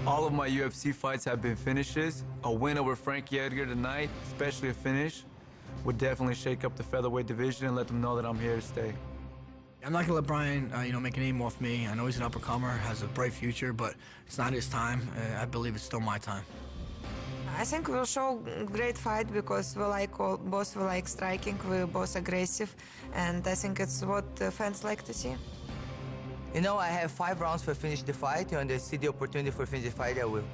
All of my UFC fights have been finishes. A win over Frankie Edgar tonight, especially a finish, would definitely shake up the featherweight division and let them know that I'm here to stay. I'm not gonna let Brian, make a name off me. I know he's an up-and-comer, has a bright future, but it's not his time. I believe it's still my time. I think we'll show great fight because both we like striking, we're both aggressive, and I think it's what the fans like to see. You know, I have 5 rounds to finish the fight, and I see the opportunity for finish the fight, I will.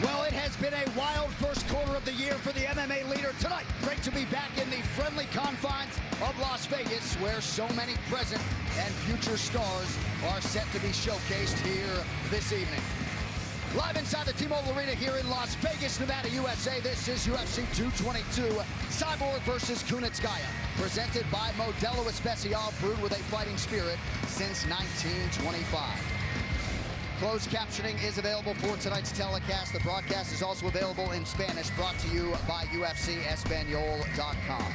Well, it has been a wild first quarter of the year for the MMA leader tonight. Great to be back in the friendly confines of Las Vegas, where so many present and future stars are set to be showcased here this evening. Live inside the T-Mobile Arena here in Las Vegas, Nevada, USA, this is UFC 222, Cyborg versus Kunitskaya, presented by Modelo Especial, brewed with a fighting spirit since 1925. Closed captioning is available for tonight's telecast. The broadcast is also available in Spanish, brought to you by UFCEspanol.com.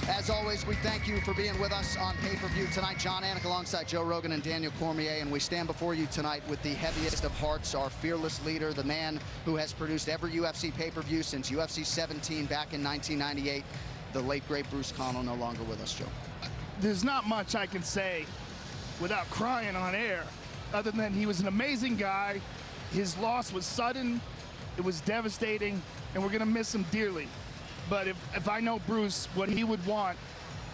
As always, we thank you for being with us on pay-per-view tonight. John Anik alongside Joe Rogan and Daniel Cormier, and we stand before you tonight with the heaviest of hearts, our fearless leader, the man who has produced every UFC pay-per-view since UFC 17 back in 1998, the late, great Bruce Connell, no longer with us, Joe. There's not much I can say without crying on air, other than he was an amazing guy. His loss was sudden, it was devastating, and we're gonna miss him dearly. But if I know Bruce, what he would want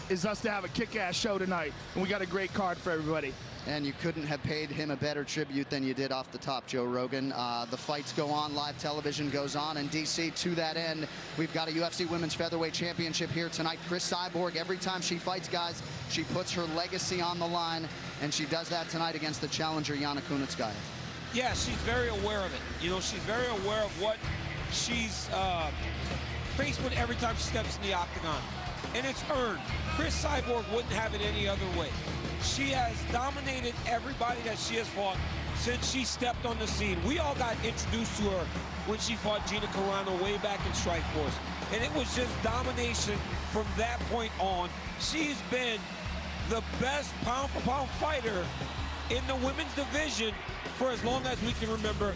is us to have a kick-ass show tonight, and we got a great card for everybody. And you couldn't have paid him a better tribute than you did off the top, Joe Rogan. The fights go on, live television goes on in DC. To that end, we've got a UFC Women's Featherweight Championship here tonight. Chris Cyborg, every time she fights, guys, she puts her legacy on the line, and she does that tonight against the challenger, Yana Kunitskaya. Yeah, she's very aware of it. You know, she's very aware of what she's faced with every time she steps in the octagon. And it's earned. Chris Cyborg wouldn't have it any other way. She has dominated everybody that she has fought since she stepped on the scene. We all got introduced to her when she fought Gina Carano way back in Strikeforce. And it was just domination from that point on. She's been the best pound-for-pound fighter in the women's division for as long as we can remember.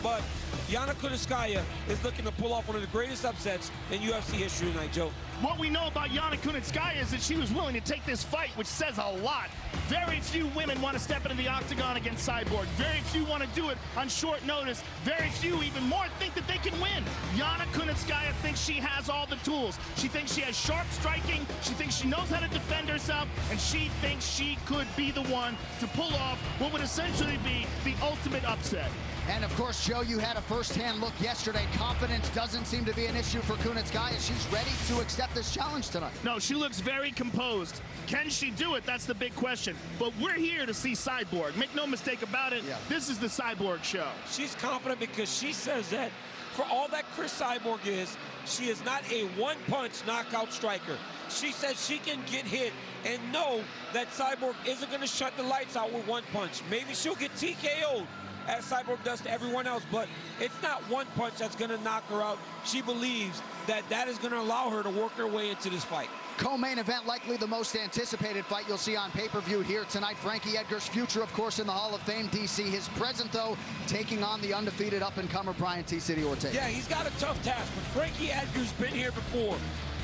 But Yana Kunitskaya is looking to pull off one of the greatest upsets in UFC history tonight, Joe. What we know about Yana Kunitskaya is that she was willing to take this fight, which says a lot. Very few women want to step into the octagon against Cyborg. Very few want to do it on short notice. Very few, even more, think that they can win. Yana Kunitskaya thinks she has all the tools. She thinks she has sharp striking. She thinks she knows how to defend herself. And she thinks she could be the one to pull off what would essentially be the ultimate upset. And of course, Joe, you had a first-hand look yesterday. Confidence doesn't seem to be an issue for Kunitskaya. She's ready to accept this challenge tonight. No, she looks very composed. Can she do it? That's the big question. But we're here to see Cyborg. Make no mistake about it. Yeah. This is the Cyborg show. She's confident because she says that for all that Chris Cyborg is, she is not a one-punch knockout striker. She says she can get hit and know that Cyborg isn't going to shut the lights out with one punch. Maybe she'll get TKO'd, as Cyborg does to everyone else, but it's not one punch that's going to knock her out. She believes that that is going to allow her to work her way into this fight. Co-main event, likely the most anticipated fight you'll see on pay-per-view here tonight. Frankie Edgar's future, of course, in the Hall of Fame, DC. His present, though, taking on the undefeated up-and-comer Brian T-City Ortega. Yeah, he's got a tough task, but Frankie Edgar's been here before.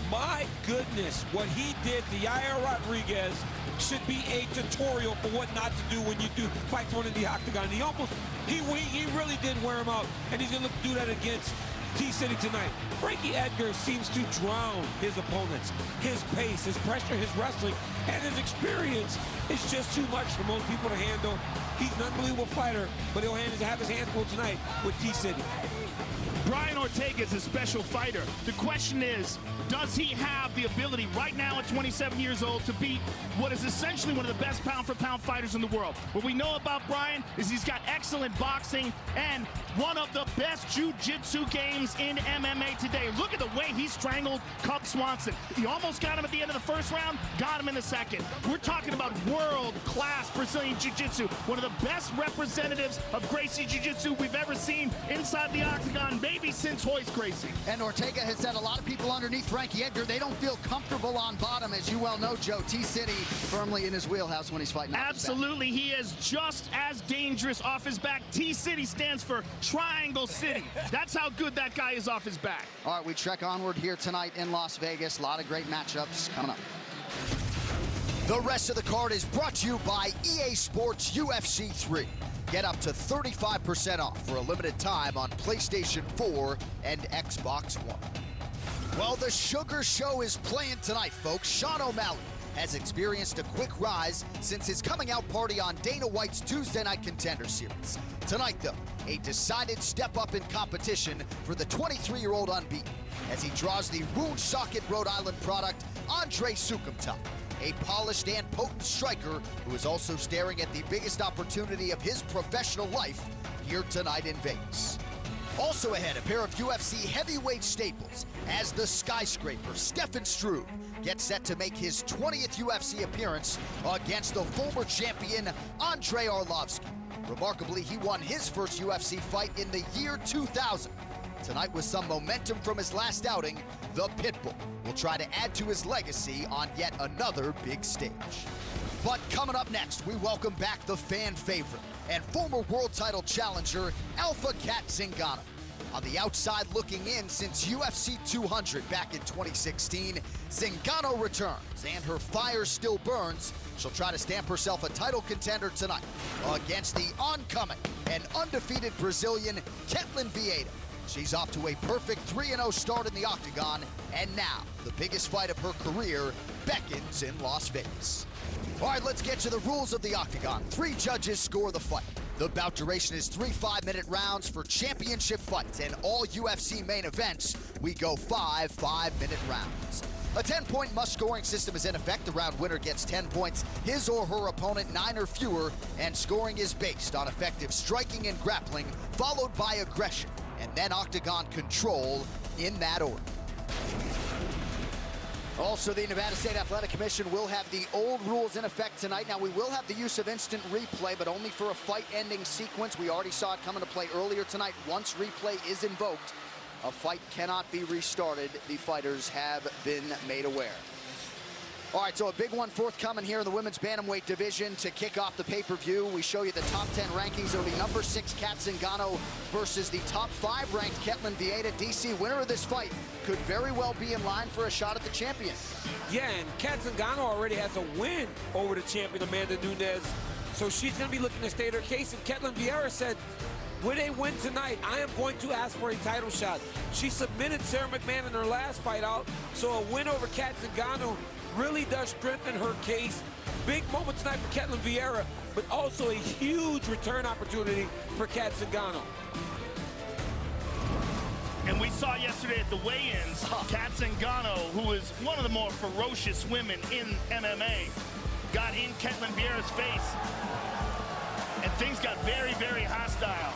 My goodness, what he did to Yair Rodriguez should be a tutorial for what not to do when you do fight someone in the octagon. He really did wear him out, and he's going to look to do that against T-City tonight. Frankie Edgar seems to drown his opponents. His pace, his pressure, his wrestling, and his experience is just too much for most people to handle. He's an unbelievable fighter, but he'll have his hands full tonight with T-City. Brian Ortega is a special fighter. The question is, does he have the ability right now at 27 years old to beat what is essentially one of the best pound-for-pound fighters in the world? What we know about Brian is he's got excellent boxing and one of the best jiu-jitsu games in MMA today. Look at the way he strangled Cub Swanson. He almost got him at the end of the first round, got him in the second. We're talking about world-class Brazilian jiu-jitsu, one of the best representatives of Gracie jiu-jitsu we've ever seen inside the octagon, maybe since Royce Gracie. And Ortega has said a lot of people underneath Frankie Edgar, they don't feel comfortable on bottom. As you well know, Joe, T-City firmly in his wheelhouse when he's fighting. Absolutely, he is just as dangerous off his back. T-City stands for Triangle City. That's how good that guy is off his back. All right, we trek onward here tonight in Las Vegas. A lot of great matchups coming up. The rest of the card is brought to you by EA Sports UFC 3. Get up to 35% off for a limited time on PlayStation 4 and Xbox One. Well, the Sugar Show is playing tonight, folks. Sean O'Malley has experienced a quick rise since his coming out party on Dana White's Tuesday Night Contender Series. Tonight, though, a decided step up in competition for the 23-year-old unbeaten as he draws the Woonsocket, Rhode Island product, Andre Sukumta, a polished and potent striker who is also staring at the biggest opportunity of his professional life here tonight in Vegas. Also ahead, a pair of UFC heavyweight staples as the skyscraper Stefan Struve gets set to make his 20th UFC appearance against the former champion Andrei Arlovski. Remarkably, he won his first UFC fight in the year 2000. Tonight, with some momentum from his last outing, the Pitbull will try to add to his legacy on yet another big stage. But coming up next, we welcome back the fan favorite and former world title challenger, Alpha Cat Zingano. On the outside looking in since UFC 200 back in 2016, Zingano returns, and her fire still burns. She'll try to stamp herself a title contender tonight against the oncoming and undefeated Brazilian, Ketlin Vieira. She's off to a perfect 3-0 start in the octagon, and now the biggest fight of her career beckons in Las Vegas. All right, let's get to the rules of the octagon. 3 judges score the fight. The bout duration is 3 5-minute rounds for championship fights, and all UFC main events, we go 5 5-minute rounds. A 10-point must-scoring system is in effect. The round winner gets 10 points, his or her opponent 9 or fewer, and scoring is based on effective striking and grappling, followed by aggression, and then octagon control in that order. Also, the Nevada State Athletic Commission will have the old rules in effect tonight. Now, we will have the use of instant replay, but only for a fight-ending sequence. We already saw it come into play earlier tonight. Once replay is invoked, a fight cannot be restarted. The fighters have been made aware. All right, so a big one forthcoming here in the women's bantamweight division to kick off the pay-per-view. We show you the top 10 rankings. It'll be number 6 Cat Zingano versus the top 5 ranked Ketlin Vieira. DC, winner of this fight could very well be in line for a shot at the champion. Yeah, and Cat Zingano already has a win over the champion Amanda Nunes, so she's going to be looking to state her case. And Ketlin Vieira said, with a win tonight, I am going to ask for a title shot. She submitted Sarah McMahon in her last fight out, so a win over Cat Zingano really does strengthen her case. Big moment tonight for Ketlin Vieira, but also a huge return opportunity for Cat Zingano. And we saw yesterday at the weigh-ins, Cat Zingano, who is one of the more ferocious women in MMA, got in Ketlin Vieira's face, and things got very, very hostile.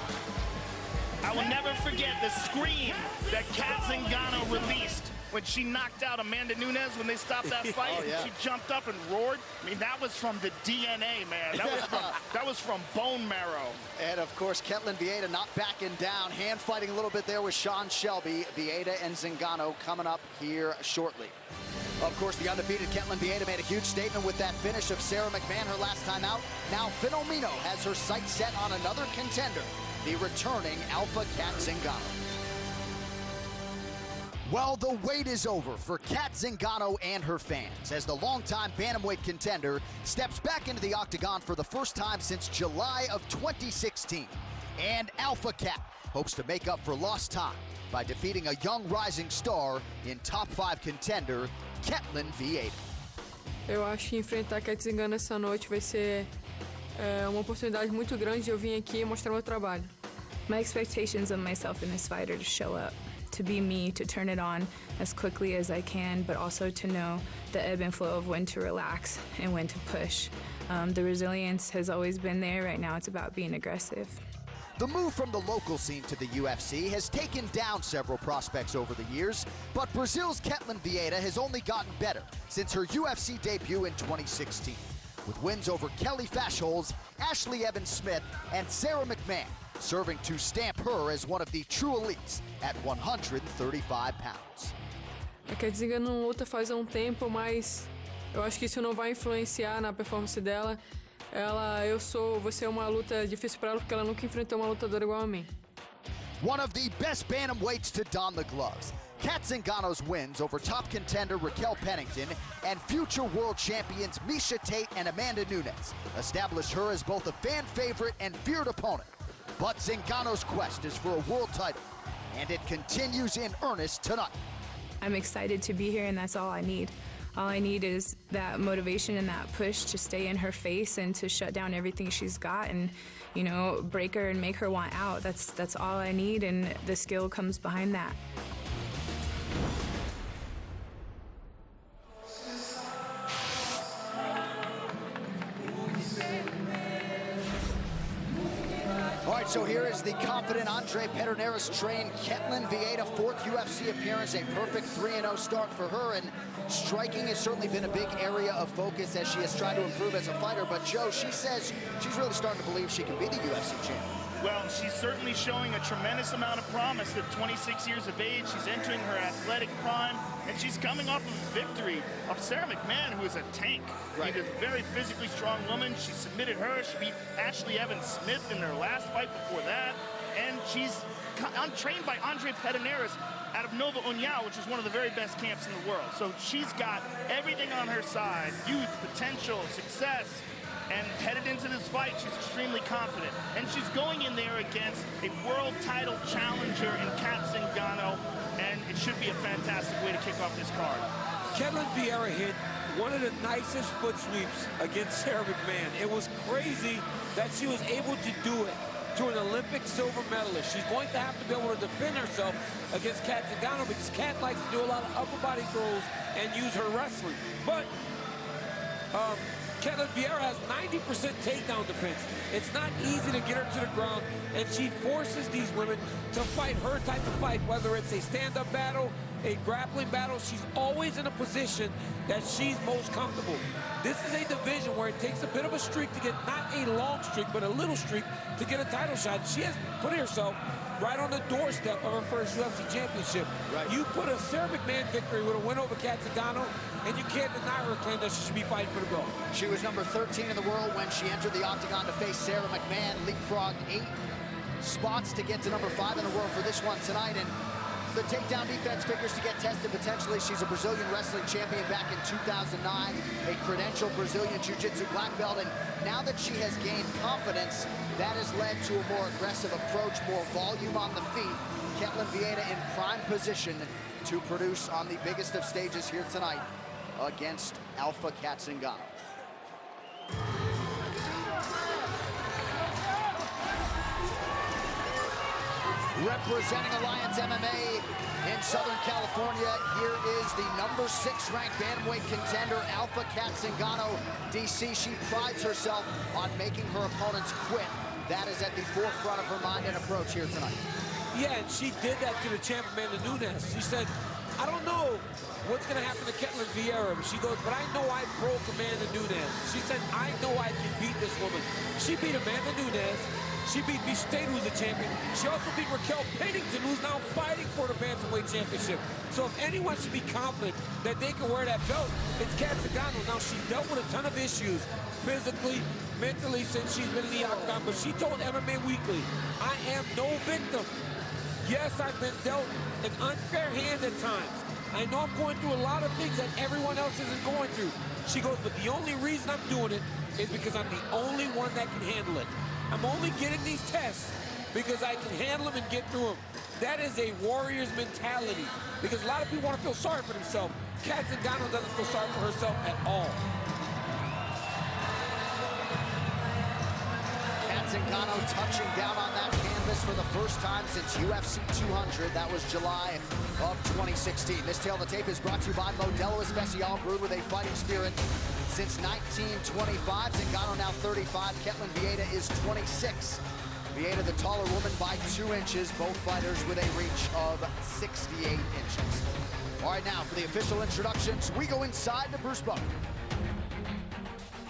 I will never forget the scream that Kat Zingano released when she knocked out Amanda Nunes when they stopped that fight. Oh, yeah. She jumped up and roared. I mean, that was from the DNA, man. That was from bone marrow. And of course, Ketlen Vieira not backing down, hand fighting a little bit there with Sean Shelby. Vieira and Zingano coming up here shortly. Of course, the undefeated Ketlen Vieira made a huge statement with that finish of Sarah McMahon her last time out. Now Finomino has her sights set on another contender, the returning Alpha Kat Zingano. Well, the wait is over for Kat Zingano and her fans as the longtime bantamweight contender steps back into the octagon for the first time since July of 2016. And Alpha Kat hopes to make up for lost time by defeating a young rising star in top 5 contender Ketlen Vieira. Eu acho que enfrentar a Kat Zingano essa noite vai ser uma oportunidade muito grande de eu vir aqui e mostrar meu trabalho. My expectations of myself in this fight are to show up, to be me, to turn it on as quickly as I can, but also to know the ebb and flow of when to relax and when to push. The resilience has always been there. Right now it's about being aggressive. The move from the local scene to the UFC has taken down several prospects over the years, but Brazil's Ketlen Vieira has only gotten better since her UFC debut in 2016, with wins over Kelly Fashholz, Ashley Evans-Smith, and Sarah McMahon, serving to stamp her as one of the true elites at 135 pounds. A Kat Zingano não luta faz tempo, mas eu acho que isso não vai influenciar na performance dela. Vou ser uma luta difícil para ela porque ela nunca enfrentou uma lutadora igual a mim. One of the best bantamweights to don the gloves. Kat Zingano's wins over top contender Raquel Pennington and future world champions Miesha Tate and Amanda Nunes established her as both a fan favorite and feared opponent. But Zingano's quest is for a world title, and it continues in earnest tonight. I'm excited to be here, and that's all I need. All I need is that motivation and that push to stay in her face and to shut down everything she's got and, you know, break her and make her want out. That's all I need, and the skill comes behind that. All right, so here is the confident Andre Pederneiras-trained Ketlen Vieira, 4th UFC appearance, a perfect 3-0 start for her, and striking has certainly been a big area of focus as she has tried to improve as a fighter. But Joe, she says she's really starting to believe she can be the UFC champion. Well, she's certainly showing a tremendous amount of promise at 26 years of age. She's entering her athletic prime, and she's coming off of a victory of Sarah McMahon, who is a tank. Right. She's a very physically strong woman. She submitted her. She beat Ashley Evans-Smith in her last fight before that. And she's trained by Andre Pederneiras out of Nova União, which is one of the very best camps in the world. So she's got everything on her side: youth, potential, success. And headed into this fight, she's extremely confident. And she's going in there against a world title challenger in Kat Zingano, and it should be a fantastic way to kick off this card. Ketlen Vieira hit one of the nicest foot sweeps against Sarah McMahon. It was crazy that she was able to do it to an Olympic silver medalist. She's going to have to be able to defend herself against Kat Zingano because Kat likes to do a lot of upper body throws and use her wrestling. But Ketlen Vieira has 90% takedown defense. It's not easy to get her to the ground, and she forces these women to fight her type of fight, whether it's a stand-up battle, a grappling battle. She's always in a position that she's most comfortable. This is a division where it takes a bit of a streak to get, not a long streak, but a little streak to get a title shot. She has put herself right on the doorstep of her first UFC championship. Right. You put a Sarah McMahon victory with a win over Kat Zingano, and you can't deny her claim that she should be fighting for the belt. She was number 13 in the world when she entered the octagon to face Sarah McMahon, leapfrogged 8 spots to get to number 5 in the world for this one tonight. And the takedown defense figures to get tested potentially. She's a Brazilian wrestling champion back in 2009, a credentialed Brazilian jiu-jitsu black belt, and now that she has gained confidence, that has led to a more aggressive approach, more volume on the feet. Ketlen Vieira in prime position to produce on the biggest of stages here tonight against Alpha Kat Zingano. Representing Alliance MMA in Southern California, here is the number 6 ranked bantamweight contender, Alpha Kat Zingano. DC, she prides herself on making her opponents quit. That is at the forefront of her mind and approach here tonight. Yeah, and she did that to the champ, Amanda Nunes. She said, I don't know what's going to happen to Ketlin Vieira. She goes, but I know I broke Amanda Nunes. She said, I know I can beat this woman. She beat Amanda Nunes. She beat Bistade, who's a champion. She also beat Raquel Pennington, who's now fighting for the Bantamweight Championship. So if anyone should be confident that they can wear that belt, it's Cat Zingano. Now, she's dealt with a ton of issues, physically, mentally, since she's been in the octagon. But she told MMA Weekly, I am no victim. Yes, I've been dealt an unfair hand at times. I know I'm going through a lot of things that everyone else isn't going through. She goes, but the only reason I'm doing it is because I'm the only one that can handle it. I'm only getting these tests because I can handle them and get through them. That is a warrior's mentality, because a lot of people want to feel sorry for themselves. Cat Zingano doesn't feel sorry for herself at all. Cat Zingano touching down on that canvas for the first time since UFC 200. That was July of 2016. This Tale of the Tape is brought to you by Modelo Especial, brewed with a fighting spirit since 1925. Zingano now 35. Ketlin Vieira is 26. Vieira, the taller woman by 2 inches. Both fighters with a reach of 68 inches. All right, now for the official introductions, we go inside to Bruce Buffer.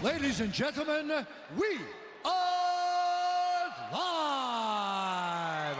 Ladies and gentlemen, we are live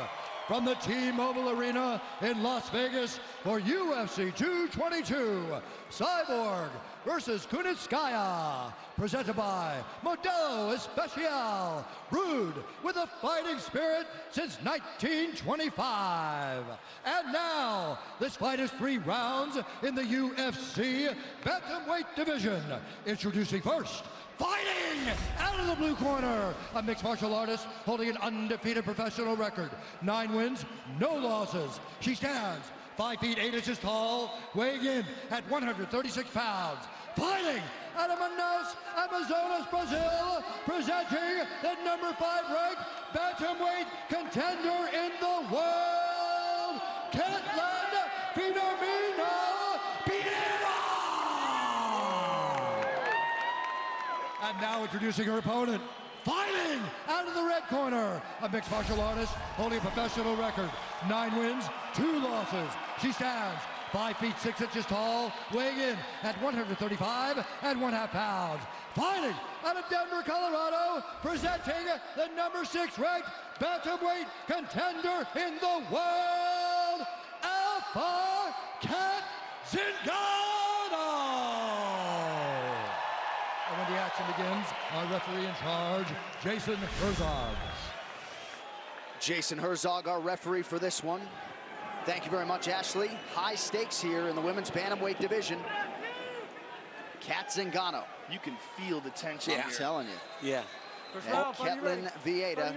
from the T-Mobile Arena in Las Vegas for UFC 222. Cyborg versus Kunitskaya, presented by Modelo Especial, brewed with a fighting spirit since 1925. And now, this fight is 3 rounds in the UFC Bantamweight division. Introducing first, fighting out of the blue corner, a mixed martial artist holding an undefeated professional record. 9 wins, no losses. She stands 5 feet 8 inches tall, weighing in at 136 pounds. Fighting out of Manaus, Amazonas, Brazil, presenting the number 5 ranked bantamweight contender in the world, Ketlin Vieira. And now introducing her opponent, fighting out of the red corner, a mixed martial artist holding a professional record. 9 wins, 2 losses. She stands 5 feet 6 inches tall, weighing in at 135 1/2 pounds. Fighting out of Denver, Colorado, presenting the number 6 ranked bantamweight contender in the world, Alpha Cat Zingano. And when the action begins, our referee in charge, Jason Herzog. Jason Herzog, our referee for this one. Thank you very much, Ashley. High stakes here in the women's bantamweight division. Cat Zingano. You can feel the tension I'm here. telling you. Yeah. And Ketlin Vieira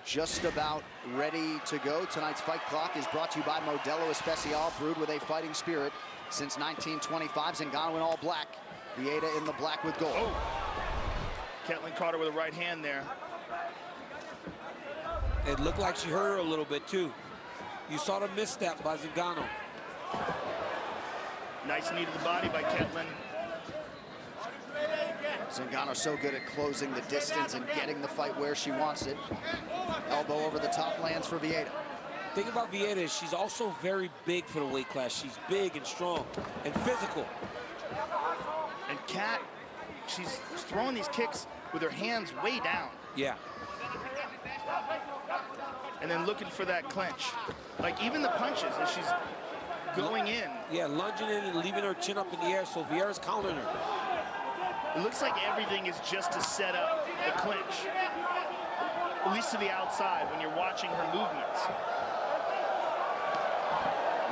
just about ready to go. Tonight's fight clock is brought to you by Modelo Especial, brewed with a fighting spirit since 1925. Zingano in all black. Vieira in the black with gold. Oh. Ketlin caught her with a right hand there. It looked like she hurt her a little bit, too. You saw the misstep by Zingano. Nice knee to the body by Ketlin. Zingano so good at closing the distance and getting the fight where she wants it. Elbow over the top lands for Vieira. The thing about Vieira is she's also very big for the weight class. She's big and strong and physical. And Cat, she's throwing these kicks with her hands way down. Yeah. And then looking for that clinch. Like even the punches as she's going in. Yeah, lunging in and leaving her chin up in the air, so Vieira's countering her. It looks like everything is just to set up the clinch. At least to the outside when you're watching her movements.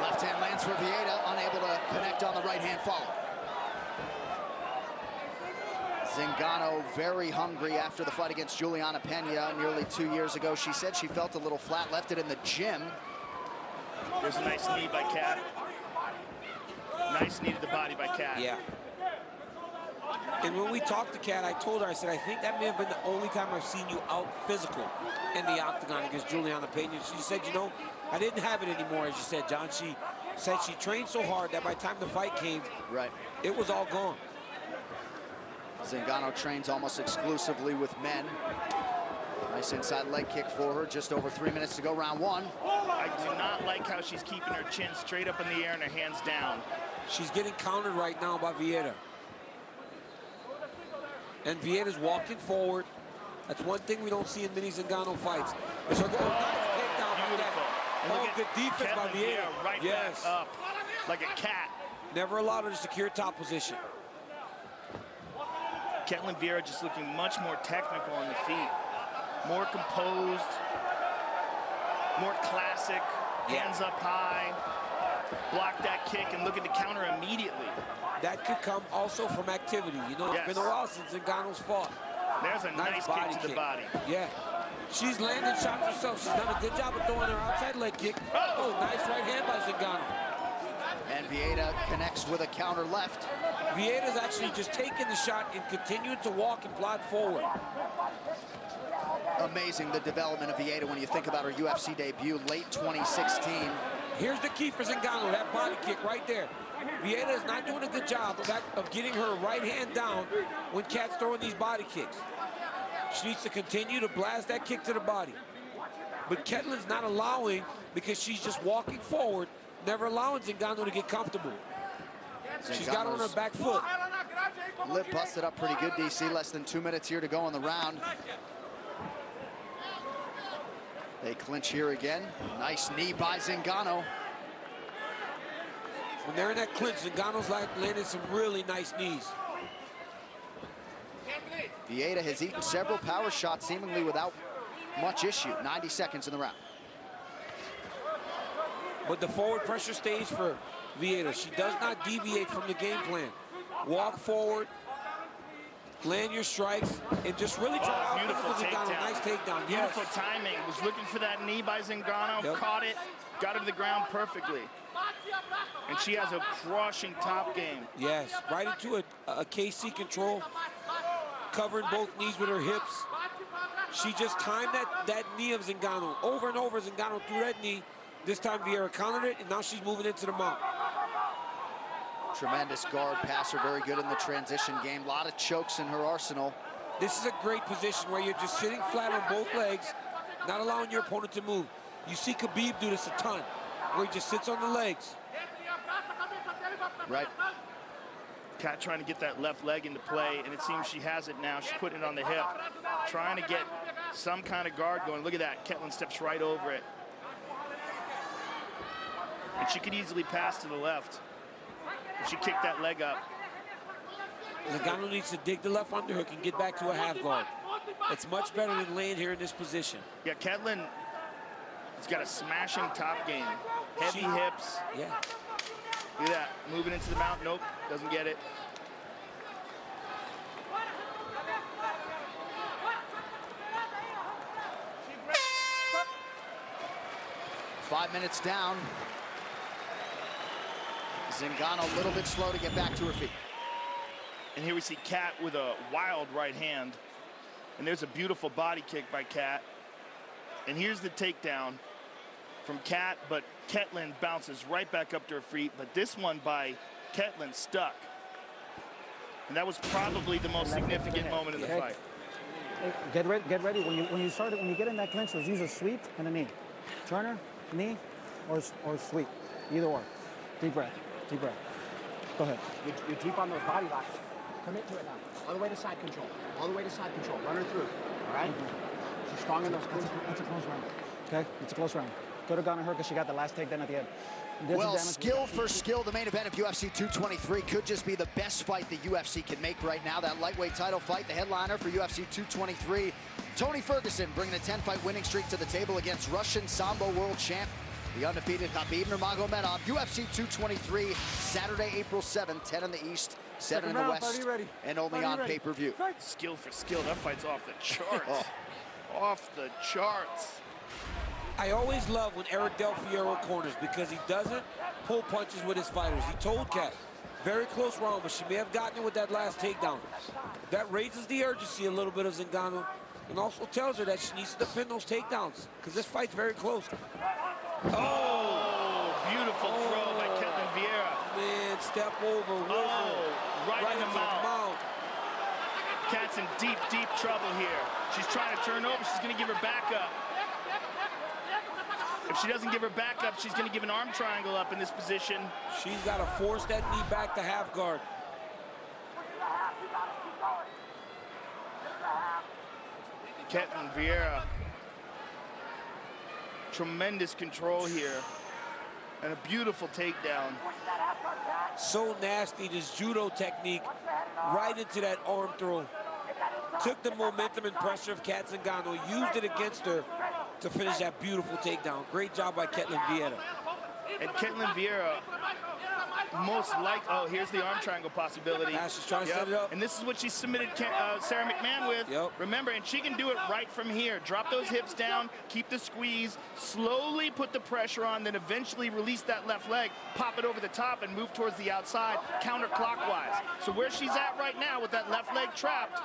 Left hand lands for Vieira, unable to connect on the right hand follow. Zingano very hungry after the fight against Juliana Pena nearly 2 years ago. She said she felt a little flat, left it in the gym. There's a nice knee by Cat. Nice knee to the body by Cat. Yeah. And when we talked to Cat, I told her, I said, I think that may have been the only time I've seen you out physical in the octagon against Juliana Pena. She said, you know, I didn't have it anymore, as you said, John. She said she trained so hard that by the time the fight came, right, it was all gone. Zingano trains almost exclusively with men. Nice inside leg kick for her. Just over 3 minutes to go, round one. I do not like how she's keeping her chin straight up in the air and her hands down. She's getting countered right now by Vieira. And Vieira's walking forward. That's one thing we don't see in many Zingano fights. It's her nice takedown. Beautiful. Oh, good defense by Vieira. Right back up like a cat. Never allowed her to secure top position. Ketlen Vieira just looking much more technical on the feet. More composed, more classic, hands up high, block that kick and looking to counter immediately. That could come also from activity. You know, it's been a while since Ngannou's fought. There's a nice kick to the body. Yeah. She's landing shots herself. She's done a good job of throwing her outside leg kick. Oh, nice right hand by Zingano. And Vieira connects with a counter left. Vieira's actually just taking the shot and continuing to walk and plod forward. Amazing the development of Vieira when you think about her UFC debut, late 2016. Here's the key for Zingano, that body kick right there. Vieira is not doing a good job of getting her right hand down when Kat's throwing these body kicks. She needs to continue to blast that kick to the body. But Ketlen's not allowing, because she's just walking forward, never allowing Zingano to get comfortable. She's got on her back foot. Lip busted up pretty good, DC. Less than 2 minutes here to go on the round. They clinch here again. Nice knee by Zingano. When they're in that clinch, Zingano's landing some really nice knees. Vieira has eaten several power shots seemingly without much issue. 90 seconds in the round. But the forward pressure stays for Vieira. She does not deviate from the game plan. Walk forward, land your strikes, and just really try to beautiful Zingano. takedown. Nice takedown. Beautiful timing. Was looking for that knee by Zingano, caught it, got it to the ground perfectly. And she has a crushing top game. Yes, right into a KC control, covering both knees with her hips. She just timed that knee of Zingano. Over and over, Zingano threw that knee. This time Vieira countered it, and now she's moving into the mount. Tremendous guard passer, very good in the transition game. A lot of chokes in her arsenal. This is a great position where you're just sitting flat on both legs, not allowing your opponent to move. You see Khabib do this a ton, where he just sits on the legs. Right. Kat trying to get that left leg into play, and it seems she has it now. She's putting it on the hip, trying to get some kind of guard going. Look at that. Ketlen steps right over it. And she could easily pass to the left if she kicked that leg up. Zingano needs to dig the left underhook and get back to a half guard. It's much better than laying here in this position. Yeah, Ketlen has got a smashing top game. Heavy hips. Yeah. Look at that. Moving into the mount. Nope, doesn't get it. Five minutes down. Zingano a little bit slow to get back to her feet. And here we see Kat with a wild right hand. And there's a beautiful body kick by Kat. And here's the takedown from Kat, but Ketlen bounces right back up to her feet. But this one by Ketlen stuck. And that was probably the most significant moment of the fight. Hey, get ready. When you get in that clinch, let's use a sweep and a knee. Turner, knee, or sweep. Either or. Deep breath. Deep breath. Go ahead. You're deep on those body locks. Commit to it now. All the way to side control. All the way to side control. Run her through. All right? She's strong in those. That's a close round. Okay? It's a close round. Could have gone to her because she got the last takedown at the end. Well, skill for skill, the main event of UFC 223 could just be the best fight the UFC can make right now. That lightweight title fight, the headliner for UFC 223. Tony Ferguson bringing a 10-fight winning streak to the table against Russian Sambo world champ, the undefeated Khabib Nurmagomedov. UFC 223, Saturday, April 7th, 10 in the East, 7 in the West, and only on pay-per-view. Skill for skill, that fight's off the charts. Off the charts. I always love when Eric Del Fierro corners because he doesn't pull punches with his fighters. He told Kat, very close round, but she may have gotten it with that last takedown. That raises the urgency a little bit of Zingano and also tells her that she needs to defend those takedowns because this fight's very close. Oh, beautiful throw by Ketlen Vieira. Man, step over. Right in the mouth. Kat's in deep, deep trouble here. She's trying to turn over. She's going to give her back up. If she doesn't give her back up, she's going to give an arm triangle up in this position. She's got to force that knee back to half guard. Ketlin Vieira. Tremendous control here. And a beautiful takedown. So nasty, this judo technique, right into that arm throw. Took the momentum and pressure of Kat Zingano, used it against her to finish that beautiful takedown. Great job by Ketlin Vieira. And Ketlin Vieira, most like, oh, here's the arm triangle possibility. Now she's trying to set it up. And this is what she submitted Sarah McMahon with. Yep. Remember, and she can do it right from here. Drop those hips down, keep the squeeze, slowly put the pressure on, then eventually release that left leg, pop it over the top, and move towards the outside, counterclockwise. So where she's at right now with that left leg trapped,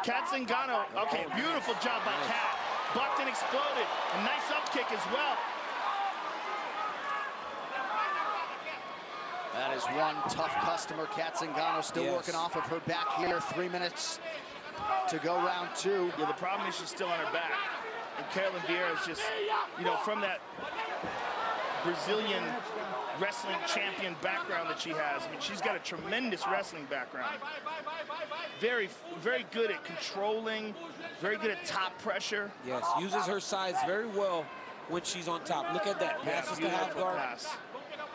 Kat Zingano, okay, beautiful job by Kat. Bucked and exploded. A nice up kick as well. That is one tough customer. Kat Zingano still working off of her back here. 3 minutes to go, round 2. Yeah, the problem is she's still on her back. And Ketlin Vieira is just, you know, from that Brazilian wrestling champion background that she has. I mean, she's got a tremendous wrestling background. Very, very good at controlling, very good at top pressure. Yes, uses her size very well when she's on top. Look at that, passes to half guard. Pass.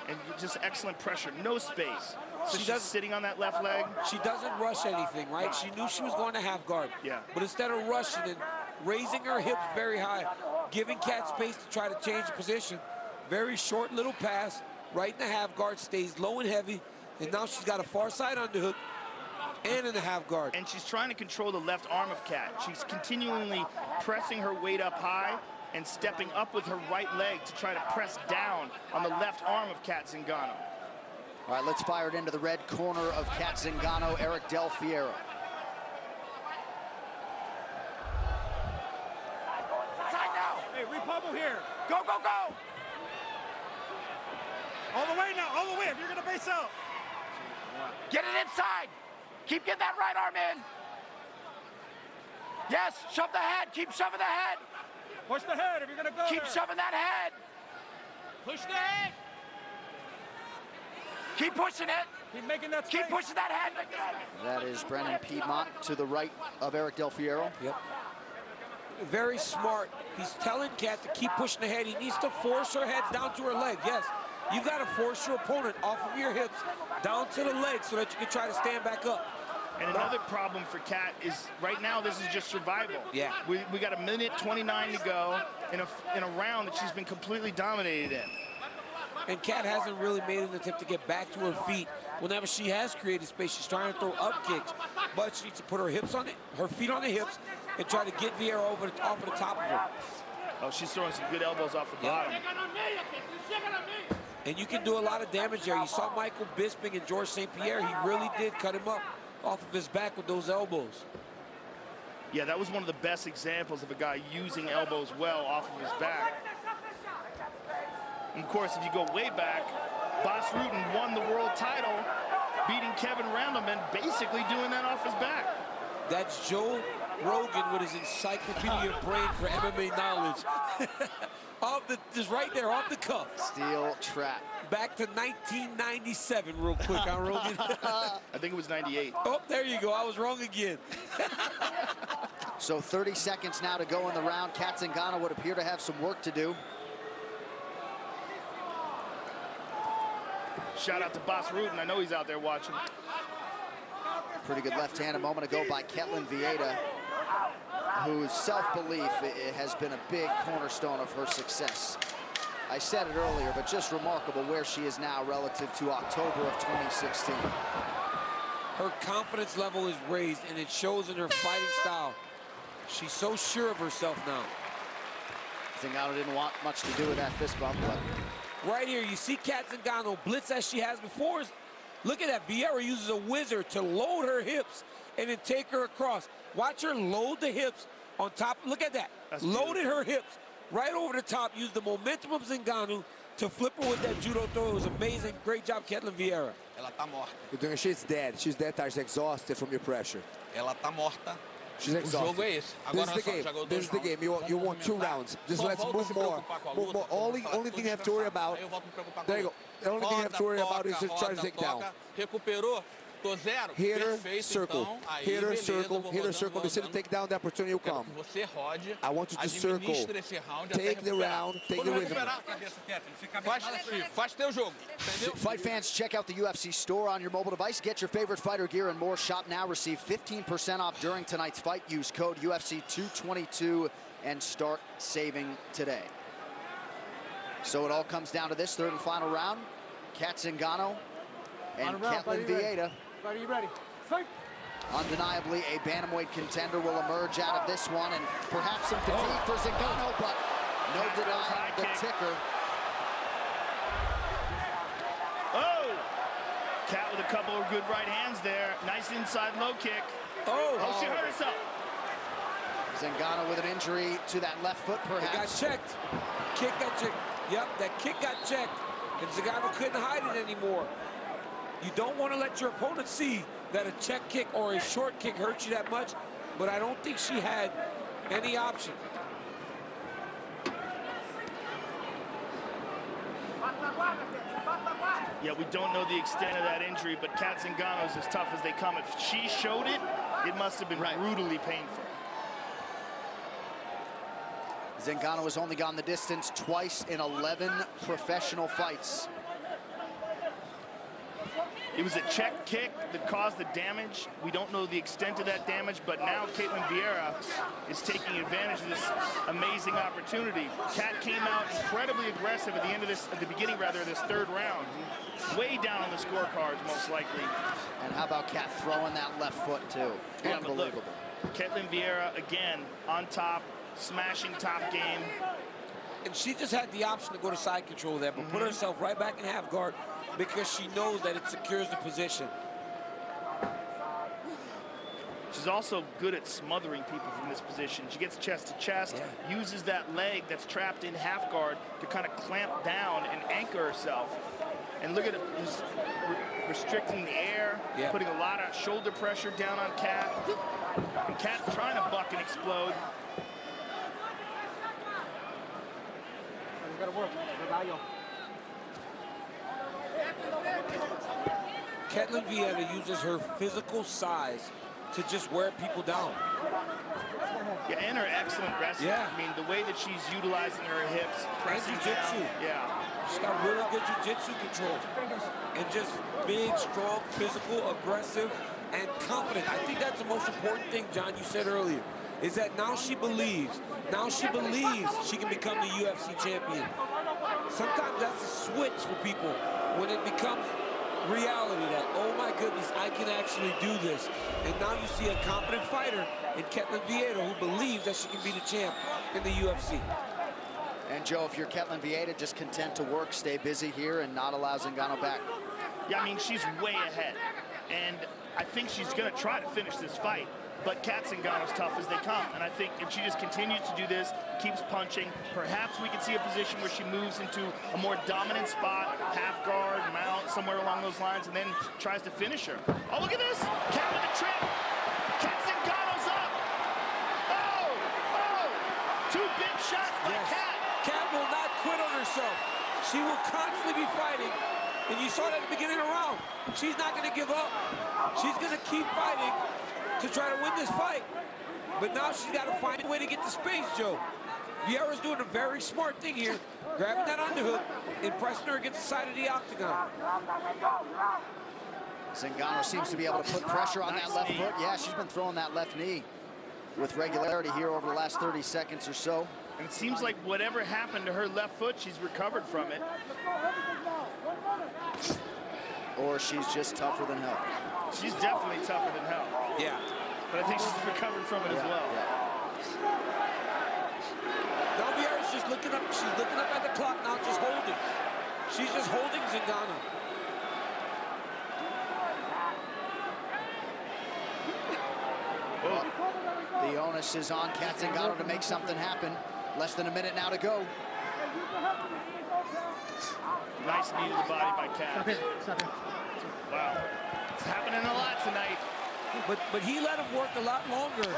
And just excellent pressure, no space. So she's sitting on that left leg. She doesn't rush anything, right? She knew she was going to half guard. Yeah. But instead of rushing and raising her hips very high, giving Kat space to try to change the position, very short little pass, right in the half guard, stays low and heavy, and now she's got a far side underhook and in the half guard. And she's trying to control the left arm of Kat. She's continually pressing her weight up high and stepping up with her right leg to try to press down on the left arm of Kat Zingano. All right, let's fire it into the red corner of Kat Zingano, Eric Del Fiero. Side now. Hey, repumble here. Go, go, go. All the way now, all the way. If you're going to base out. Get it inside. Keep getting that right arm in. Yes, shove the head. Keep shoving the head. Push the head if you're going to go. Keep shoving that head. Push the head. Keep pushing it. Keep making that space. Keep pushing that head. That is Brennan Piedmont to the right of Eric Del Fiero. Yep. Very smart. He's telling Kat to keep pushing the head. He needs to force her head down to her leg. Yes, you got to force your opponent off of your hips down to the leg so that you can try to stand back up. And another problem for Kat is right now this is just survival. Yeah. We got 1:29 to go in a round that she's been completely dominated in. And Kat hasn't really made an attempt to get back to her feet. Whenever she has created space, she's trying to throw up kicks, but she needs to put her hips on it, her feet on the hips, and try to get Vieira off of the top of her. Oh, she's throwing some good elbows off the bottom. And you can do a lot of damage there. You saw Michael Bisping and George St. Pierre. He really did cut him up off of his back with those elbows. Yeah, that was one of the best examples of a guy using elbows well off of his back. And of course, if you go way back, Bas Rutten won the world title, beating Kevin Randleman, basically doing that off his back. That's Joe Rogan with his encyclopedia brain for MMA knowledge. Just right there, off the cuff. Steel trap. Back to 1997 real quick, huh, Rogan? I think it was 98. Oh, there you go. I was wrong again. So 30 seconds now to go in the round. Kat Zingano would appear to have some work to do. Shout out to Bas Rutten. I know he's out there watching. Pretty good left hand a moment ago by Ketlin Vieira, whose self-belief has been a big cornerstone of her success. I said it earlier, but just remarkable where she is now relative to October of 2016. Her confidence level is raised, and it shows in her fighting style. She's so sure of herself now. Zingano didn't want much to do with that fist bump, but... Right here, you see Kat Zingano blitz as she has before. Look at that. Vieira uses a wizard to load her hips and then take her across. Watch her load the hips on top. Look at that. Loaded her hips right over the top. Used the momentum of Zingano to flip her with that judo throw. It was amazing. Great job, Ketlin Vieira. Ela tá morta. You're doing, she's dead. She's dead, She's exhausted from your pressure. Ela tá morta. She's exhausted. O jogo é esse. Agora This is the game. This is the game. You want 2 rounds. Just let's move more. Move more. Only thing you have to worry about. There you go. The only thing you have to worry about is to try to take down. Recuperou. Tô zero. Hit her, Perfeito, circle. Então, aí, Hit her, beleza, circle. Hit her, circle. Decide to take down. The opportunity will come. Você rode. I want you to circle. Esse round Take the round. Take the rhythm. Faz teu jogo. Fight fans, check out the UFC store on your mobile device. Get your favorite fighter gear and more. Shop now. Receive 15% off during tonight's fight. Use code UFC222 and start saving today. So it all comes down to this third and final round. Kat Zingano and Ketlin Vieira. Are you ready? Fight! Undeniably, a bantamweight contender will emerge out of this one, and perhaps some fatigue for Zingano, but no denying the ticker. Oh! Kat with a couple of good right hands there. Nice inside low kick. Oh, she hurt herself. Zingano with an injury to that left foot, perhaps. It got checked. Kick got checked. Yep, that kick got checked. And Zingano couldn't hide it anymore. You don't want to let your opponent see that a check kick or a short kick hurts you that much, but I don't think she had any option. Yeah, we don't know the extent of that injury, but Kat Zingano's as tough as they come. If she showed it, it must have been brutally painful. Zingano has only gone the distance twice in 11 professional fights. It was a check kick that caused the damage. We don't know the extent of that damage, but now Ketlin Vieira is taking advantage of this amazing opportunity. Kat came out incredibly aggressive at the end of this, at the beginning rather, of this third round. Way down on the scorecards, most likely. And how about Kat throwing that left foot too? Yeah, unbelievable. Ketlin Vieira again on top, smashing top game. And she just had the option to go to side control there, but put herself right back in half guard because she knows that it secures the position. She's also good at smothering people from this position. She gets chest to chest, uses that leg that's trapped in half guard to kind of clamp down and anchor herself. And look at it, just restricting the air, putting a lot of shoulder pressure down on Kat. And Kat's trying to buck and explode. You gotta work. Ketlin Vieira uses her physical size to just wear people down. Yeah, and her excellent wrestling. Yeah. I mean, the way that she's utilizing her hips, pressing jiu-jitsu. down. Yeah. She's got really good jiu-jitsu control. And just big, strong, physical, aggressive, and confident. I think that's the most important thing, John, you said earlier, is that now she believes she can become the UFC champion. Sometimes that's a switch for people when it becomes reality that, oh my goodness, I can actually do this. And now you see a competent fighter in Ketlin Vieira who believes that she can be the champ in the UFC. And Joe, if you're Ketlin Vieira, just content to work, stay busy here, and not allow Zingano back. Yeah, I mean, she's way ahead. And I think she's going to try to finish this fight. But Kat Zingano's tough as they come. And I think if she just continues to do this, keeps punching, perhaps we can see a position where she moves into a more dominant spot, half guard, mount, somewhere along those lines, and then tries to finish her. Oh, look at this! Kat with a trip! Kat Zingano's up! Oh! Oh! Two big shots by Kat! Kat will not quit on herself. She will constantly be fighting. And you saw that at the beginning of the round. She's not going to give up. She's going to keep fighting to try to win this fight. But now she's got to find a way to get to space, Joe. Vieira's doing a very smart thing here, grabbing that underhook and pressing her against the side of the octagon. Zingano seems to be able to put pressure on that left foot. Yeah, she's been throwing that left knee with regularity here over the last 30 seconds or so. And it seems like whatever happened to her left foot, she's recovered from it. Or she's just tougher than hell. She's definitely tougher than hell. Yeah. But I think she's recovered from it as well. Now Vieira's just looking up. She's looking up at the clock now, just holding. She's just holding Zingano. The onus is on Kat Zingano to make something happen. Less than a minute now to go. Nice knee to the body by Cat. Wow. It's happening a lot tonight. But he let him work a lot longer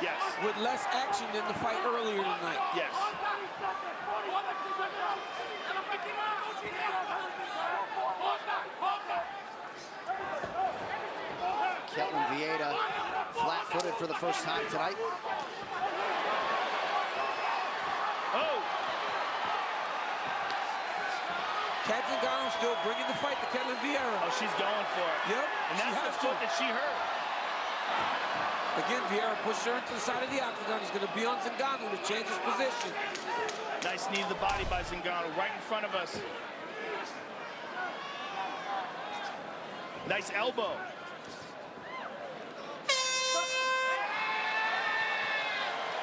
with less action than the fight earlier tonight. Yes. Ketlin Vieira flat-footed for the first time tonight. Oh! Cat Zingano still bringing the fight to Ketlin Vieira. Oh, she's going for it. Yep. And that's the foot that she hurt. Again, Vieira pushed her into the side of the octagon. He's going to be on Zingano to change his position. Nice knee to the body by Zingano, right in front of us. Nice elbow.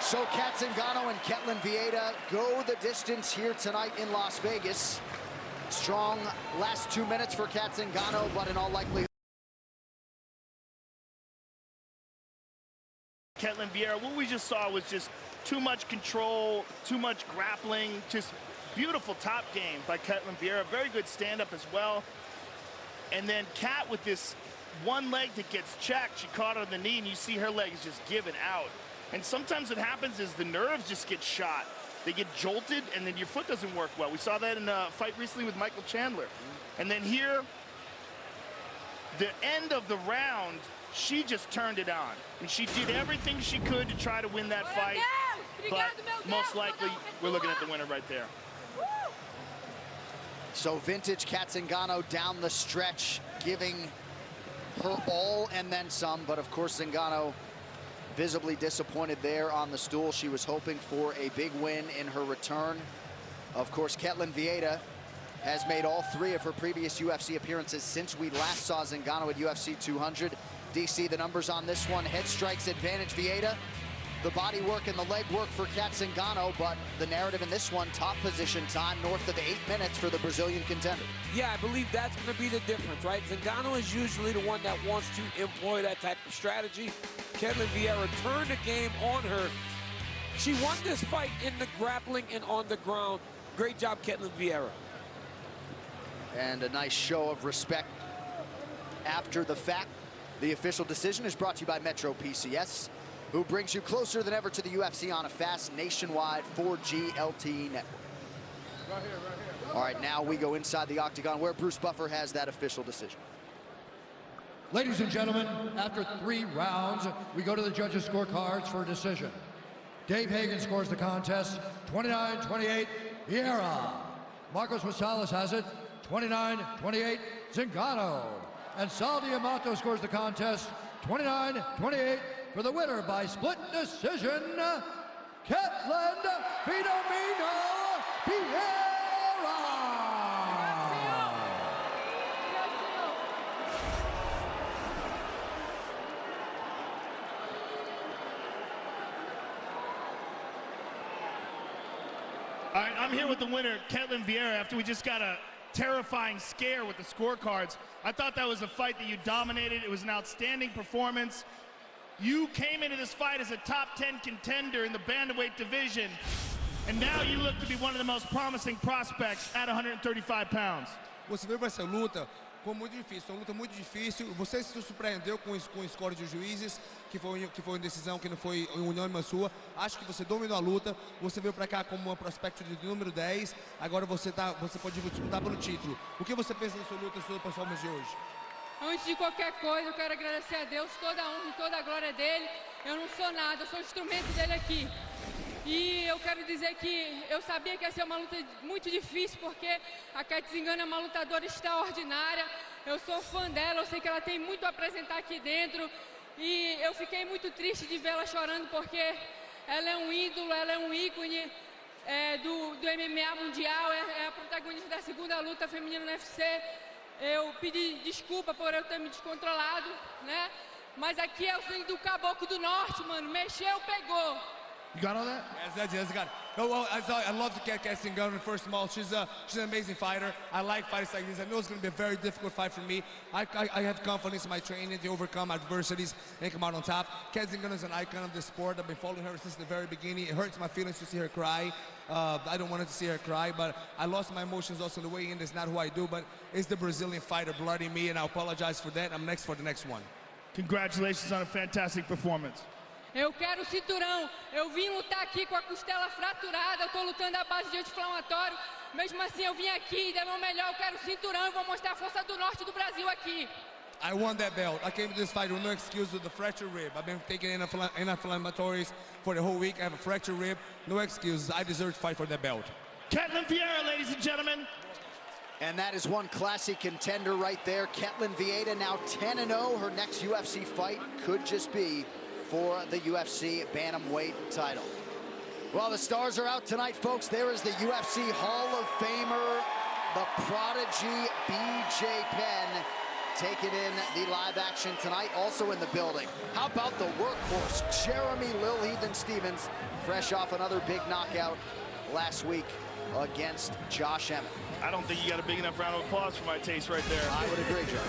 So Cat Zingano and Ketlin Vieira go the distance here tonight in Las Vegas. Strong last 2 minutes for Cat Zingano, but in all likelihood, Ketlin Vieira, what we just saw was just too much control, too much grappling, just beautiful top game by Ketlin Vieira. Very good stand-up as well. And then Cat with this one leg that gets checked, she caught her on the knee, and you see her leg is just giving out. And sometimes what happens is the nerves just get shot. They get jolted, and then your foot doesn't work well. We saw that in a fight recently with Michael Chandler. And then here, the end of the round, she just turned it on. And she did everything she could to try to win that fight. But most likely, we're looking at the winner right there. so vintage Cat Zingano down the stretch, giving her all and then some. But of course, Zingano visibly disappointed there on the stool. She was hoping for a big win in her return. Of course, Ketlin Vieira has made all 3 of her previous UFC appearances since we last saw Zingano at UFC 200. DC, the numbers on this one: head strikes advantage Vieira, the body work and the leg work for Cat Zingano, but the narrative in this one, top position time north of 8 minutes for the Brazilian contender. Yeah, I believe that's going to be the difference, right? Zingano is usually the one that wants to employ that type of strategy. Ketlin Vieira turned the game on her. She won this fight in the grappling and on the ground. Great job, Ketlin Vieira. And a nice show of respect after the fact. The official decision is brought to you by Metro PCS, who brings you closer than ever to the UFC on a fast nationwide 4G LTE network. Right here. All right, now we go inside the octagon where Bruce Buffer has that official decision. Ladies and gentlemen, after 3 rounds, we go to the judges' scorecards for a decision. Dave Hagan scores the contest, 29-28, Vieira. Marcos Rosales has it, 29-28, Zingano. And Sal Diamato scores the contest, 29-28, for the winner by split decision, Ketlin Vieira. All right, I'm here with the winner, Ketlin Vieira, after we just got a terrifying scare with the scorecards. I thought that was a fight that you dominated. It was an outstanding performance. You came into this fight as a top 10 contender in the bantamweight division, and now you look to be one of the most promising prospects at 135 pounds. Você veio para essa luta, foi muito difícil, uma luta muito difícil. Você se surpreendeu com o score de juízes, que foi uma decisão que não foi unânime sua. Acho que você dominou a luta. Você veio para cá como um prospecto de número 10. Agora você pode disputar pelo título. O que você pensa da sua luta, da sua performance de hoje? Antes de qualquer coisa, eu quero agradecer a Deus, toda a honra e toda a glória dele. Eu não sou nada, eu sou o instrumento dele aqui. E eu quero dizer que eu sabia que ia ser uma luta muito difícil, porque a Cat Zingano é uma lutadora extraordinária. Eu sou fã dela, eu sei que ela tem muito a apresentar aqui dentro. E eu fiquei muito triste de vê-la chorando, porque ela é um ídolo, ela é um ícone do MMA mundial, é a protagonista da segunda luta feminina no UFC. Eu pedi desculpa por eu ter me descontrolado, né? Mas aqui é o sangue do caboclo do norte, mano. Mexeu, pegou. You got all that? Yes, I got it. Oh, well, I love to get Kat Zingano. First of all, she's an amazing fighter. I like fights like this. I know it's going to be a very difficult fight for me. I have confidence in my training to overcome adversities and come out on top. Kat Zingano is an icon of the sport. I've been following her since the very beginning. It hurts my feelings to see her cry. I don't want to see her cry, but I lost my emotions also the way in. It's not who I do, but it's the Brazilian fighter blooding me, and I apologize for that. I'm next for the next one. Congratulations on a fantastic performance. Eu quero cinturão. Eu vim lutar aqui com a costela fraturada. Eu tô lutando à base de anti-inflamatório. Mesmo assim, eu vim aqui e dei meu melhor. Eu quero cinturão e vou mostrar a força do norte do Brasil aqui. I won that belt. I came to this fight with no excuse with the fractured rib. I've been taking anti-inflammatories for the whole week. I have a fractured rib. No excuses. I deserve to fight for that belt. Ketlin Vieira, ladies and gentlemen. And that is one classic contender right there. Ketlin Vieira now 10-0. Her next UFC fight could just be for the UFC bantamweight title. Well, the stars are out tonight, folks. There is the UFC Hall of Famer, the prodigy BJ Penn, taking in the live action tonight, also in the building. How about the workhorse, Jeremy Lil Heathen Stevens, fresh off another big knockout last week against Josh Emmett. I don't think you got a big enough round of applause for my taste right there. I would agree, John.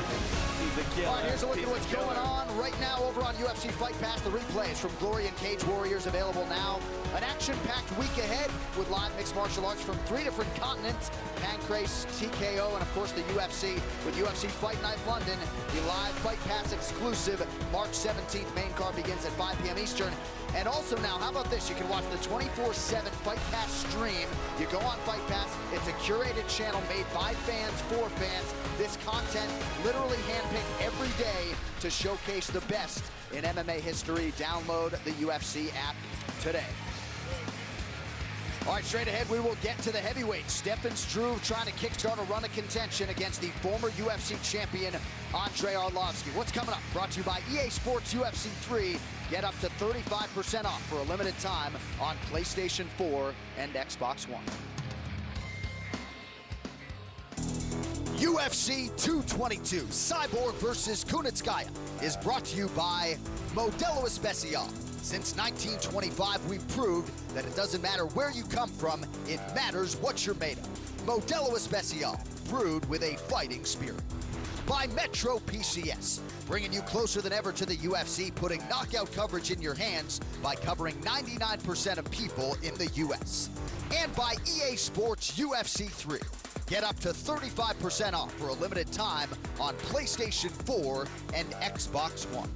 All right, here's a look at what's going on right now over on UFC Fight Pass. The replays from Glory and Cage Warriors available now. An action-packed week ahead with live mixed martial arts from 3 different continents. Pancrase, TKO, and of course the UFC with UFC Fight Night London. The live Fight Pass exclusive March 17th main card begins at 5 p.m. Eastern. And also now, how about this? You can watch the 24/7 Fight Pass stream. You go on Fight Pass. It's a curated channel made by fans for fans. This content literally handpicked every day to showcase the best in MMA history. Download the UFC app today. All right, straight ahead, we will get to the heavyweights. Stefan Struve trying to kickstart a run of contention against the former UFC champion, Andrei Arlovski. What's coming up? Brought to you by EA Sports UFC 3. Get up to 35% off for a limited time on PlayStation 4 and Xbox One. UFC 222, Cyborg versus Kunitskaya, is brought to you by Modelo Especial. Since 1925, we've proved that it doesn't matter where you come from, it matters what you're made of. Modelo Especial, brewed with a fighting spirit. By Metro PCS, bringing you closer than ever to the UFC, putting knockout coverage in your hands by covering 99% of people in the US. And by EA Sports UFC 3. Get up to 35% off for a limited time on PlayStation 4 and Xbox One.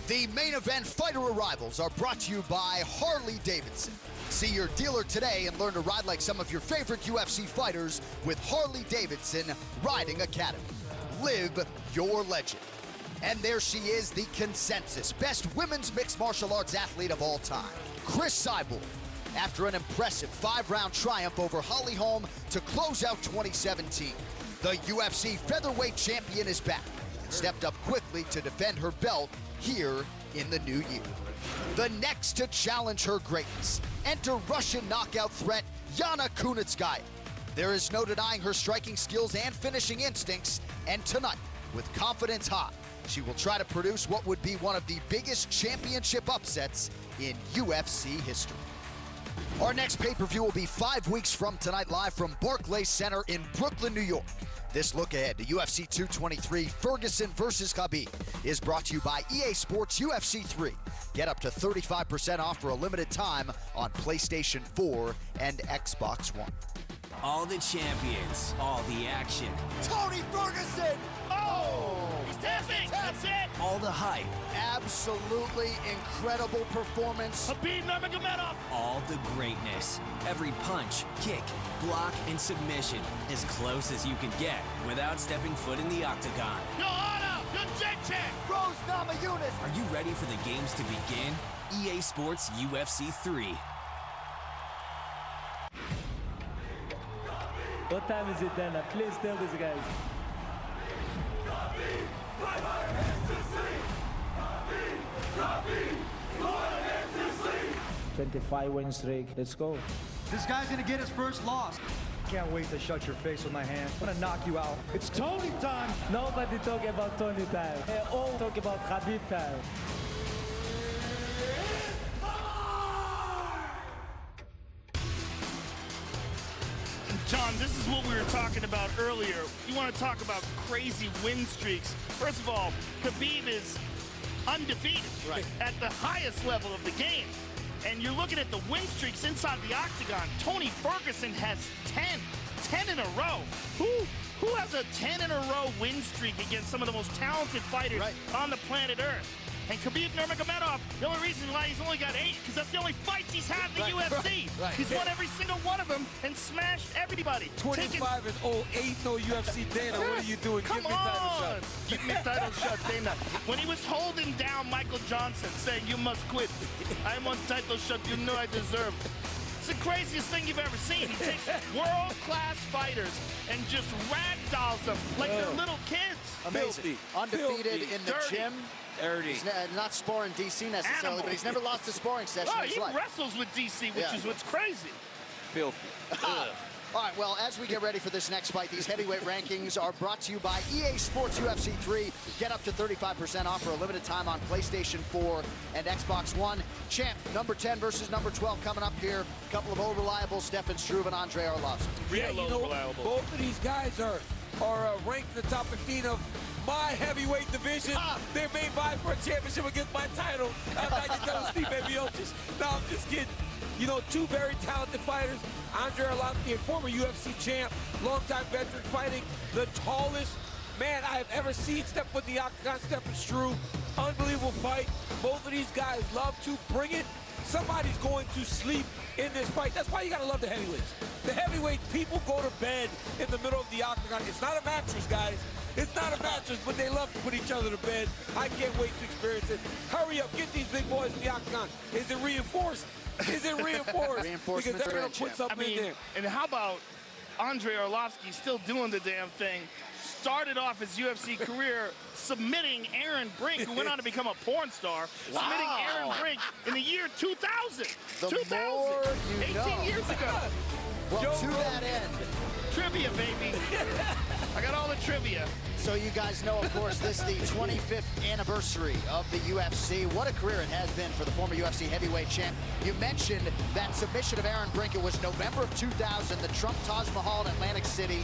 The main event fighter arrivals are brought to you by Harley-Davidson. See your dealer today and learn to ride like some of your favorite UFC fighters with Harley-Davidson Riding Academy. Live your legend. And there she is, the consensus best women's mixed martial arts athlete of all time, Cris Cyborg. After an impressive 5-round triumph over Holly Holm to close out 2017, the UFC featherweight champion is back and stepped up quickly to defend her belt here in the new year. The next to challenge her greatness, enter Russian knockout threat Yana Kunitskaya. There is no denying her striking skills and finishing instincts, and tonight, with confidence high, she will try to produce what would be one of the biggest championship upsets in UFC history. Our next pay-per-view will be 5 weeks from tonight, live from Barclays Center in Brooklyn, New York. This look ahead to UFC 223, Ferguson versus Khabib, is brought to you by EA Sports UFC 3. Get up to 35% off for a limited time on PlayStation 4 and Xbox One. All the champions, all the action. Tony Ferguson! Oh! He's tapping! That's it! All the hype. Absolutely incredible performance. Khabib Nurmagomedov! All the greatness. Every punch, kick, block, and submission. As close as you can get without stepping foot in the octagon. Your honor! Your JJ! Rose Namajunas! Are you ready for the games to begin? EA Sports UFC 3. What time is it then? Please tell these guys. 25 win streak. Let's go. This guy's gonna get his first loss. Can't wait to shut your face with my hand. I'm gonna knock you out. It's Tony time. Nobody talk about Tony time. They all talk about Khabib time. John, this is what we were talking about earlier. You want to talk about crazy win streaks. First of all, Khabib is undefeated at the highest level of the game. And you're looking at the win streaks inside the octagon. Tony Ferguson has 10 in a row. Who has a 10-in-a-row win streak against some of the most talented fighters on the planet Earth? And Khabib Nurmagomedov, the only reason why he's only got 8, because that's the only fights he's had in the UFC. He's won every single one of them and smashed everybody. 25 and 0, 8 no UFC. Dana, what are you doing? Come Give me a title shot. Give me a title shot, Dana. When he was holding down Michael Johnson, saying, "You must quit. I want title shot you know I deserve." It's the craziest thing you've ever seen. He takes world-class fighters and just ragdolls them like they're little kids. Amazing. Undefeated in the gym. Dirty. He's not sparring DC necessarily, but he's never lost a sparring session in his he life. wrestles with DC, which is what's crazy. Filthy. All right, well, as we get ready for this next fight, these heavyweight rankings are brought to you by EA Sports UFC 3. Get up to 35% off for a limited time on PlayStation 4 and Xbox One. Champ, number 10 versus number 12 coming up here. A couple of old reliables, Stefan Struve and Andre Arlovski. Yeah, you know, both of these guys are ranked in the top 15 of my heavyweight division. They may vie for a championship against my title. I'm not just telling Steve Miocic. No, I'm just kidding. You know, two very talented fighters. Andre Arlovski, a former UFC champ, longtime veteran, fighting the tallest man I have ever seen step foot in the octagon, Stefan Struve. Unbelievable fight. Both of these guys love to bring it. Somebody's going to sleep in this fight. That's why you gotta love the heavyweights. The heavyweight people go to bed in the middle of the octagon. It's not a mattress, guys. It's not a mattress, but they love to put each other to bed. I can't wait to experience it. Hurry up, get these big boys in the octagon. Is it reinforced? Is it reinforced? Reinforcements because they're going to put something in there. And how about Andre Arlovski still doing the damn thing? Started off his UFC career submitting Aaron Brink, who went on to become a porn star. Wow. Submitting Aaron Brink in the year 2000. The 2000. more you 18 know. years ago. Well, to that end. Trivia, baby. I got all the trivia. So you guys know, of course, this is the 25th anniversary of the UFC. What a career it has been for the former UFC heavyweight champ. You mentioned that submission of Aaron Brink. It was November of 2000, the Trump Taj Mahal in Atlantic City.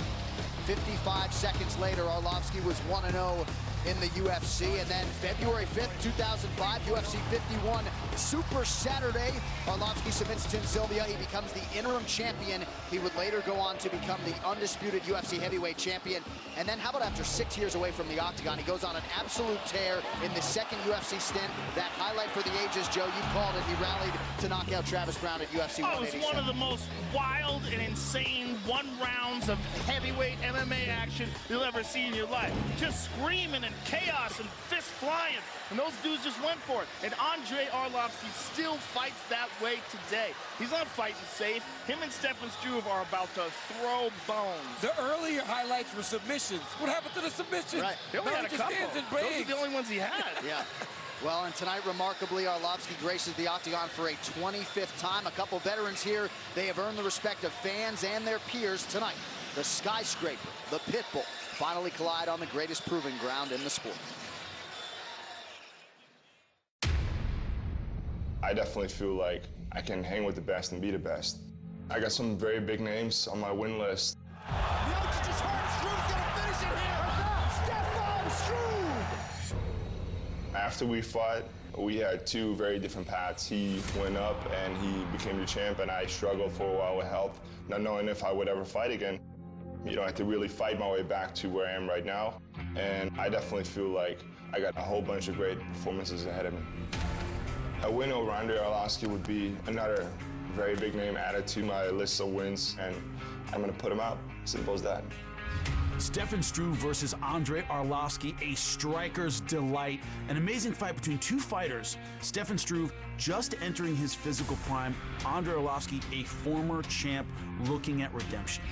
55 seconds later, Arlovski was 1-0 in the UFC. And then February 5th, 2005, UFC 51 Super Saturday. Arlovski submits Tim Sylvia. He becomes the interim champion. He would later go on to become the undisputed UFC heavyweight champion. And then how about after 6 years away from the octagon, he goes on an absolute tear in the second UFC stint. That highlight for the ages, Joe, you called it. He rallied to knock out Travis Brown at UFC 187. It was one of the most wild and insane rounds of heavyweight MMA action you'll ever see in your life. Just screaming and chaos and fists flying. And those dudes just went for it. And Andre Arlovski still fights that way today. He's not fighting safe. Him and Stefan Struve are about to throw bones. The earlier highlights were submissions. What happened to the submissions? Right. He only had a couple. Those are the only ones he had. Yeah. Well, and tonight, remarkably, Arlovski graces the octagon for a 25th time. A couple veterans here. They have earned the respect of fans and their peers tonight. The skyscraper, the pitbull, finally collide on the greatest proving ground in the sport. I definitely feel like I can hang with the best and be the best. I got some very big names on my win list. Miocic is hurt. Struve's gonna finish it here. Stefan Struve! After we fought, we had two very different paths. He went up and he became the champ, and I struggled for a while with health, not knowing if I would ever fight again. You know, I had to really fight my way back to where I am right now. And I definitely feel like I got a whole bunch of great performances ahead of me. A win over Andre Arlovski would be another very big name added to my list of wins, and I'm gonna put him out. Simple as that. Stefan Struve versus Andre Arlovski, a striker's delight. An amazing fight between two fighters. Stefan Struve just entering his physical prime. Andre Arlovski, a former champ looking at redemption.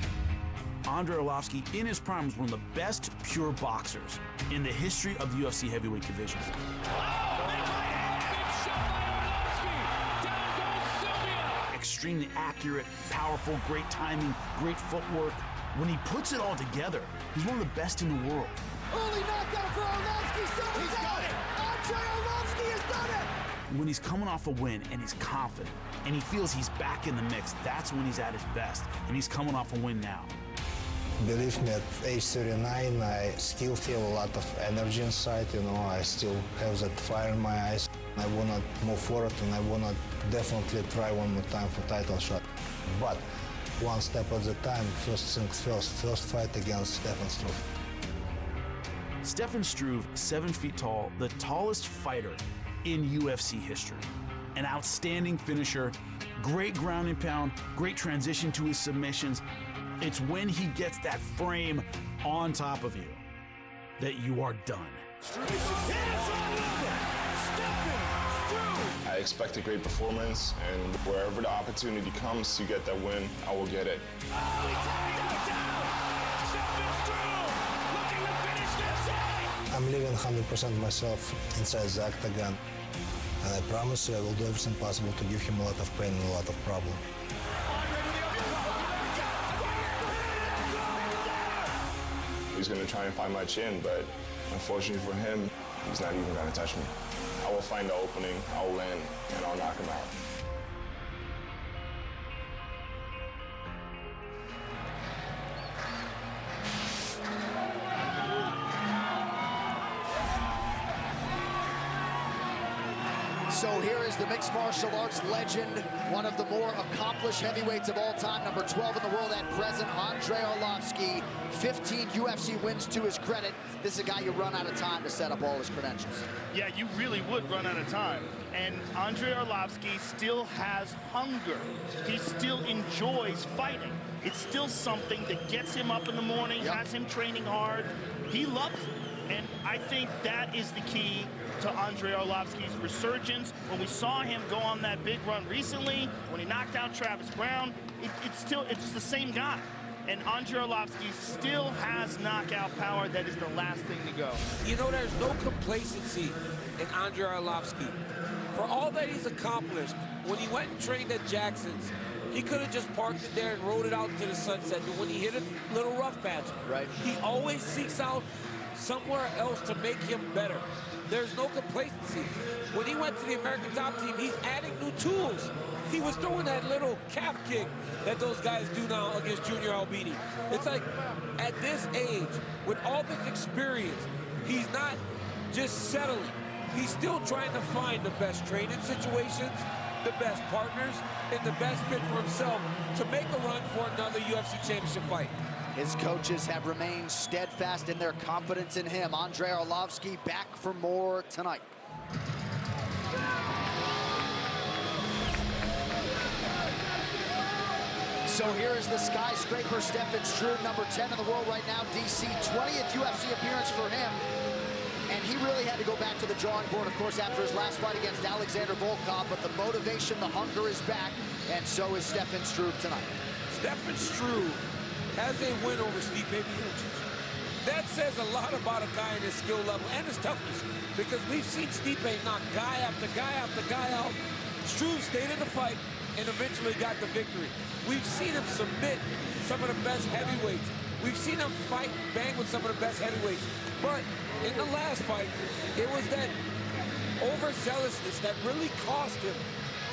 Andre Arlovski, in his prime, was one of the best pure boxers in the history of the UFC heavyweight division. Extremely accurate, powerful, great timing, great footwork. When he puts it all together, he's one of the best in the world. Early knockdown for Arlovski. He's got it. Andre Arlovski has done it. when he's coming off a win and he's confident and he feels he's back in the mix, that's when he's at his best. And he's coming off a win now. Believe me, at age 39, I still feel a lot of energy inside, you know, I still have that fire in my eyes. I want to move forward and I want to definitely try one more time for title shot. But one step at a time, first things first fight against Stefan Struve. Stefan Struve, 7 feet tall, the tallest fighter in UFC history. An outstanding finisher, great ground and pound, great transition to his submissions. It's when he gets that frame on top of you that you are done. I expect a great performance, and wherever the opportunity comes to get that win, I will get it. I'm leaving 100% myself inside the octagon, and I promise you I will do everything possible to give him a lot of pain and a lot of problem. He's going to try and find my chin, but unfortunately for him, he's not even going to touch me. I will find the opening, I'll win, and I'll knock him out. So here is the mixed martial arts legend, one of the more accomplished heavyweights of all time, number 12 in the world at present, Andrei Arlovski. 15 UFC wins to his credit. This is a guy you run out of time to set up all his credentials. Yeah, you really would run out of time. And Andrei Arlovski still has hunger. He still enjoys fighting. It's still something that gets him up in the morning, has him training hard. He loves it. And I think that is the key to Andrei Arlovski's resurgence. When we saw him go on that big run recently, when he knocked out Travis Brown, it's the same guy. And Andrei Arlovski still has knockout power that is the last thing to go. You know, there's no complacency in Andrei Arlovski. For all that he's accomplished, when he went and trained at Jackson's, he could have just parked it there and rode it out to the sunset. But when he hit a little rough patch, he always seeks out somewhere else to make him better. There's no complacency. When he went to the American Top Team, he's adding new tools. He was throwing that little calf kick that those guys do now against Junior Albini. It's like, at this age, with all this experience, he's not just settling. He's still trying to find the best training situations, the best partners, and the best fit for himself to make a run for another UFC championship fight. His coaches have remained steadfast in their confidence in him. Andrei Arlovski back for more tonight. So here is the skyscraper, Stefan Struve, number 10 in the world right now, DC, 20th UFC appearance for him. And he really had to go back to the drawing board, of course, after his last fight against Alexander Volkov, but the motivation, the hunger is back, and so is Stefan Struve tonight. Stefan Struve has a win over Stipe Miocic. That says a lot about a guy in his skill level and his toughness, because we've seen Stipe knock guy after guy after guy out. Struve stayed in the fight and eventually got the victory. We've seen him submit some of the best heavyweights. We've seen him fight and bang with some of the best heavyweights. But in the last fight, it was that overzealousness that really cost him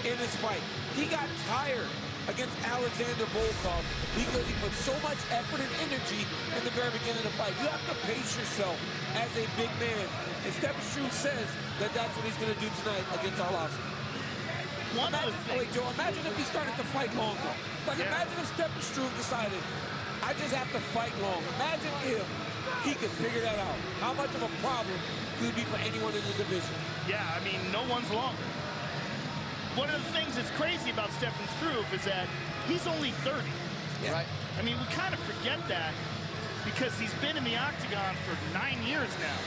in his fight. He got tired against Alexander Volkov because he put so much effort and energy in the very beginning of the fight. You have to pace yourself as a big man. And Stefan Struve says that that's what he's going to do tonight against Arlovski. Wait, Joe, imagine if he started to fight longer. Like, imagine if Stefan Struve decided, I just have to fight long. Imagine if he could figure that out. How much of a problem could it be for anyone in the division? Yeah, I mean, no one's long. One of the things that's crazy about Stefan Struve is that he's only 30. Yeah. Right. I mean, we kind of forget that because he's been in the octagon for 9 years now.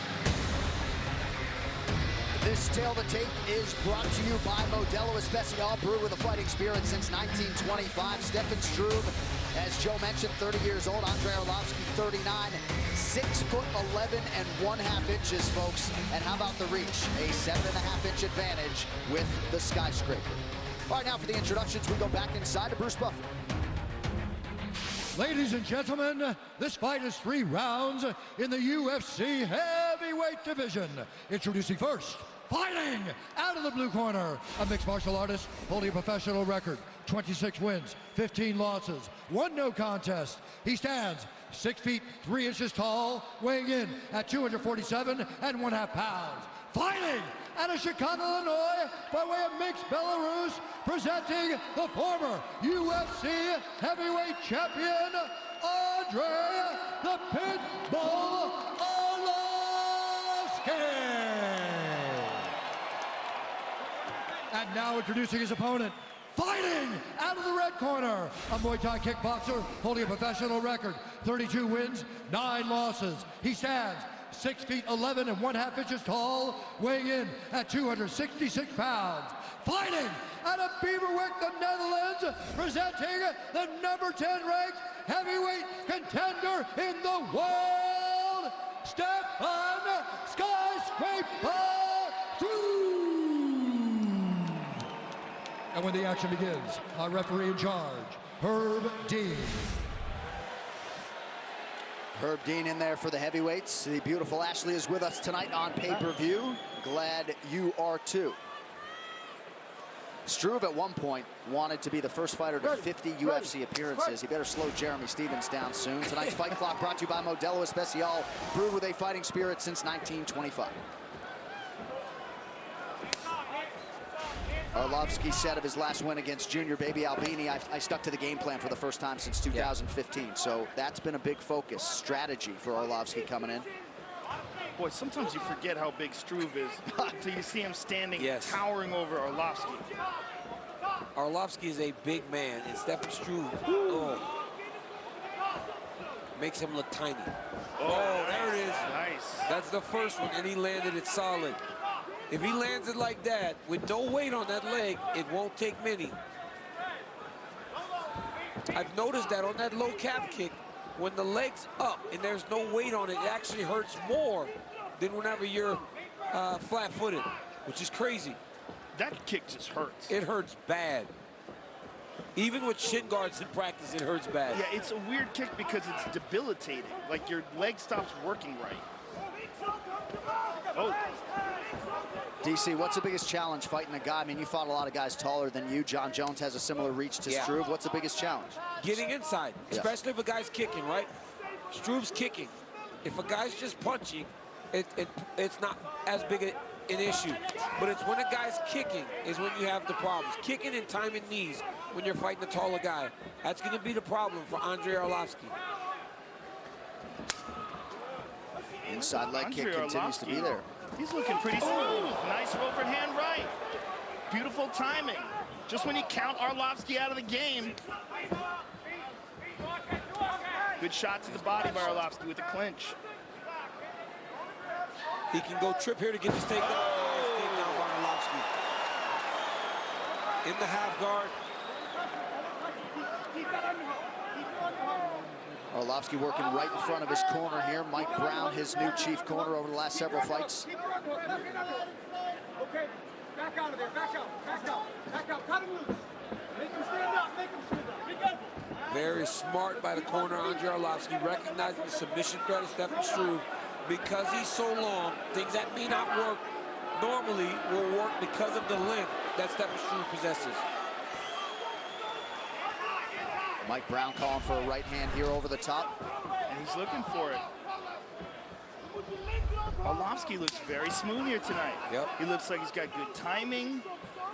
This Tale of the Tape is brought to you by Modelo Especial, brewed with a fighting spirit since 1925. Stefan Struve, as Joe mentioned, 30 years old. Andrei Arlovski, 39. 6'11" and 1/2 inches, folks. And how about the reach? A 7.5-inch advantage with the skyscraper. All right, now for the introductions, we go back inside to Bruce Buffer. Ladies and gentlemen, this fight is 3 rounds in the UFC heavyweight division. Introducing first, Fighting out of the blue corner, a mixed martial artist holding a professional record, 26 wins, 15 losses, 1 no contest. He stands 6 feet 3 inches tall, weighing in at 247.5 pounds. Fighting out of Chicago, Illinois, by way of mixed Belarus, presenting the former UFC heavyweight champion, Andre the Pitbull Arlovski. And now introducing his opponent, fighting out of the red corner, a Muay Thai kickboxer holding a professional record, 32 wins, 9 losses. He stands 6 feet 11.5 inches tall, weighing in at 266 pounds. Fighting out of Beverwijk, the Netherlands, presenting the number 10 ranked heavyweight contender in the world, Stefan Skyscraper Struve. And when the action begins, our referee in charge, Herb Dean. Herb Dean in there for the heavyweights. The beautiful Ashley is with us tonight on pay-per-view. Glad you are too. Struve at one point wanted to be the first fighter to 50 UFC appearances. He better slow Jeremy Stevens down soon. Tonight's Fight Clock brought to you by Modelo Especial, brewed with a fighting spirit since 1925. Arlovski said of his last win against Junior Baby Albini, I stuck to the game plan for the first time since 2015. So that's been a big focus, strategy for Arlovski coming in. Boy, sometimes you forget how big Struve is until you see him standing, towering over Arlovski. Arlovski is a big man, and Stefan Struve makes him look tiny. Oh, there it is. Nice. That's the first one, and he landed it solid. If he lands it like that, with no weight on that leg, it won't take many. I've noticed that on that low calf kick, when the leg's up and there's no weight on it, it actually hurts more than whenever you're flat-footed, which is crazy. That kick just hurts. It hurts bad. Even with shin guards in practice, it hurts bad. Yeah, it's a weird kick because it's debilitating. Like your leg stops working right. Oh. DC, what's the biggest challenge fighting a guy? I mean, you fought a lot of guys taller than you. John Jones has a similar reach to Struve. What's the biggest challenge? Getting inside, especially if a guy's kicking, right? Struve's kicking. If a guy's just punching, it's not as big an issue. But it's when a guy's kicking is when you have the problems. Kicking and timing knees when you're fighting a taller guy. That's going to be the problem for Andre Arlovski. Inside leg kick continues to be there. He's looking pretty smooth. Nice overhand right. Beautiful timing. Just when you count Arlovski out of the game. Good shot to the body by Arlovski with the clinch. He can go trip here to get his takedown. Nice takedown by Arlovski. In the half guard. Arlovski working right in front of his corner here. Mike Brown, his new chief corner over the last several fights. Okay, back out of there, back out, cut him loose. Make him stand up, make him stand up. Be careful. Very smart by the corner, Andre Arlovski, recognizing the submission threat of Stefan Struve. Because he's so long, things that may not work normally will work because of the length that Stefan Struve possesses. Mike Brown calling for a right hand here over the top. And he's looking for it. Arlovski looks very smooth here tonight. Yep. He looks like he's got good timing.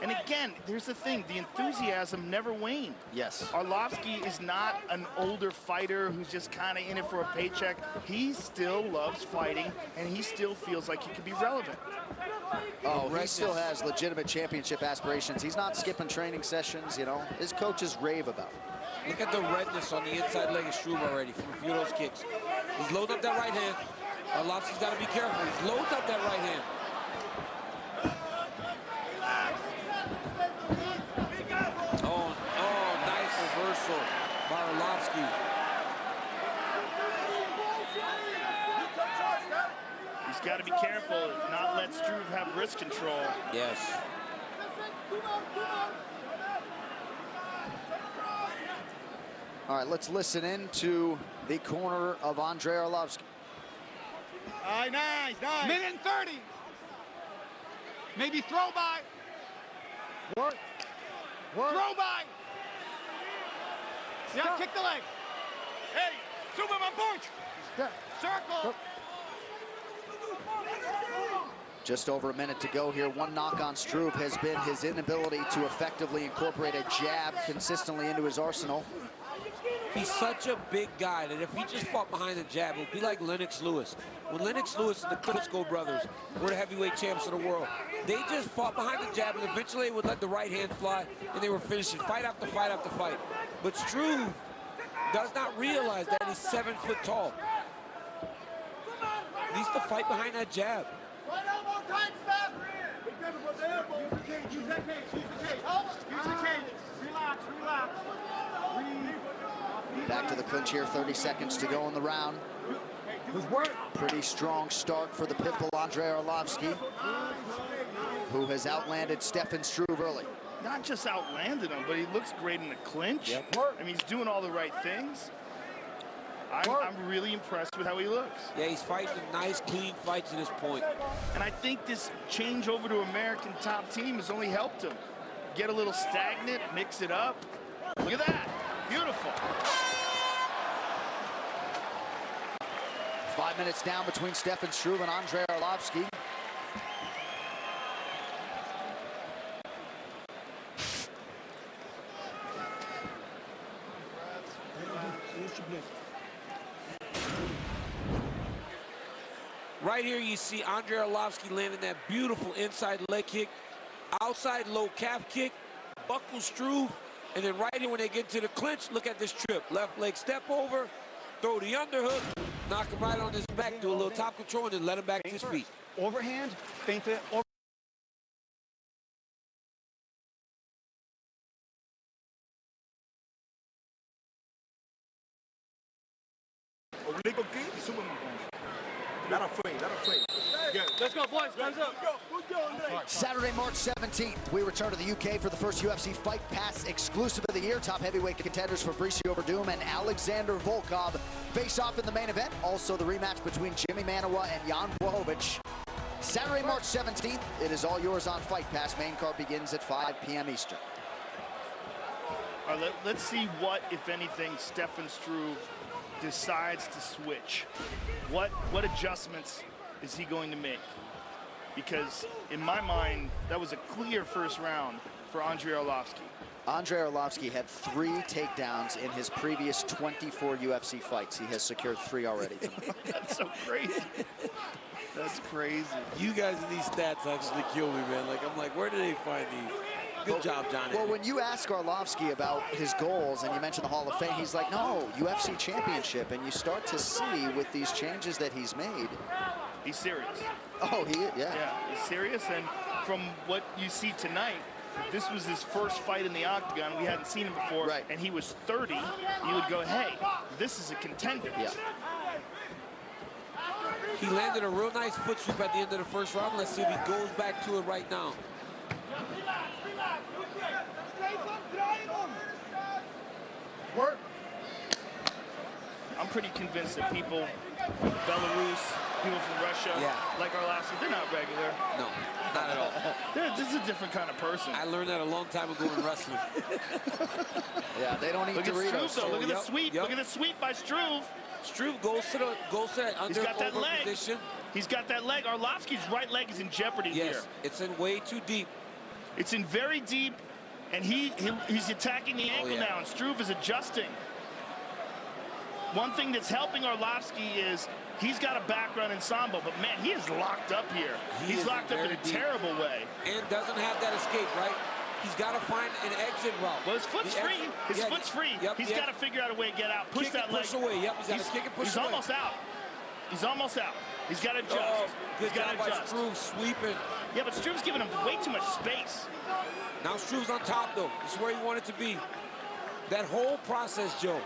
And again, there's the thing, the enthusiasm never waned. Yes. Arlovski is not an older fighter who's just kind of in it for a paycheck. He still loves fighting, and he still feels like he could be relevant. Oh, he still has legitimate championship aspirations. He's not skipping training sessions, you know. His coaches rave about it. Look at the redness on the inside leg of Struve already from a few of those kicks. He's loading up that right hand. Arlovski's got to be careful. He's loading up that right hand. Oh, nice reversal by Arlovski. He's got to be careful, not let Struve have wrist control. Yes. All right, let's listen in to the corner of Andre Arlovski. All right, nice. Minute and 30. Maybe throw by. Work. Work. Throw by. Yeah, kick the leg. Hey, sube my punch. Circle. Just over a minute to go here. One knock on Struve has been his inability to effectively incorporate a jab consistently into his arsenal. He's such a big guy that if he just fought behind the jab, it would be like Lennox Lewis. When Lennox Lewis and the Kunitskaya brothers were the heavyweight champs of the world, they just fought behind the jab, and eventually they would let the right hand fly, and they were finishing fight after fight after fight. But Struve does not realize that he's 7 foot tall. He needs to fight behind that jab. Right elbow tight, stop. Be careful with the elbow. Use the cage, use that cage, use the cage. Use the cage. Relax, relax. Back to the clinch here, 30 seconds to go in the round. Pretty strong start for the pitbull Andrei Arlovski, who has outlanded Stefan Struve early. Not just outlanded him, but he looks great in the clinch. Yep. I mean, he's doing all the right things. I'm really impressed with how he looks. Yeah, he's fighting nice, clean fights to this point. And I think this change over to American top team has only helped him. Get a little stagnant, mix it up. Look at that. Beautiful. 5 minutes down between Stefan Struve and Andrei Arlovski. Right here you see Andrei Arlovski landing that beautiful inside leg kick, outside low calf kick, buckle Struve, and then right here when they get to the clinch, look at this trip. Left leg step over, throw the underhook, knock him right on his back, do a little top control, and then let him back to his feet. Overhand, feint it. Oblique aqui e suba uma ponte. That'll free. Let's go, boys. Guns up. Saturday, March 17th, we return to the UK for the first UFC Fight Pass exclusive of the year. Top heavyweight contenders Fabricio Verdum and Alexander Volkov face off in the main event. Also the rematch between Jimmy Manuwa and Jan Blachowicz. Saturday, March 17th, it is all yours on Fight Pass. Main card begins at 5 p.m. Eastern. All right, let's see what, if anything, Stefan Struve decides to switch. What adjustments is he going to make? Because in my mind, that was a clear first round for Andrei Arlovski. Andrei Arlovski had 3 takedowns in his previous 24 UFC fights. He has secured 3 already tonight. That's so crazy. That's crazy. You guys in these stats actually kill me, man. Like, I'm like, where do they find these? Good job, Johnny. Well, when you ask Arlovski about his goals and you mention the Hall of Fame, he's like, no, UFC championship. And you start to see with these changes that he's made. He's serious. Oh, he is, yeah. Yeah, he's serious. And from what you see tonight, this was his first fight in the octagon. We hadn't seen him before. Right. And he was 30. You would go, hey, this is a contender. Yeah. He landed a real nice foot sweep at the end of the first round. Let's see if he goes back to it right now. Work. I'm pretty convinced that people from Belarus, people from Russia, like Arlovski, they're not regular. No, not at all. This is a different kind of person. I learned that a long time ago in wrestling. Yeah, they don't eat Look Doritos. at Struve, though. Look at the sweep. Look at the sweep by Struve. Struve goes to that under He's got that leg. position. He's got that leg. Arlovski's right leg is in jeopardy here. Yes, it's in way too deep. It's in very deep, and he's attacking the ankle now, and Struve is adjusting. One thing that's helping Arlovski is he's got a background in Sambo, but man, he is locked up here. He's locked up in a terrible way. And doesn't have that escape, right? He's got to find an exit route. Well, his foot's free. His foot's free. He's got to figure out a way to get out. Push kick that and leg. Push away. Yep, he's got to kick and push he's away. Almost out. He's almost out. He's got to adjust. Oh, good he's got job to by adjust. Struve sweeping. Yeah, but Struve's giving him way too much space. Now Struve's on top, though. This is where he wanted to be. That whole process, Joe,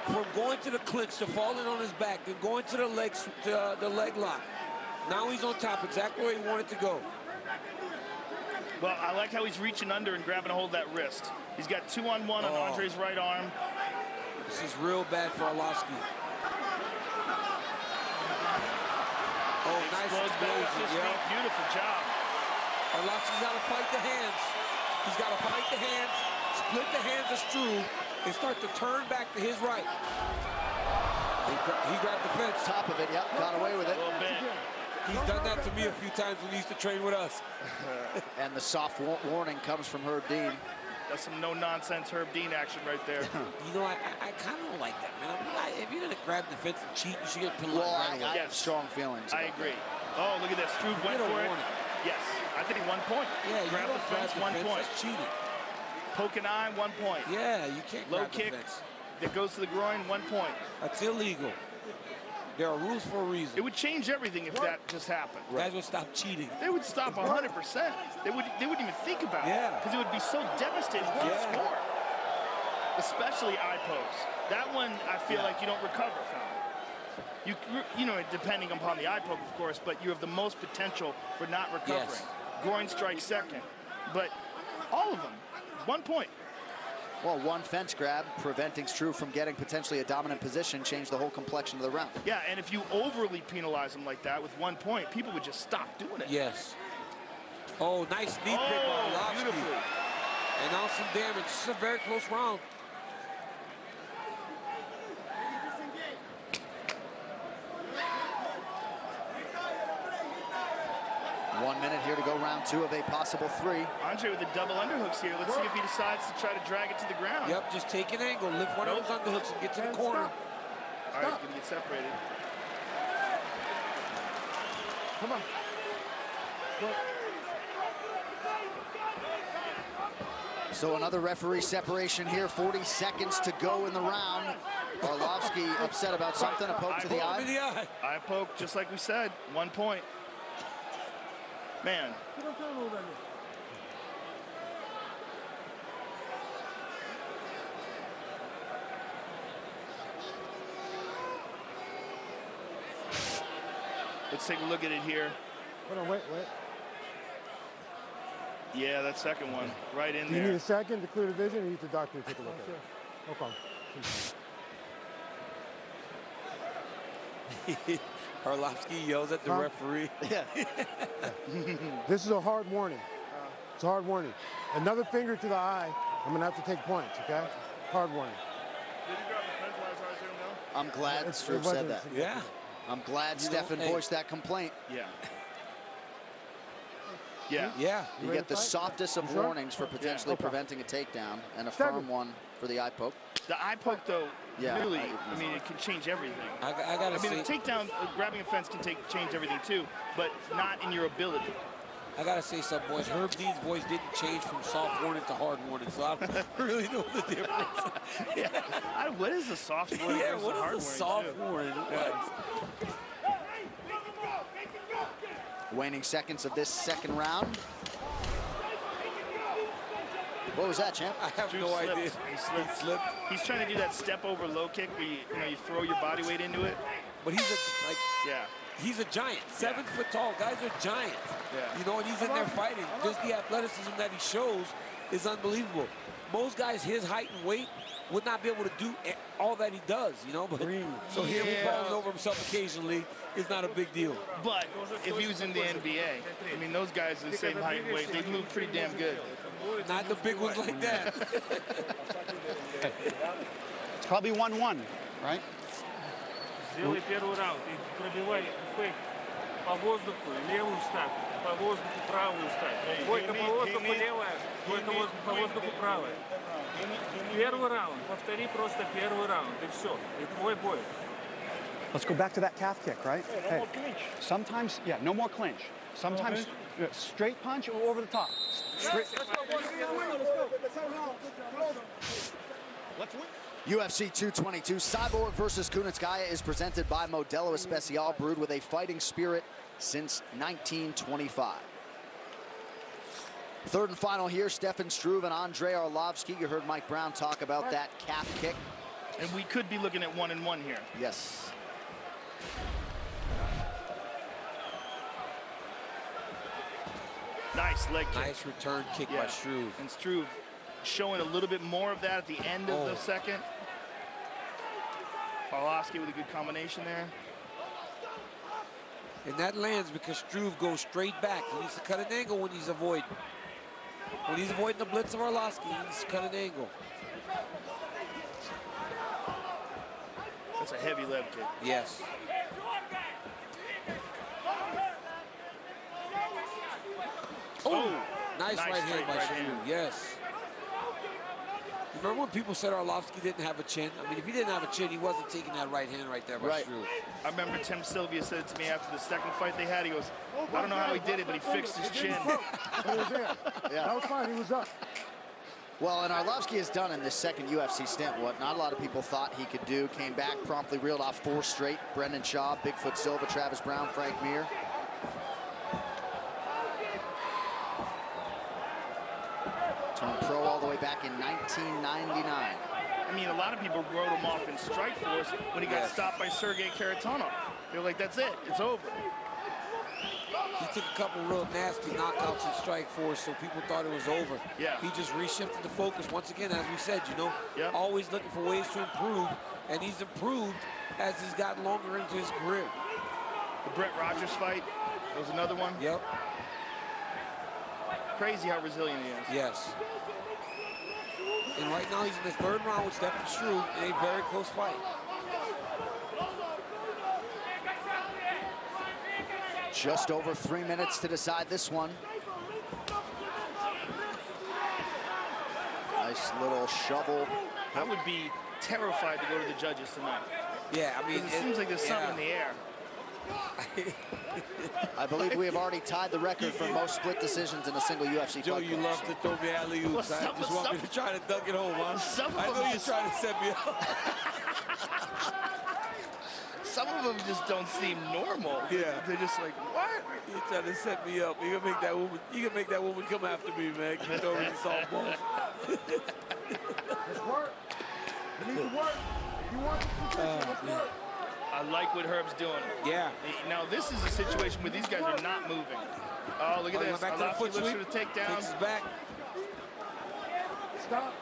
from going to the clinch to falling on his back, then going to the leg lock. Now he's on top, exactly where he wanted to go. Well, I like how he's reaching under and grabbing a hold of that wrist. He's got 2-on-1 on Andrei's right arm. This is real bad for Arlovski. Oh, nice explosion. Beautiful job. Arlovski's got to fight the hands. He's got to fight the hands, split the hands of Struve, and start to turn back to his right. He grabbed the fence. Top of it, yep, got away with it. A little bit. He's done that to me a few times when he used to train with us. And the soft warning comes from Herb Dean. That's some no-nonsense Herb Dean action right there. You know, I kind of don't like that, man. If you're going to grab the fence and cheat, you should get penalized right away. I have strong feelings. I agree. Oh, look at this. Struve went for it. Yes, I think 1 point. Yeah, grab the fence, 1 point. That's cheating. Poke an eye, 1 point. Yeah, you can't Low grab kick the fence. that goes to the groin, 1 point. That's illegal. There are rules for a reason. It would change everything if that just happened. Guys would stop cheating. They would stop 100%. They wouldn't even think about it. Because it would be so devastating for the score. Especially eye pokes. That one, I feel like you don't recover from. You know, depending upon the eye poke, of course, but you have the most potential for not recovering. Yes. Groin strike second. But all of them, 1 point. Well, one fence grab, preventing Struve from getting potentially a dominant position, changed the whole complexion of the round. Yeah, and if you overly penalize them like that with 1 point, people would just stop doing it. Yes. Oh, nice knee pick by Arlovski. Beautifully. And now some damage. This is a very close round. One minute here to go, round 2 of a possible 3. Andre with the double underhooks here. Let's see if he decides to try to drag it to the ground. Yep, just take an angle, lift one of those underhooks and get to the corner. All right, he's gonna get separated. Come on. So another referee separation here, 40 seconds to go in the round. Arlovski upset about something, a poke to the eye. Eye poke, just like we said, 1 point. Man. Let's take a look at it here. Hold on, wait. Yeah, that second one, right in Do you there. need a second to clear the vision, or you need the doctor to take a look at it? No problem. Arlovski yells at the referee. Yeah. This is a hard warning. It's a hard warning. Another finger to the eye, I'm going to have to take points, okay? Hard warning. Did he grab the fence while his eyes are no? I'm glad Struve said that. Yeah. I'm glad Stefan voiced that complaint. Yeah. Yeah. Yeah. You get the softest of warnings for potentially preventing a takedown, and a firm one for the eye poke. The eye poke, though, really, I mean, it can change everything. I gotta mean, say, the takedown, grabbing a fence can change everything too, but not in your ability. I gotta say something, boys. Herb Dean's voice didn't change from soft warning to hard warning, so I don't really know the difference. What is a soft warning versus a hard warning? What is a soft warning? Waning seconds of this second round. What was that, champ? I have no idea. He slipped. He's trying to do that step over low kick where you throw your body weight into it. But he's he's a giant, 7 foot tall. Guys are giants. Yeah. You know, and he's in there fighting. Just the athleticism that he shows is unbelievable. Most guys his height and weight would not be able to do all that he does, you know. But so him falling over himself occasionally is not a big deal. But if he was in the NBA, I mean, those guys are the same height and weight. They move pretty damn good. Not the big ones like that. It's probably 1-1, right? Сделай первый раунд и пробивай фейк по воздуху, левую ставь, по воздуху правую ставь. Бойка по воздуху левая, бойка по воздуху правая. Первый раунд, повтори просто первый раунд, и все, и твой бой. Let's go back to that calf kick, right? Hey, sometimes, no more clinch. Sometimes straight punch or over the top. Straight. Let's win. UFC 222, Cyborg versus Kunitskaya is presented by Modelo Especial, brewed with a fighting spirit since 1925. Third and final here, Stefan Struve and Andre Arlovski. You heard Mike Brown talk about that calf kick. And we could be looking at 1-1 here. Yes. Nice leg kick. Nice return kick by Struve. And Struve showing a little bit more of that at the end of the second. Arlovski with a good combination there. And that lands because Struve goes straight back. He needs to cut an angle when he's avoiding. When he's avoiding the blitz of Arlovski, he needs to cut an angle. That's a heavy leg kick. Yes. Oh, nice right hand by Struve, yes. Remember when people said Arlovski didn't have a chin? I mean, if he didn't have a chin, he wasn't taking that right hand right there by Struve. I remember Tim Sylvia said it to me after the second fight they had. He goes, I don't know how he did it, but he fixed his chin. Yeah, that was fine. He was up. Well, and Arlovski has done in this second UFC stint what not a lot of people thought he could do. Came back, promptly reeled off 4 straight. Brendan Schaub, Bigfoot Silva, Travis Brown, Frank Mir. Turned pro all the way back in 1999. I mean, a lot of people wrote him off in Strikeforce when he got stopped by Sergey Kharitonov. They were like, that's it, it's over. He took a couple real nasty knockouts in Strikeforce, so people thought it was over. Yeah. He just reshifted the focus once again, as we said, you know, always looking for ways to improve, and he's improved as he's gotten longer into his career. The Brett Rogers fight was another one. Yep. Crazy how resilient he is. Yes. And right now he's in the 3rd round with Stefan Struve in a very close fight. Just over 3 minutes to decide this one. Nice little shovel. I would be terrified to go to the judges tonight. Yeah, I mean, it seems like there's something in the air. I believe we have already tied the record for most split decisions in a single UFC Joe, fight. you love to throw me alley-oops. I just want me to try to dunk it home, huh? I know you're trying to set me up. Some of them just don't seem normal. Yeah. They're just like, what? You're trying to set me up. You're gonna make that woman. You can make that woman come after me, man. You throw me softball. Let's work. You need to work. If you want to let's work. I like what Herb's doing. Yeah. Now this is a situation where these guys are not moving. Oh, look at this. Back to the foot looks sweep. for the takedown. Takes his back. Stop.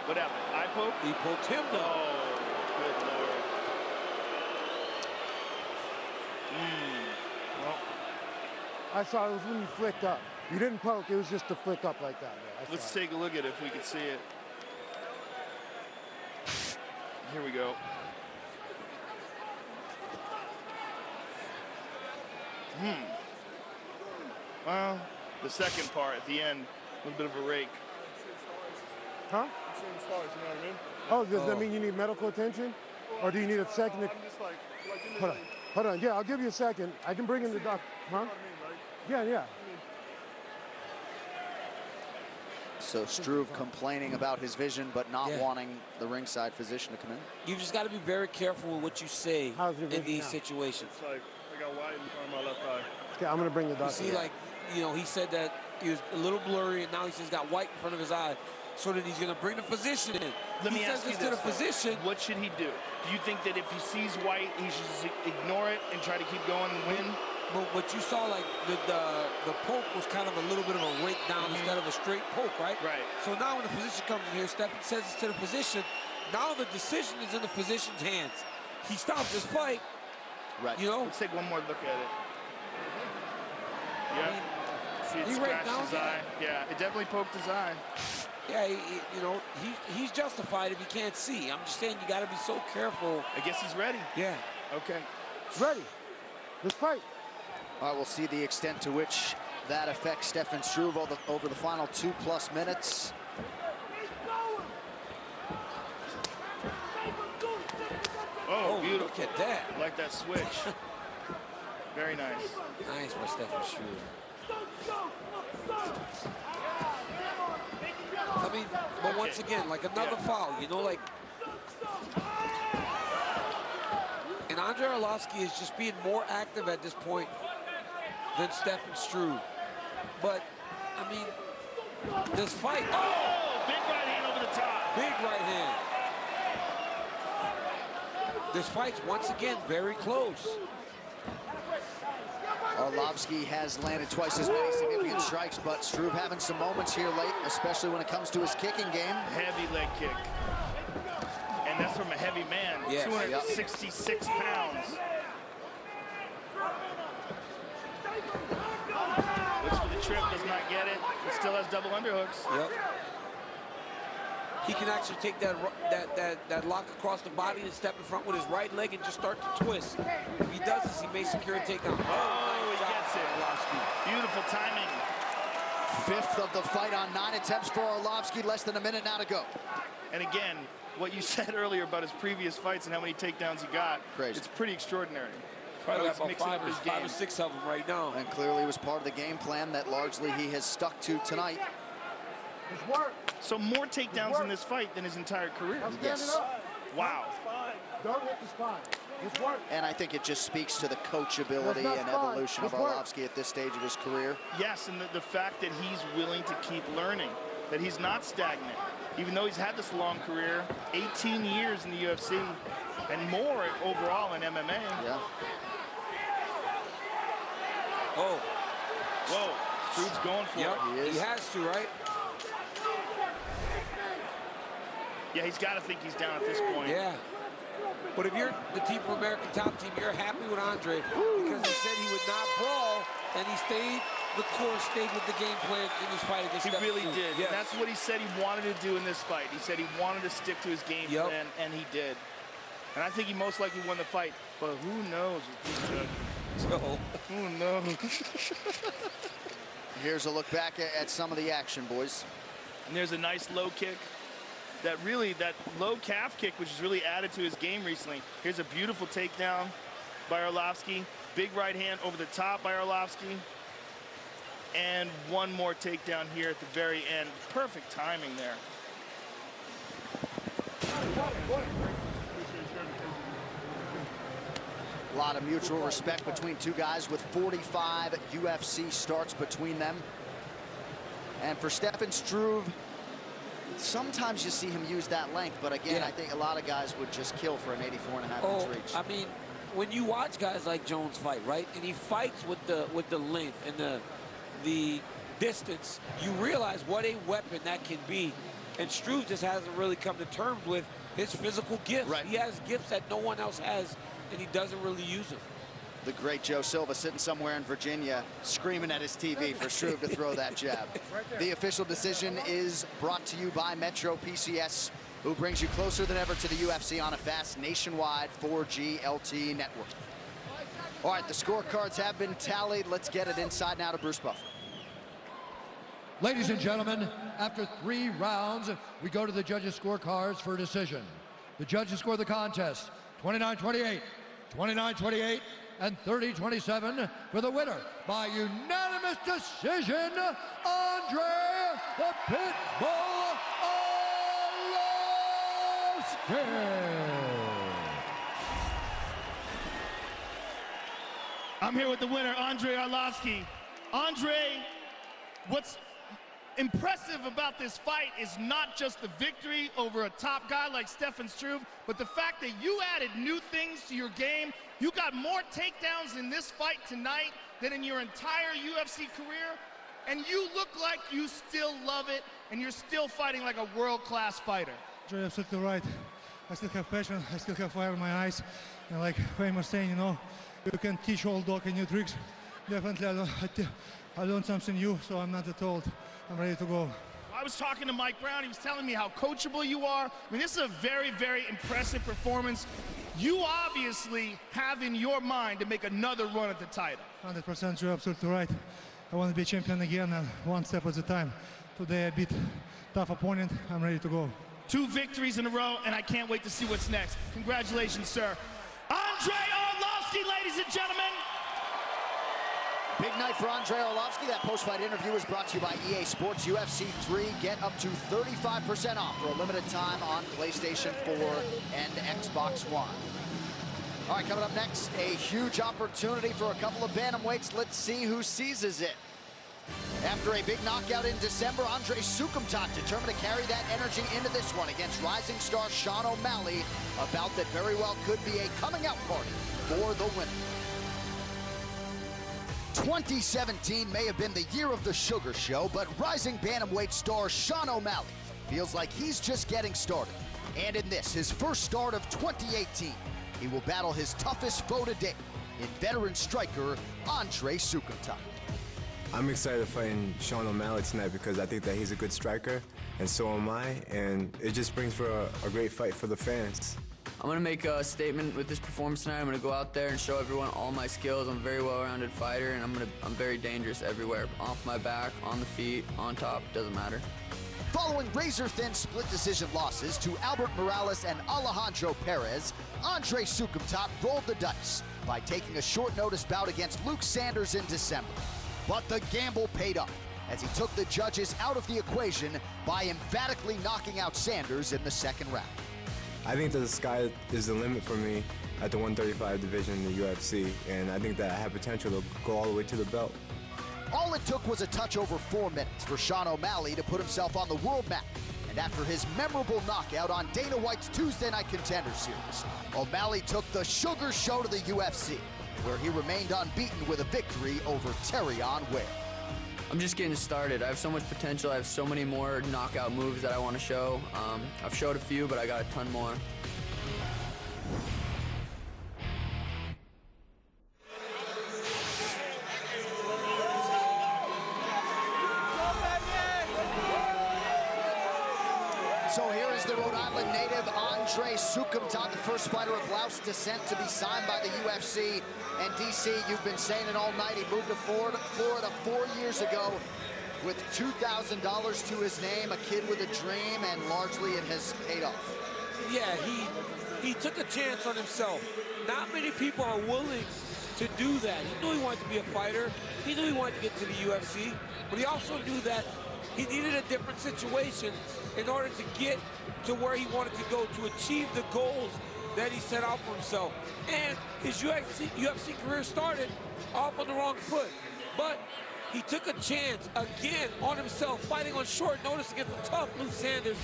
What happened? Eye poke? He poked him though. Oh, good Lord. Well, I saw it was when you flicked up. You didn't poke. It was just a flick up like that. let's take a look at it if we can see it. Here we go. Well, the second part at the end, a little bit of a rake. Huh? I'm seeing stars, you know what I mean? Oh, does that mean you need medical attention? Or do you need a second? I'm just like Hold on. Hold on. Yeah, I'll give you a second. I can bring in the doctor. Huh? Yeah. So Struve complaining about his vision, but not wanting the ringside physician to come in. You just got to be very careful with what you say in these situations. It's like, I got white in front of my left eye. Okay, I'm going to bring the doctor. You see, like, you know, he said that he was a little blurry, and now he says he's got white in front of his eye, so that he's going to bring the physician in. Let me ask you this, to the physician. What should he do? Do you think that if he sees white, he should just ignore it and try to keep going and win? But what you saw, like, the poke was kind of a little bit of a rake down instead of a straight poke, right? Right. So now when the physician comes in here, Stefan says it's to the physician. Now the decision is in the physician's hands. He stops his fight. Right. You know? Let's take one more look at it. Yeah. See, it he scratched his eye. Yeah, it definitely poked his eye. Yeah, you know, he's justified if he can't see. I'm just saying you got to be so careful. I guess he's ready. Yeah. Okay. Ready. Let's fight. All right, we'll see the extent to which that affects Stefan Struve over the final 2+ minutes. Oh, beautiful. Look at that. I like that switch. Very nice. Nice by Stefan Struve. I mean, but once again, like another foul, you know, like. And Andre Arlovski is just being more active at this point than Stefan Struve. But, I mean, this fight. Oh, big right hand over the top. Big right hand. This fight's once again very close. Arlovski has landed twice as many significant strikes, but Struve having some moments here late, especially when it comes to his kicking game. Heavy leg kick. And that's from a heavy man, Yes. 266 pounds. Still has double underhooks. Yep. He can actually take that lock across the body and step in front with his right leg and just start to twist. If he does this, he may secure a takedown. Oh, he gets it. Beautiful timing. 5th of the fight on 9 attempts for Arlovski. Less than a minute now to go. And again, what you said earlier about his previous fights and how many takedowns he got, crazy. It's pretty extraordinary. Probably got about 5 or 6 of them right now. And clearly was part of the game plan that largely he has stuck to tonight. So more takedowns in this fight than his entire career. Yes. Wow. Don't hit the spine. It's work. And I think it just speaks to the coachability and evolution of Arlovski at this stage of his career. Yes, and the fact that he's willing to keep learning, that he's not stagnant. Even though he's had this long career, 18 years in the UFC, and more overall in MMA. Yeah. Oh. Whoa. Struve's going for it. He has to, right? Yeah, he's got to think he's down at this point. Yeah. But if you're the Team for American Top Team, you're happy with Andre because he said he would not brawl, and he stayed the course, stayed with the game plan in this fight against He really did. Yes. And that's what he said he wanted to do in this fight. He said he wanted to stick to his game plan, and he did. And I think he most likely won the fight, but who knows with this judge? So, who knows? Here's a look back at some of the action, boys. And there's a nice low kick. That low calf kick, which has really added to his game recently. Here's a beautiful takedown by Arlovski. Big right hand over the top by Arlovski. And one more takedown here at the very end. Perfect timing there. A lot of mutual respect between two guys with 45 UFC starts between them. And for Stefan Struve, sometimes you see him use that length, but again, I think a lot of guys would just kill for an 84.5-inch reach. I mean, when you watch guys like Jones fight, right, and he fights with the length and the distance, you realize what a weapon that can be. And Struve just hasn't really come to terms with his physical gifts. Right. He has gifts that no one else has, and he doesn't really use them. The great Joe Silva sitting somewhere in Virginia screaming at his TV for Struve to throw that jab. The official decision is brought to you by Metro PCS, who brings you closer than ever to the UFC on a fast nationwide 4G LTE network. All right, the scorecards have been tallied. Let's get it inside now to Bruce Buffer. Ladies and gentlemen, after 3 rounds, we go to the judges' scorecards for a decision. The judges score the contest 29-28, 29-28, and 30-27 for the winner by unanimous decision, Andre the Pitbull Arlovski. I'm here with the winner, Andre Arlovski. Andre, what's impressive about this fight is not just the victory over a top guy like Stefan Struve, but the fact that you added new things to your game. You got more takedowns in this fight tonight than in your entire UFC career, and you look like you still love it, and you're still fighting like a world-class fighter. You're absolutely right. I still have passion, I still have fire in my eyes, and like famous saying, you know, you can teach old dog new tricks. Definitely I learned something new, so I'm not at all. I'm ready to go. I was talking to Mike Brown. He was telling me how coachable you are. I mean, this is a very, very impressive performance. You obviously have in your mind to make another run at the title. 100%, you're absolutely right. I want to be champion again, and one step at a time. Today I beat tough opponent. I'm ready to go. 2 victories in a row, and I can't wait to see what's next. Congratulations, sir. Andre Arlovski, ladies and gentlemen. Big night for Andre Arlovski. That post-fight interview was brought to you by EA Sports. UFC 3, get up to 35% off for a limited time on PlayStation 4 and Xbox One. All right, coming up next, a huge opportunity for a couple of bantamweights. Let's see who seizes it. After a big knockout in December, Andre Sukumtok determined to carry that energy into this one against rising star Sean O'Malley. A bout that very well could be a coming-out party for the winner. 2017 may have been the year of the Sugar Show, but rising bantamweight star Sean O'Malley feels like he's just getting started. And in this, his first start of 2018, he will battle his toughest foe to date in veteran striker Andre Sukumtok. I'm excited fighting Sean O'Malley tonight because I think that he's a good striker, and so am I, and it just brings for a great fight for the fans. I'm going to make a statement with this performance tonight. I'm going to go out there and show everyone all my skills. I'm a very well-rounded fighter, and I'm very dangerous everywhere. Off my back, on the feet, on top, doesn't matter. Following razor-thin split decision losses to Albert Morales and Alejandro Perez, Andre Sukumtop rolled the dice by taking a short-notice bout against Luke Sanders in December. But the gamble paid off as he took the judges out of the equation by emphatically knocking out Sanders in the second round. I think that the sky is the limit for me at the 135 division in the UFC, and I think that I have potential to go all the way to the belt. All it took was a touch over 4 minutes for Sean O'Malley to put himself on the world map. And after his memorable knockout on Dana White's Tuesday Night Contender Series, O'Malley took the Sugar Show to the UFC, where he remained unbeaten with a victory over Terrion Ware. I'm just getting started. I have so much potential. I have so many more knockout moves that I want to show. I've showed a few, but I got a ton more. So here is the Rhode Island native Andre Sukumtop, the first fighter of Laos descent to be signed by the UFC. And DC, you've been saying it all night, he moved to Florida 4 years ago with $2,000 to his name, a kid with a dream, and largely it has paid off. Yeah, he took a chance on himself. Not many people are willing to do that. He knew he wanted to be a fighter. He knew he wanted to get to the UFC, but he also knew that he needed a different situation in order to get to where he wanted to go, to achieve the goals that he set out for himself. And his UFC career started off on the wrong foot. But he took a chance again on himself, fighting on short notice against the tough Luke Sanders,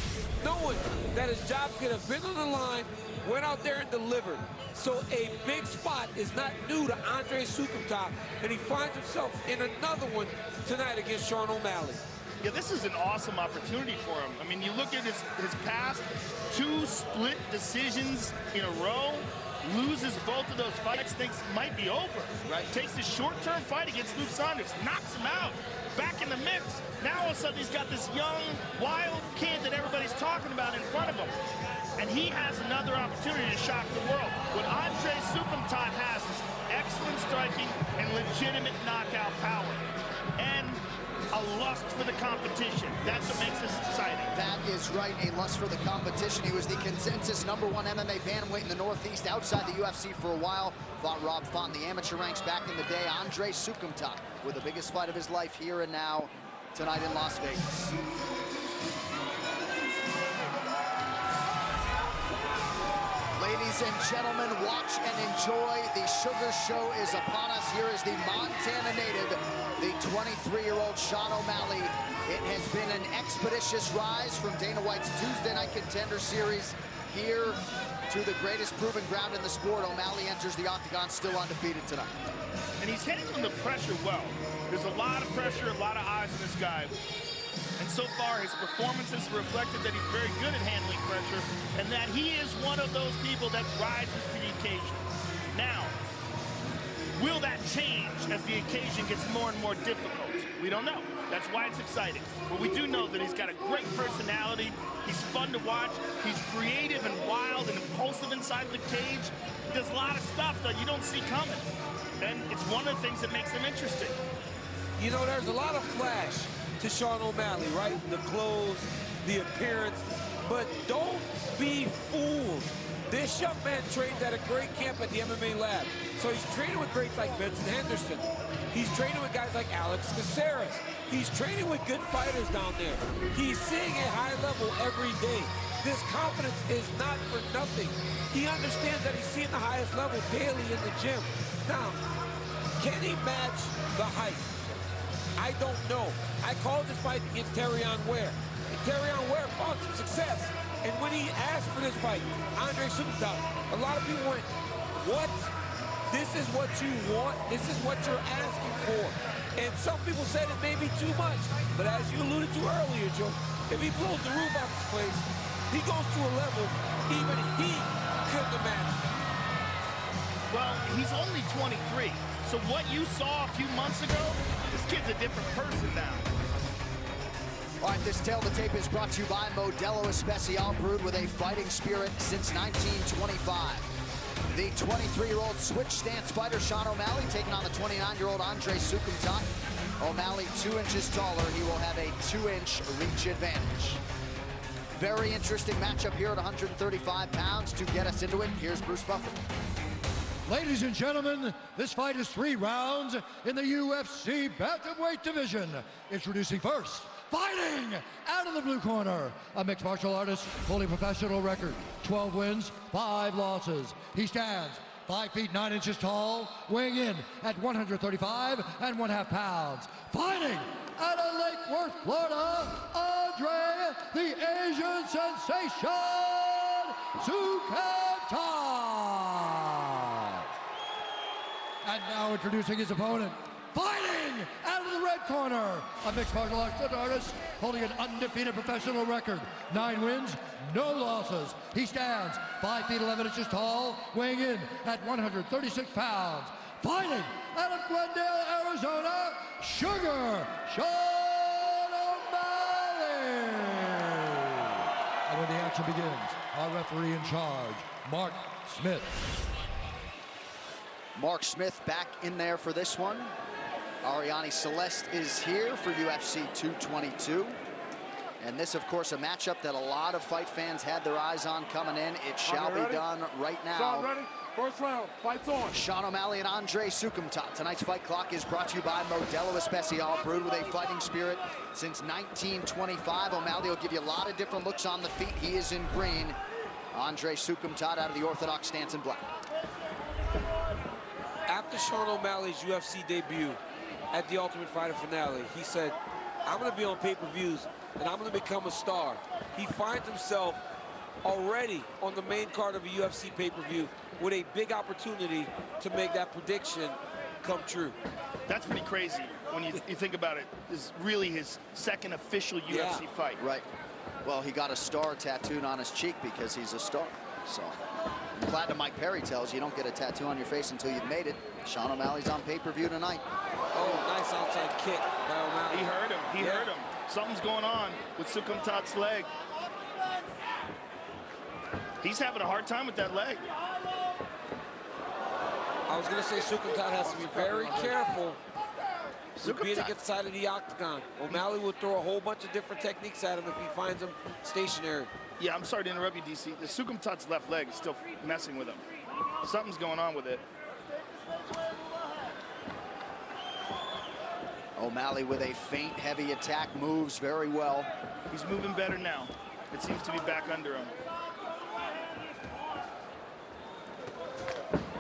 knowing that his job could have been on the line, went out there and delivered. So a big spot is not new to Andre Sukumtop, and he finds himself in another one tonight against Sean O'Malley. Yeah, this is an awesome opportunity for him. I mean, you look at his past 2 split decisions in a row, loses both of those fights, thinks it might be over. Right. Takes this short-term fight against Luke Sanders, knocks him out, back in the mix. Now all of a sudden he's got this young, wild kid that everybody's talking about in front of him. And he has another opportunity to shock the world. What Andre Sukumtop has is excellent striking and legitimate knockout power. And a lust for the competition. That's what makes this exciting. That is right, a lust for the competition. He was the consensus #1 MMA bantamweight in the Northeast outside the UFC for a while. Fought Rob Font in the amateur ranks back in the day. Andre Sukumtop with the biggest fight of his life here and now tonight in Las Vegas. Ladies and gentlemen, watch and enjoy. The Sugar Show is upon us. Here is the Montana native, the 23-year-old Sean O'Malley. It has been an expeditious rise from Dana White's Tuesday Night Contender Series here to the greatest proving ground in the sport. O'Malley enters the octagon still undefeated tonight. And he's handling the pressure well. There's a lot of pressure, a lot of eyes on this guy. And so far, his performance has reflected that he's very good at handling pressure and that he is one of those people that rises to the occasion. Now, will that change as the occasion gets more and more difficult? We don't know. That's why it's exciting. But we do know that he's got a great personality. He's fun to watch. He's creative and wild and impulsive inside the cage. He does a lot of stuff that you don't see coming. And it's one of the things that makes him interesting. You know, there's a lot of flash to Sean O'Malley, right? The clothes, the appearance, but don't be fooled. This young man trains at a great camp at the MMA lab. So he's training with greats like Benson Henderson. He's training with guys like Alex Caceres. He's training with good fighters down there. He's seeing a high level every day. This confidence is not for nothing. He understands that he's seeing the highest level daily in the gym. Now, can he match the height? I don't know. I called this fight against Terrion Ware. And Terrion Ware found some success. And when he asked for this fight, Andre Sukumtop, a lot of people went, what? This is what you want? This is what you're asking for? And some people said it may be too much. But as you alluded to earlier, Joe, if he blows the roof off this place, he goes to a level even he couldn't imagine. Well, he's only 23. So what you saw a few months ago, this kid's a different person now. All right, this Tale of the Tape is brought to you by Modelo Especial, brewed with a fighting spirit since 1925. The 23-year-old switch stance fighter Sean O'Malley taking on the 29-year-old Andre Sukumtat. O'Malley 2 inches taller. He will have a 2-inch reach advantage. Very interesting matchup here at 135 pounds. To get us into it, here's Bruce Buffer. Ladies and gentlemen, this fight is 3 rounds in the UFC bantamweight division. Introducing first, fighting out of the blue corner, a mixed martial artist, fully professional record, 12 wins, 5 losses. He stands 5 feet 9 inches tall, weighing in at 135.5 pounds. Fighting out of Lake Worth, Florida, Andre, the Asian sensation, Sukumtat. And now introducing his opponent, fighting out of the red corner, a mixed martial artist holding an undefeated professional record, 9 wins, no losses. He stands 5 feet 11 inches tall, weighing in at 136 pounds. Fighting out of Glendale, Arizona, Sugar Sean O'Malley. And when the action begins, our referee in charge, Mark Smith. Mark Smith back in there for this one. Ariane Celeste is here for UFC 222. And this, of course, a matchup that a lot of fight fans had their eyes on coming in. It shall be done right now. Sean, ready? First round, fight's on. Sean O'Malley and Andre Sukumtat. Tonight's fight clock is brought to you by Modelo Especial, brewed with a fighting spirit since 1925. O'Malley will give you a lot of different looks on the feet. He is in green. Andre Sukumtat out of the orthodox stance in black. After Sean O'Malley's UFC debut at the Ultimate Fighter finale, he said, I'm going to be on pay-per-views and I'm going to become a star. He finds himself already on the main card of a UFC pay-per-view with a big opportunity to make that prediction come true. That's pretty crazy when you think about it. This is really his second official UFC fight. Right. Well, he got a star tattooed on his cheek because he's a star. So, Platinum Mike Perry tells you don't get a tattoo on your face until you've made it. Sean O'Malley's on pay-per-view tonight. Oh, nice outside kick by O'Malley. He heard him. He heard him. Something's going on with Sukumtat's leg. He's having a hard time with that leg. I was going to say Sukumtat has to be very careful with being against the side of the octagon. O'Malley will throw a whole bunch of different techniques at him if he finds him stationary. Yeah, I'm sorry to interrupt you, DC. The Sukumtat's left leg is still messing with him. Something's going on with it. O'Malley with a feint, heavy attack, moves very well. He's moving better now. It seems to be back under him.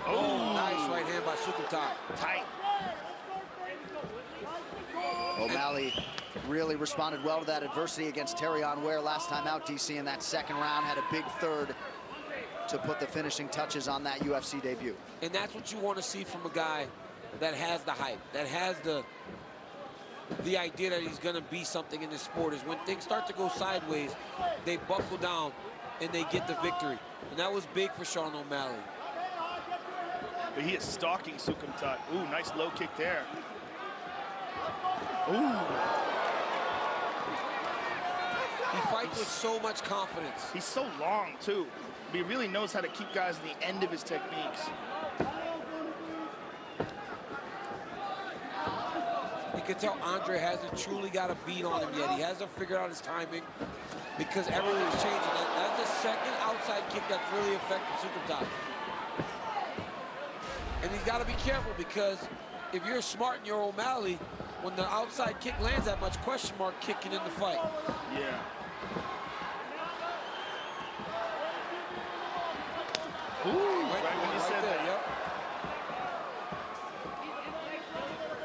Oh, nice right hand by Sukumtat. Tight. O'Malley really responded well to that adversity against Terrion Ware last time out, DC, in that second round. Had a big third to put the finishing touches on that UFC debut. And that's what you want to see from a guy that has the hype, that has the idea that he's going to be something in this sport, is when things start to go sideways, they buckle down and they get the victory. And that was big for Sean O'Malley. But he is stalking Sukumtat. Ooh, nice low kick there. Ooh. He fights with so much confidence. He's so long, too. But he really knows how to keep guys at the end of his techniques. You can tell Andre hasn't truly got a beat on him yet. He hasn't figured out his timing because everything's changing. That's the second outside kick that's really affected Sukumtat. And he's got to be careful because if you're smart and you're O'Malley, when the outside kick lands that much, question mark kicking in the fight. Yeah. Ooh, right when you said that. Yep.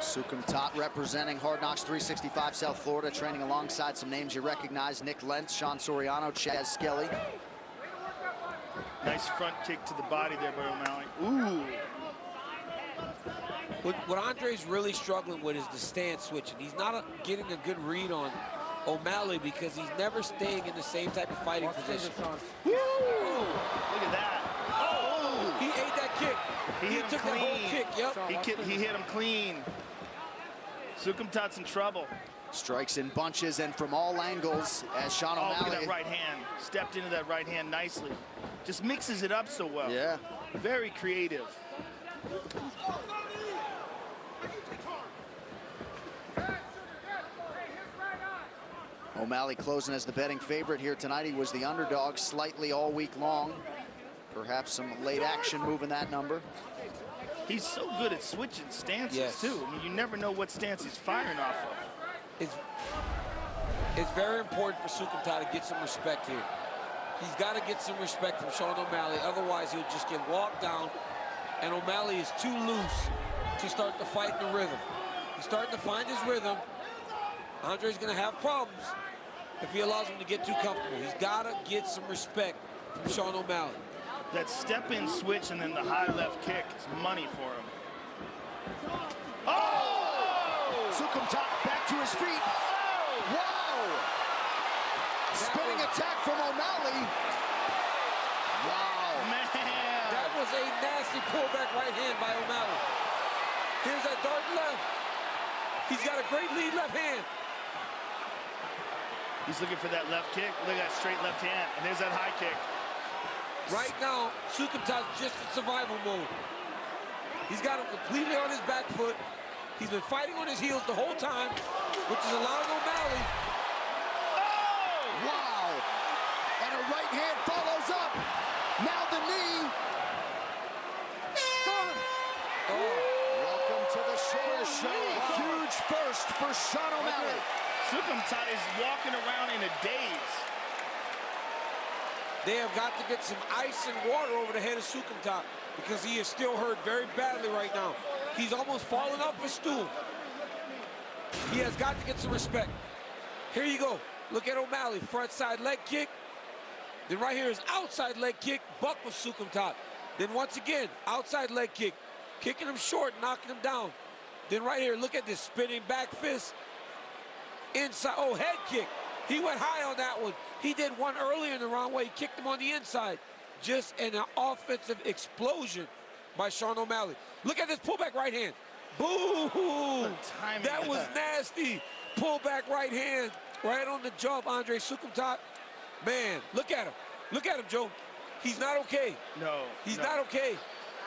Sukumtat representing Hard Knocks 365 South Florida, training alongside some names you recognize: Nick Lentz, Sean Soriano, Chaz Skelly. Nice front kick to the body there by O'Malley. Ooh. What Andre's really struggling with is the stance switching. He's not getting a good read on O'Malley because he's never staying in the same type of fighting position. Woo! Look at that. Oh! He ate that kick. He hit him took clean. that whole kick, yep. He hit him clean. Sukumtat's in trouble. Strikes in bunches and from all angles as Sean O'Malley. Oh, look at that right hand. Stepped into that right hand nicely. Just mixes it up so well. Yeah. Very creative. O'Malley closing as the betting favorite here tonight. He was the underdog slightly all week long. Perhaps some late action moving that number. He's so good at switching stances, too. I mean, you never know what stance he's firing off of. It's very important for Sukumta to get some respect here. He's got to get some respect from Sean O'Malley. Otherwise, he'll just get walked down. And O'Malley is too loose to start the fight in the rhythm. He's starting to find his rhythm. Andre's going to have problems if he allows him to get too comfortable. He's got to get some respect from Sean O'Malley. That step-in switch and then the high left kick is money for him. Oh! Sukumta back to his feet. Wow! Spinning attack from O'Malley. Wow. Man! That was a nasty pullback right hand by O'Malley. Here's that dart left. He's got a great lead left hand. He's looking for that left kick. Look at that straight left hand. And there's that high kick. Right now, Sukumta's just in survival mode. He's got him completely on his back foot. He's been fighting on his heels the whole time, which is allowing O'Malley. Oh! Wow! And a right hand follows up. Now the knee. Oh. Welcome to the Sugar Show. A huge first for Sean O'Malley. Sukumta is walking around in a daze. They have got to get some ice and water over the head of Sukumta because he is still hurt very badly right now. He's almost fallen off his stool. He has got to get some respect. Here you go. Look at O'Malley. Front side leg kick. Then right here is outside leg kick. Buck with Sukumta. Then once again, outside leg kick. Kicking him short, knocking him down. Then right here, look at this spinning back fist. Inside, oh, head kick. He went high on that one. He did one earlier in the round where he kicked him on the inside. Just an offensive explosion by Sean O'Malley. Look at this pullback right hand. Boo! That was nasty. Pullback right hand. Right on the jump, Andre Sukumta. Man, look at him. Look at him, Joe. He's not okay. No. He's not okay.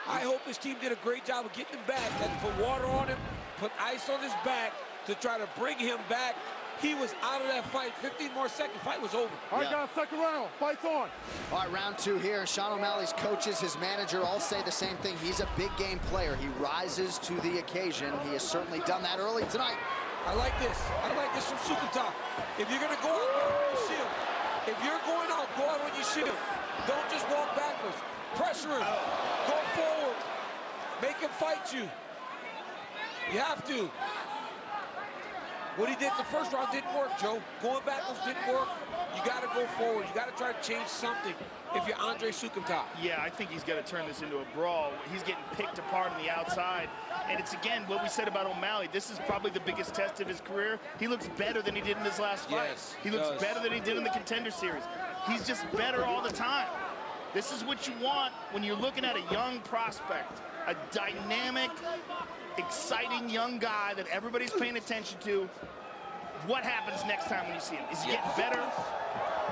I hope his team did a great job of getting him back. They had to put water on him, put ice on his back to try to bring him back. He was out of that fight. 15 more seconds, fight was over. All right, guys, second round. Fight's on. All right, round two here. Sean O'Malley's coaches, his manager, all say the same thing. He's a big game player. He rises to the occasion. He has certainly done that early tonight. I like this. I like this from Sukumta. If you're going to go out, go out on your shield. If you're going out, go out on your shield. Don't just walk backwards. Pressure him. Go forward. Make him fight you. You have to. What he did in the first round didn't work, Joe. Going backwards didn't work. You got to go forward. You got to try to change something if you're Andre Sukumta. Yeah, I think he's got to turn this into a brawl. He's getting picked apart on the outside. And it's, again, what we said about O'Malley. This is probably the biggest test of his career. He looks better than he did in his last fight. Yes, he looks better than he did in the Contender Series. He's just better all the time. This is what you want when you're looking at a young prospect, a dynamic, exciting young guy that everybody's paying attention to. What happens next time when you see him? Is he getting better?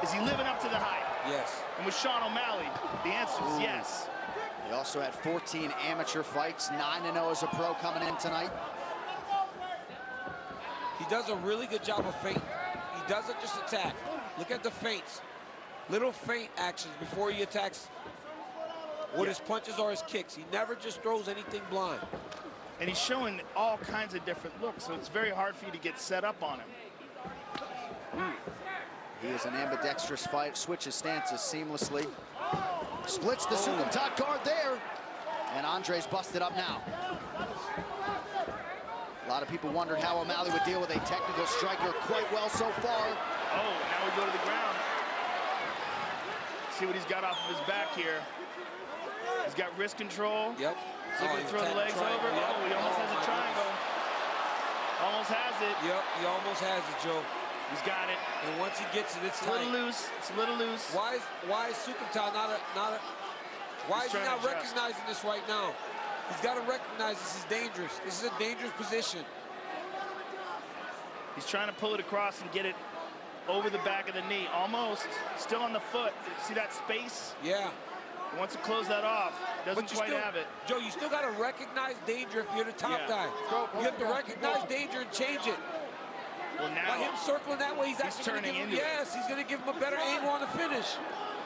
Is he living up to the hype? Yes. And with Sean O'Malley, the answer is yes. He also had 14 amateur fights, 9-0 as a pro coming in tonight. He does a really good job of feinting. He doesn't just attack. Look at the feints. Little feint actions before he attacks with his punches or his kicks. He never just throws anything blind. And he's showing all kinds of different looks, so it's very hard for you to get set up on him. He is an ambidextrous fight, switches stances seamlessly. Splits the Sukumta guard there. And Andre's busted up now. A lot of people wondered how O'Malley would deal with a technical striker quite well so far. Oh, now we go to the ground. See what he's got off of his back here. He's got wrist control. Yep. So he can throw the legs over. Yep. Oh, he almost has a triangle. Almost has it. Yep, he almost has it, Joe. He's got it. And once he gets it, it's a little loose. It's a little loose. Why is Sukumta not a Why is he not recognizing this right now? He's got to recognize this is dangerous. This is a dangerous position. He's trying to pull it across and get it over the back of the knee. Almost. Still on the foot. See that space? Yeah. He wants to close that off. Doesn't quite have it. Joe, you still got to recognize danger if you're the top guy. You have to recognize danger and change it. Well, now by him circling that way, he's actually turning into it. Yes, he's going to give him a better angle on the finish.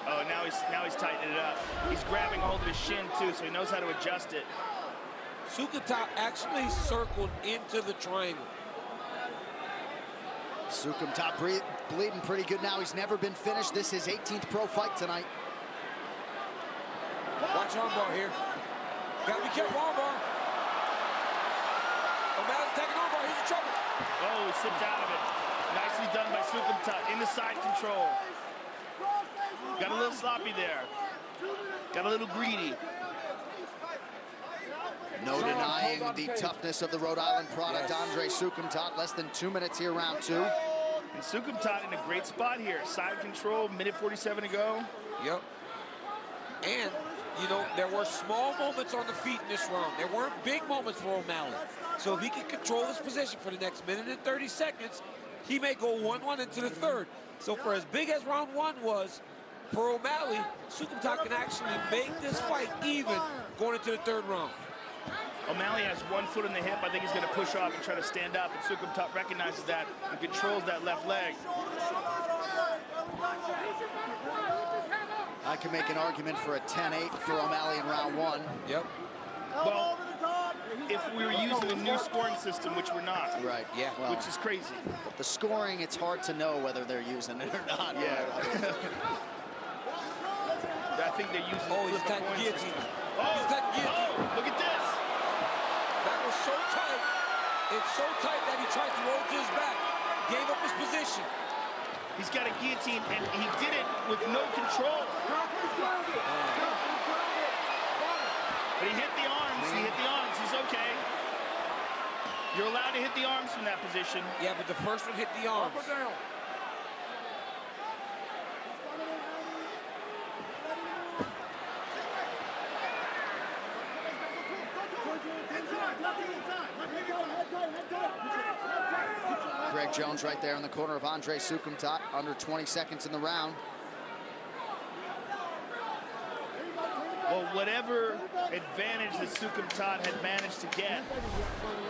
Oh, now he's tightening it up. He's grabbing hold of his shin too, so he knows how to adjust it. Sukhamthat actually circled into the triangle. Sukhamthat bleeding pretty good now. He's never been finished. This is his 18th pro fight tonight. Watch armbar here. Gotta be careful, armbar. O'Malley's taking armbar. He's in trouble. Oh, he slipped out of it. Nicely done by Sukhamthat in the side control. Got a little sloppy there. Got a little greedy. No denying the toughness of the Rhode Island product, Andre Sukhamthat. Less than 2 minutes here, round 2. And Sukhamthat in a great spot here. Side control, minute 47 to go. Yep. And, you know, there were small moments on the feet in this round. There weren't big moments for O'Malley. So if he can control his position for the next minute and 30 seconds, he may go 1-1 into the third. So for as big as round 1 was, for O'Malley, Sukhamthat can actually make this fight even going into the third round. O'Malley has 1 foot in the hip. I think he's going to push off and try to stand up. And Sukhamthat recognizes that and controls that left leg. I can make an argument for a 10-8 for O'Malley in round 1. Yep. Well, if we were using the new scoring system, which we're not. Right, yeah. Well, which is crazy. But the scoring, it's hard to know whether they're using it or not. Yeah. I think they're using he's attacking guillotine. He's attacking guillotine. Oh, look at this. That was so tight. It's so tight that he tried to roll to his back. Gave up his position. He's got a guillotine, and he did it with no control. But he hit the arms. He hit the arms. He's okay. You're allowed to hit the arms from that position. Yeah, but the first one hit the arms. Greg Jones right there in the corner of Andre Sukhamthat, under 20 seconds in the round. Well, whatever advantage that Sukhamthat had managed to get,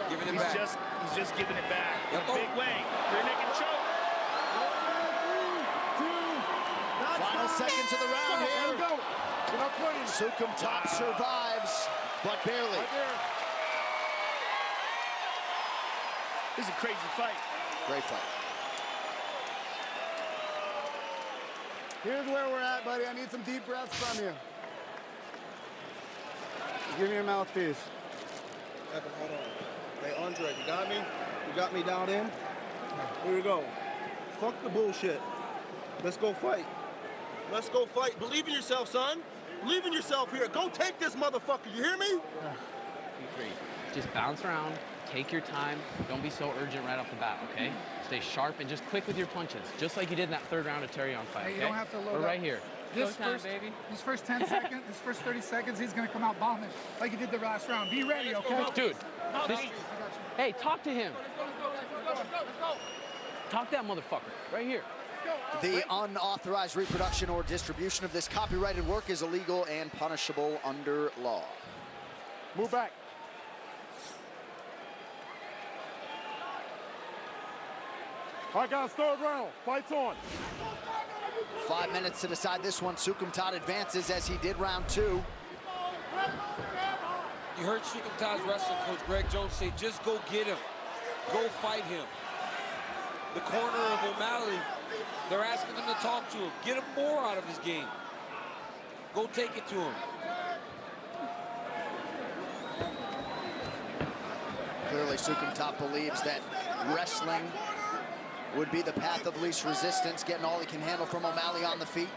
he's just giving it back. Yep. Big way. Rear naked choke. Final seconds of the round here. Sukhamthat survives, but barely. This is a crazy fight. Great fight. Here's where we're at, buddy. I need some deep breaths from you. Give me your mouthpiece. Evan, hold on. Hey, Andre, you got me? You got me down in? Here we go. Fuck the bullshit. Let's go fight. Let's go fight. Believe in yourself, son. Believe in yourself here. Go take this motherfucker. You hear me? Be free. Just bounce around. Take your time. Don't be so urgent right off the bat, okay? Stay sharp and just quick with your punches, just like you did in that third round of Terry on fight, okay? You don't have to load We're up. right here. This first 10 seconds, this first 30 seconds, he's going to come out bombing like he did the last round. Be ready, okay? Dude, hey, talk to him. Talk to that motherfucker right here. The unauthorized reproduction or distribution of this copyrighted work is illegal and punishable under law. Move back. All right, guys, third round. Fight's on. 5 minutes to decide this one. Sukhamthat advances as he did round 2. You heard Sukhamthat's wrestling coach Greg Jones say, just go get him. Go fight him. The corner of O'Malley, they're asking him to talk to him. Get him more out of his game. Go take it to him. Clearly, Sukhamthat believes that wrestling would be the path of least resistance, getting all he can handle from O'Malley on the feet.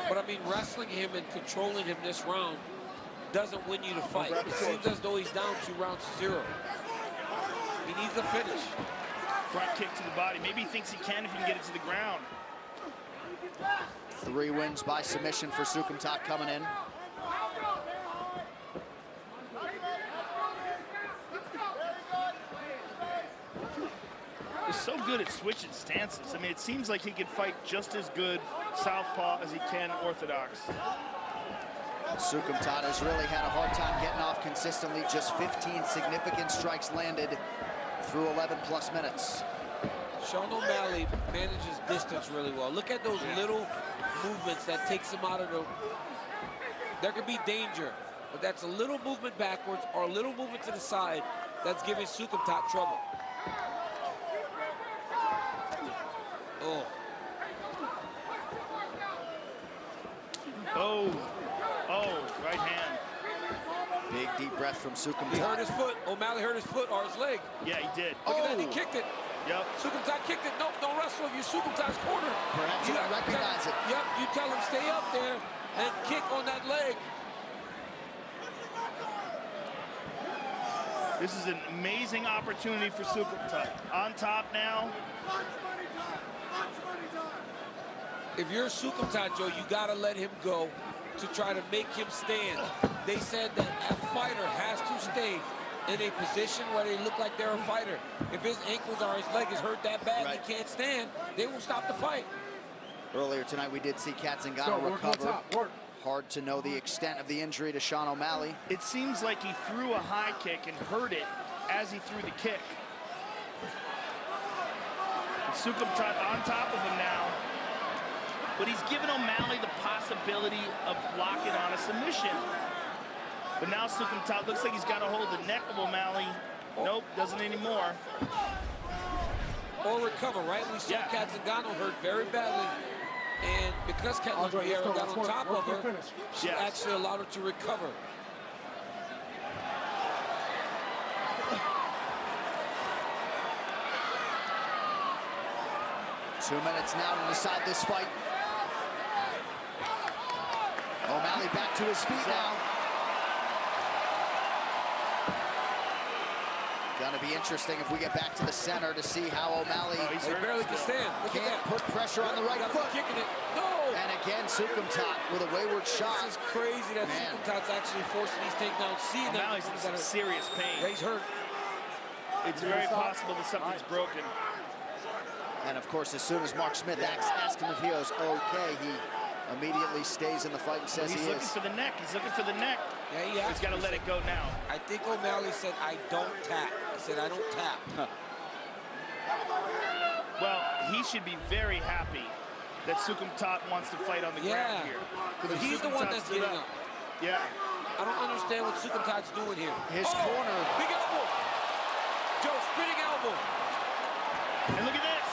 But I mean, wrestling him and controlling him this round doesn't win you the fight. It seems as though he's down 2 rounds to 0. He needs a finish. Front kick to the body. Maybe he thinks he can if he can get it to the ground. 3 wins by submission for Sukumtat coming in. He's so good at switching stances. I mean, it seems like he could fight just as good southpaw as he can orthodox. Sukumtat has really had a hard time getting off consistently. Just 15 significant strikes landed through 11+ minutes. Sean O'Malley manages distance really well. Look at those little movements that takes him out of the... There could be danger, but that's a little movement backwards or a little movement to the side that's giving Sukumtat trouble. Oh. Oh, right hand. Big deep breath from Sukumtat. He hurt his foot. O'Malley hurt his foot or his leg. Yeah, he did. Look at that, he kicked it. Yep. Sukumtat kicked it. Nope, don't wrestle if you're Sukumtat's corner. Perhaps he didn't recognize it. Yep, you tell him stay up there and kick on that leg. This is an amazing opportunity for Sukumtat. On top now. If you're Sukumtat, Joe, you got to let him go to try to make him stand. They said that a fighter has to stay in a position where they look like they're a fighter. If his ankles or his leg is hurt that bad, he can't stand, they will stop the fight. Earlier tonight, we did see Katzengano recover. Hard to know the extent of the injury to Sean O'Malley. It seems like he threw a high kick and hurt it as he threw the kick. And Sukumtat on top of him now. But he's given O'Malley the possibility of blocking on a submission. But now Sukumtat looks like he's got a hold of the neck of O'Malley. Nope, doesn't anymore. Or recover, right? We saw Katzengano hurt very badly. And because Ketlin Vieira got on top of her, she actually allowed her to recover. Two minutes now to decide this fight. O'Malley back to his feet now. Gonna be interesting if we get back to the center to see how O'Malley barely can stand. Can't put pressure on the right foot. Kicking it. No! And again, Sukumtat with a wayward shot. This is crazy that Sukumtat's actually forcing these takedowns. Seeing that O'Malley's in some serious pain. Yeah, he's hurt. It's very possible that something's broken. And of course, as soon as Mark Smith asks him if he was okay, he immediately stays in the fight and says he is. He's looking for the neck. He's looking for the neck. Yeah, he's got to let it go now. I think O'Malley said, I don't tap. He said, I don't tap. Well, he should be very happy that Sukumtat wants to fight on the ground here. But he's the one that's getting up. Yeah. I don't understand what Sukumtat's doing here. His corner. Big elbow. Joe, spinning elbow. And look at this.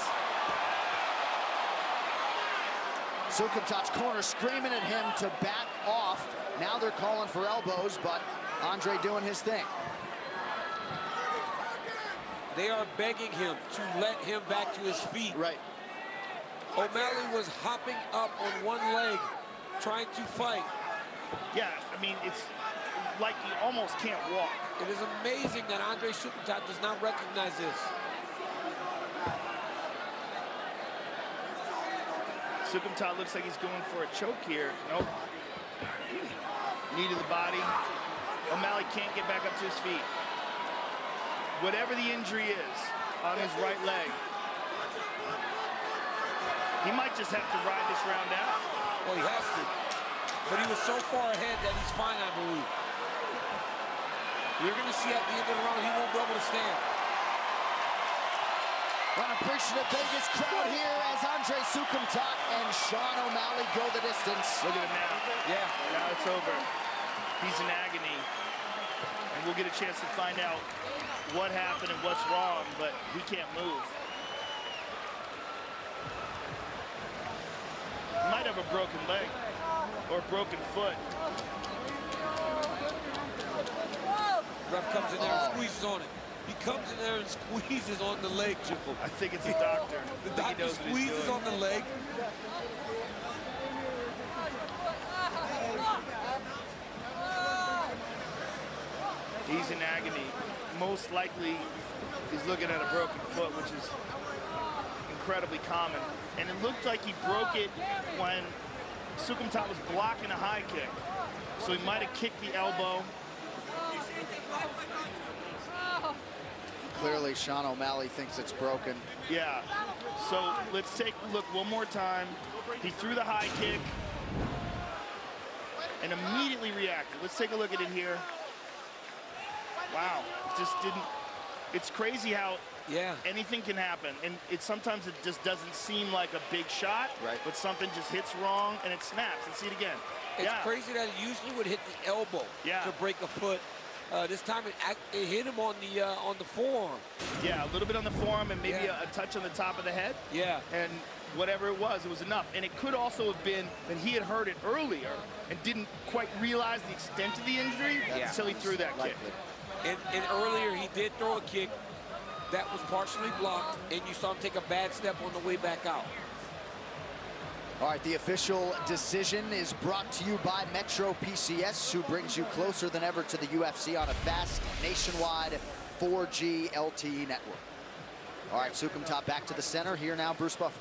Sukumtat's corner screaming at him to back off. Now they're calling for elbows, but Andre doing his thing. They are begging him to let him back to his feet. Right. O'Malley was hopping up on one leg, trying to fight. Yeah, I mean, it's like he almost can't walk. It is amazing that Andre Sukumtat does not recognize this. Sukumtat looks like he's going for a choke here. Nope. Knee to the body. O'Malley can't get back up to his feet. Whatever the injury is on his right leg, he might just have to ride this round out. Well, he has to. But he was so far ahead that he's fine, I believe. You're going to see at the end of the round, he won't be able to stand. An appreciative Vegas crowd here as Andre Sukumtat and Sean O'Malley go the distance. Look at him now. Yeah, now it's over. He's in agony. And we'll get a chance to find out what happened and what's wrong, but he can't move. He might have a broken leg or a broken foot. Ref comes in there and squeezes on it. He comes in there and squeezes on the leg, Jimbo. I think it's a doctor. The doctor squeezes on the leg. He's in agony. Most likely, he's looking at a broken foot, which is incredibly common. And it looked like he broke it when Sukumtat was blocking a high kick. So he might have kicked the elbow. Clearly, Sean O'Malley thinks it's broken. Yeah. So let's take a look one more time. He threw the high kick and immediately reacted. Let's take a look at it here. Wow. Just didn't. It's crazy how anything can happen. And sometimes it just doesn't seem like a big shot, but something just hits wrong and it snaps. Let's see it again. It's crazy that it usually would hit the elbow to break a foot. This time it hit him on the forearm. Yeah, a little bit on the forearm and maybe a touch on the top of the head. Yeah. And whatever it was enough. And it could also have been that he had heard it earlier and didn't quite realize the extent of the injury until he threw that kick. And earlier he did throw a kick that was partially blocked, and you saw him take a bad step on the way back out. All right, the official decision is brought to you by Metro PCS, who brings you closer than ever to the UFC on a fast, nationwide 4G LTE network. All right, Sukumtat back to the center. Here now, Bruce Buffer.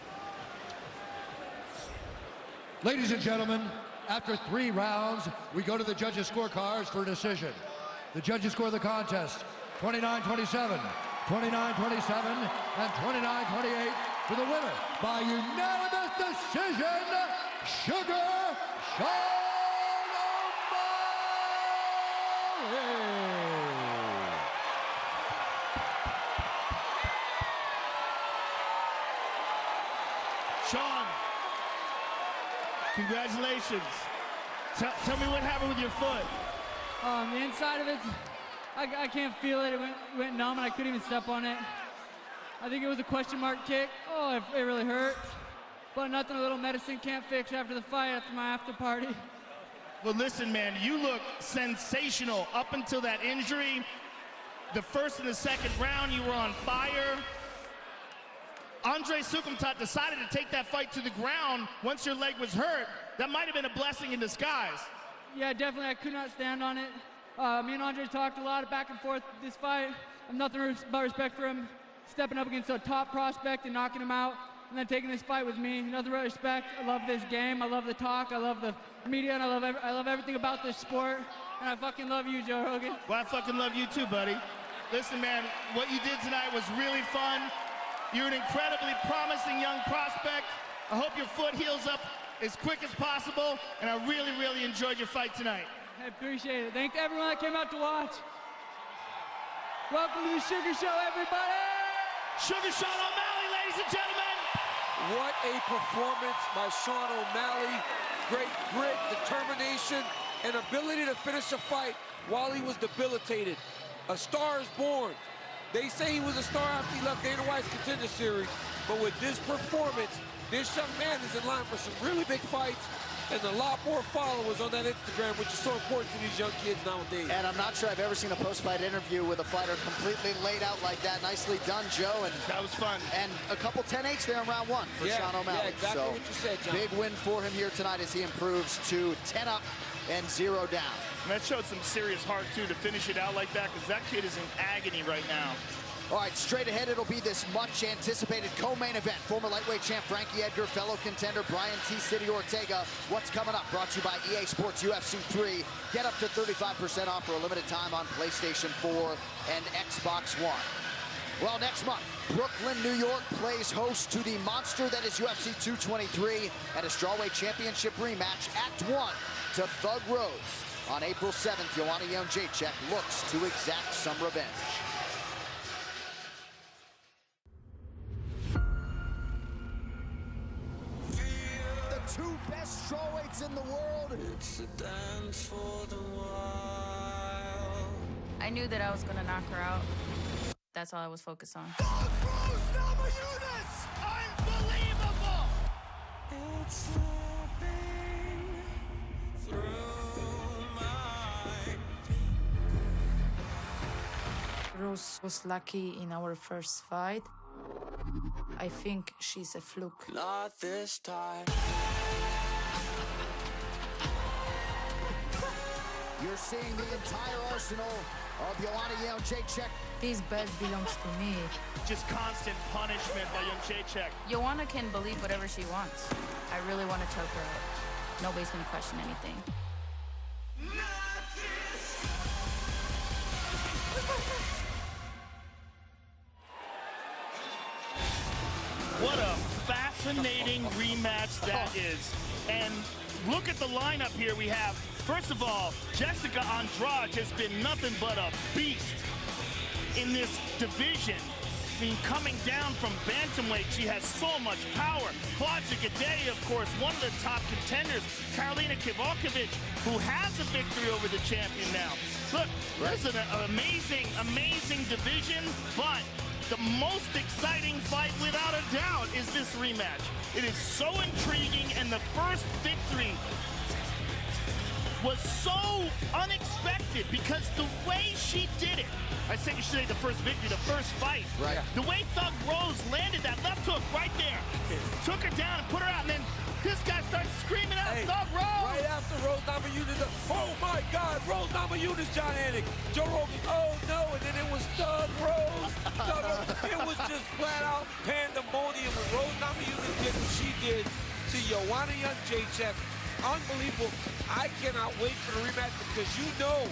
Ladies and gentlemen, after 3 rounds, we go to the judges' scorecards for a decision. The judges score the contest 29-27, 29-27, and 29-28 for the winner by unanimous decision, Sugar Sean O'Malley. Sean, congratulations. Tell me what happened with your foot. The inside of it, I can't feel it. It went numb and I couldn't even step on it. I think it was a question mark kick. Oh, it really hurt. But nothing a little medicine can't fix after the fight, after my after party. Well, listen, man, you look sensational up until that injury. The first and the second round, you were on fire. Andre Sukumtat decided to take that fight to the ground once your leg was hurt. That might have been a blessing in disguise. Yeah, definitely. I could not stand on it. Me and Andre talked a lot back and forth this fight. I have nothing but respect for him stepping up against a top prospect and knocking him out, and then taking this fight with me. Nothing but respect. I love this game. I love the talk. I love the media, and I love everything about this sport. And I fucking love you, Joe Rogan. Well, I fucking love you too, buddy. Listen, man, what you did tonight was really fun. You're an incredibly promising young prospect. I hope your foot heals up as quick as possible, and I really, really enjoyed your fight tonight. I appreciate it. Thanks to everyone that came out to watch. Welcome to the Sugar Show, everybody! Sugar Sean O'Malley, ladies and gentlemen! What a performance by Sean O'Malley. Great grit, determination, and ability to finish a fight while he was debilitated. A star is born. They say he was a star after he left Dana White's Contender Series, but with this performance, this young man is in line for some really big fights and a lot more followers on that Instagram, which is so important to these young kids nowadays. And I'm not sure I've ever seen a post-fight interview with a fighter completely laid out like that. Nicely done, Joe. And that was fun. And a couple 10-8s there in round 1 for Sean O'Malley. Yeah, exactly what you said, John. Big win for him here tonight as he improves to 10 up and 0 down. And that showed some serious heart, too, to finish it out like that, because that kid is in agony right now. All right, straight ahead, it'll be this much-anticipated co-main event. Former lightweight champ Frankie Edgar, fellow contender Brian T-City Ortega. What's coming up? Brought to you by EA Sports UFC 3. Get up to 35% off for a limited time on PlayStation 4 and Xbox One. Well, next month, Brooklyn, New York plays host to the monster that is UFC 223 and a strawweight championship rematch, Act 1, to Thug Rose. On April 7th, Joanna Jędrzejczyk looks to exact some revenge. Two best strawweights in the world. It's a dance for the wild. I knew that I was gonna knock her out. That's all I was focused on. Unbelievable! It's slipping through my... Rose was lucky in our first fight. I think she's a fluke. Not this time. You're seeing the entire arsenal of Joanna Jędrzejczyk. This belt belongs to me. Just constant punishment by Jędrzejczyk. Joanna can believe whatever she wants. I really want to choke her out. Nobody's going to question anything. What a fascinating rematch that is. And look at the lineup here we have. First of all, Jessica Andrade has been nothing but a beast in this division. I mean, coming down from bantamweight, she has so much power. Claudia Gadelha, of course, one of the top contenders. Karolina Kowalkiewicz, who has a victory over the champion now. Look, this is an amazing, amazing division, but the most exciting fight, without a doubt, is this rematch. It is so intriguing, and the first victory was so unexpected because the way she did it, I say you should say the first victory, the first fight. Right. The way Thug Rose landed that left hook right there, took her down and put her out, and then this guy starts screaming out, Thug Rose! Right after Rose Namajunas, oh my God, Rose Namajunas, John Anik. Joe Rogan, oh no, and then it was Thug Rose. It was just flat out pandemonium when Rose Namajunas did what she did to Joanna Jędrzejczyk. Unbelievable. I cannot wait for the rematch because you know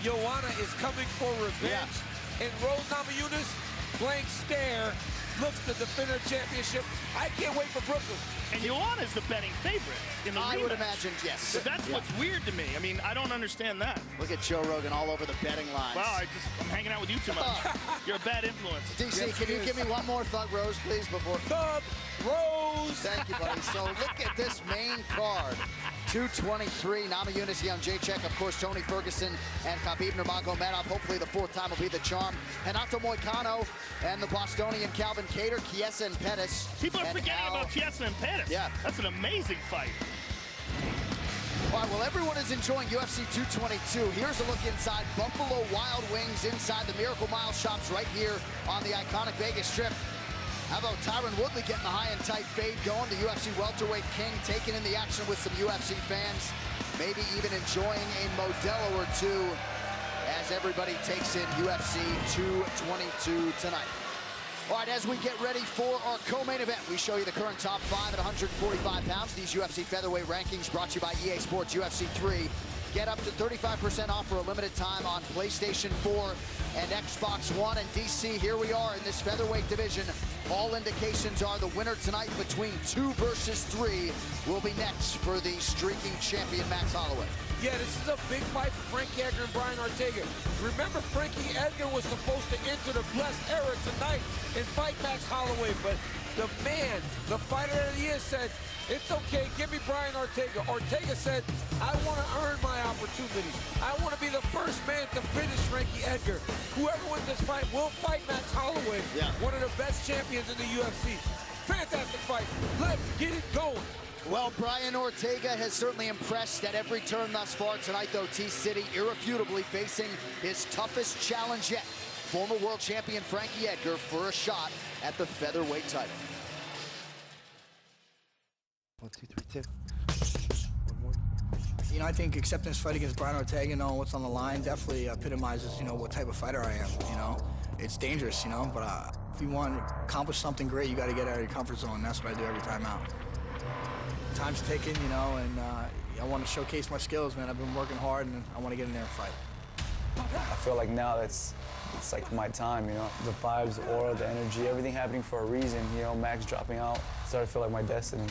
Joanna is coming for revenge. And Rose Namajunas, blank stare, looks to defend her championship. I can't wait for Brooklyn. And Joanna is the betting favorite in the rematch. I would imagine, yes. So that's what's weird to me. I mean, I don't understand that. Look at Joe Rogan all over the betting lines. Wow, I'm hanging out with you too much. You're a bad influence. DC, can you give me one more Thug Rose, please, before? Thug Rose! Thank you, buddy. So look at this main card. 223, Namajunas Jędrzejczyk, of course, Tony Ferguson and Khabib Nurmagomedov. Hopefully the fourth time will be the charm. Renato Moicano and the Bostonian Calvin Kattar, Chiesa and Pettis. People are forgetting about Chiesa and Pettis. Yeah. That's an amazing fight. All right, well, everyone is enjoying UFC 222. Here's a look inside Buffalo Wild Wings, inside the Miracle Mile shops right here on the iconic Vegas Strip. How about Tyron Woodley getting the high and tight fade going? The UFC welterweight king taking in the action with some UFC fans. Maybe even enjoying a Modelo or two as everybody takes in UFC 222 tonight. All right, as we get ready for our co-main event, we show you the current top 5 at 145 pounds. These UFC featherweight rankings brought to you by EA Sports UFC 3. Get up to 35% off for a limited time on PlayStation 4 and Xbox One. And DC, here we are in this featherweight division. All indications are the winner tonight between 2 versus 3 will be next for the streaking champion, Max Holloway. Yeah, this is a big fight for Frankie Edgar and Brian Ortega. Remember, Frankie Edgar was supposed to enter the blessed era tonight and fight Max Holloway, but the man, the fighter of the year, said, it's okay, give me Brian Ortega. Ortega said, I want to earn my opportunity. I want to be the first man to finish Frankie Edgar. Whoever wins this fight will fight Max Holloway, one of the best champions in the UFC. Fantastic fight. Let's get it going. Well, Brian Ortega has certainly impressed at every turn thus far tonight, though. T-City irrefutably facing his toughest challenge yet. Former world champion Frankie Edgar for a shot at the featherweight title. 1, 2, 3, 2. You know, I think accepting this fight against Brian Ortega, knowing what's on the line, definitely epitomizes, you know, what type of fighter I am, you know. It's dangerous, you know, but if you want to accomplish something great, you got to get out of your comfort zone. That's what I do every time out. Time's ticking, you know, and I want to showcase my skills, man. I've been working hard, and I want to get in there and fight. I feel like now it's like my time, you know. The vibes, the aura, the energy, everything happening for a reason. You know, Max dropping out started to feel like my destiny.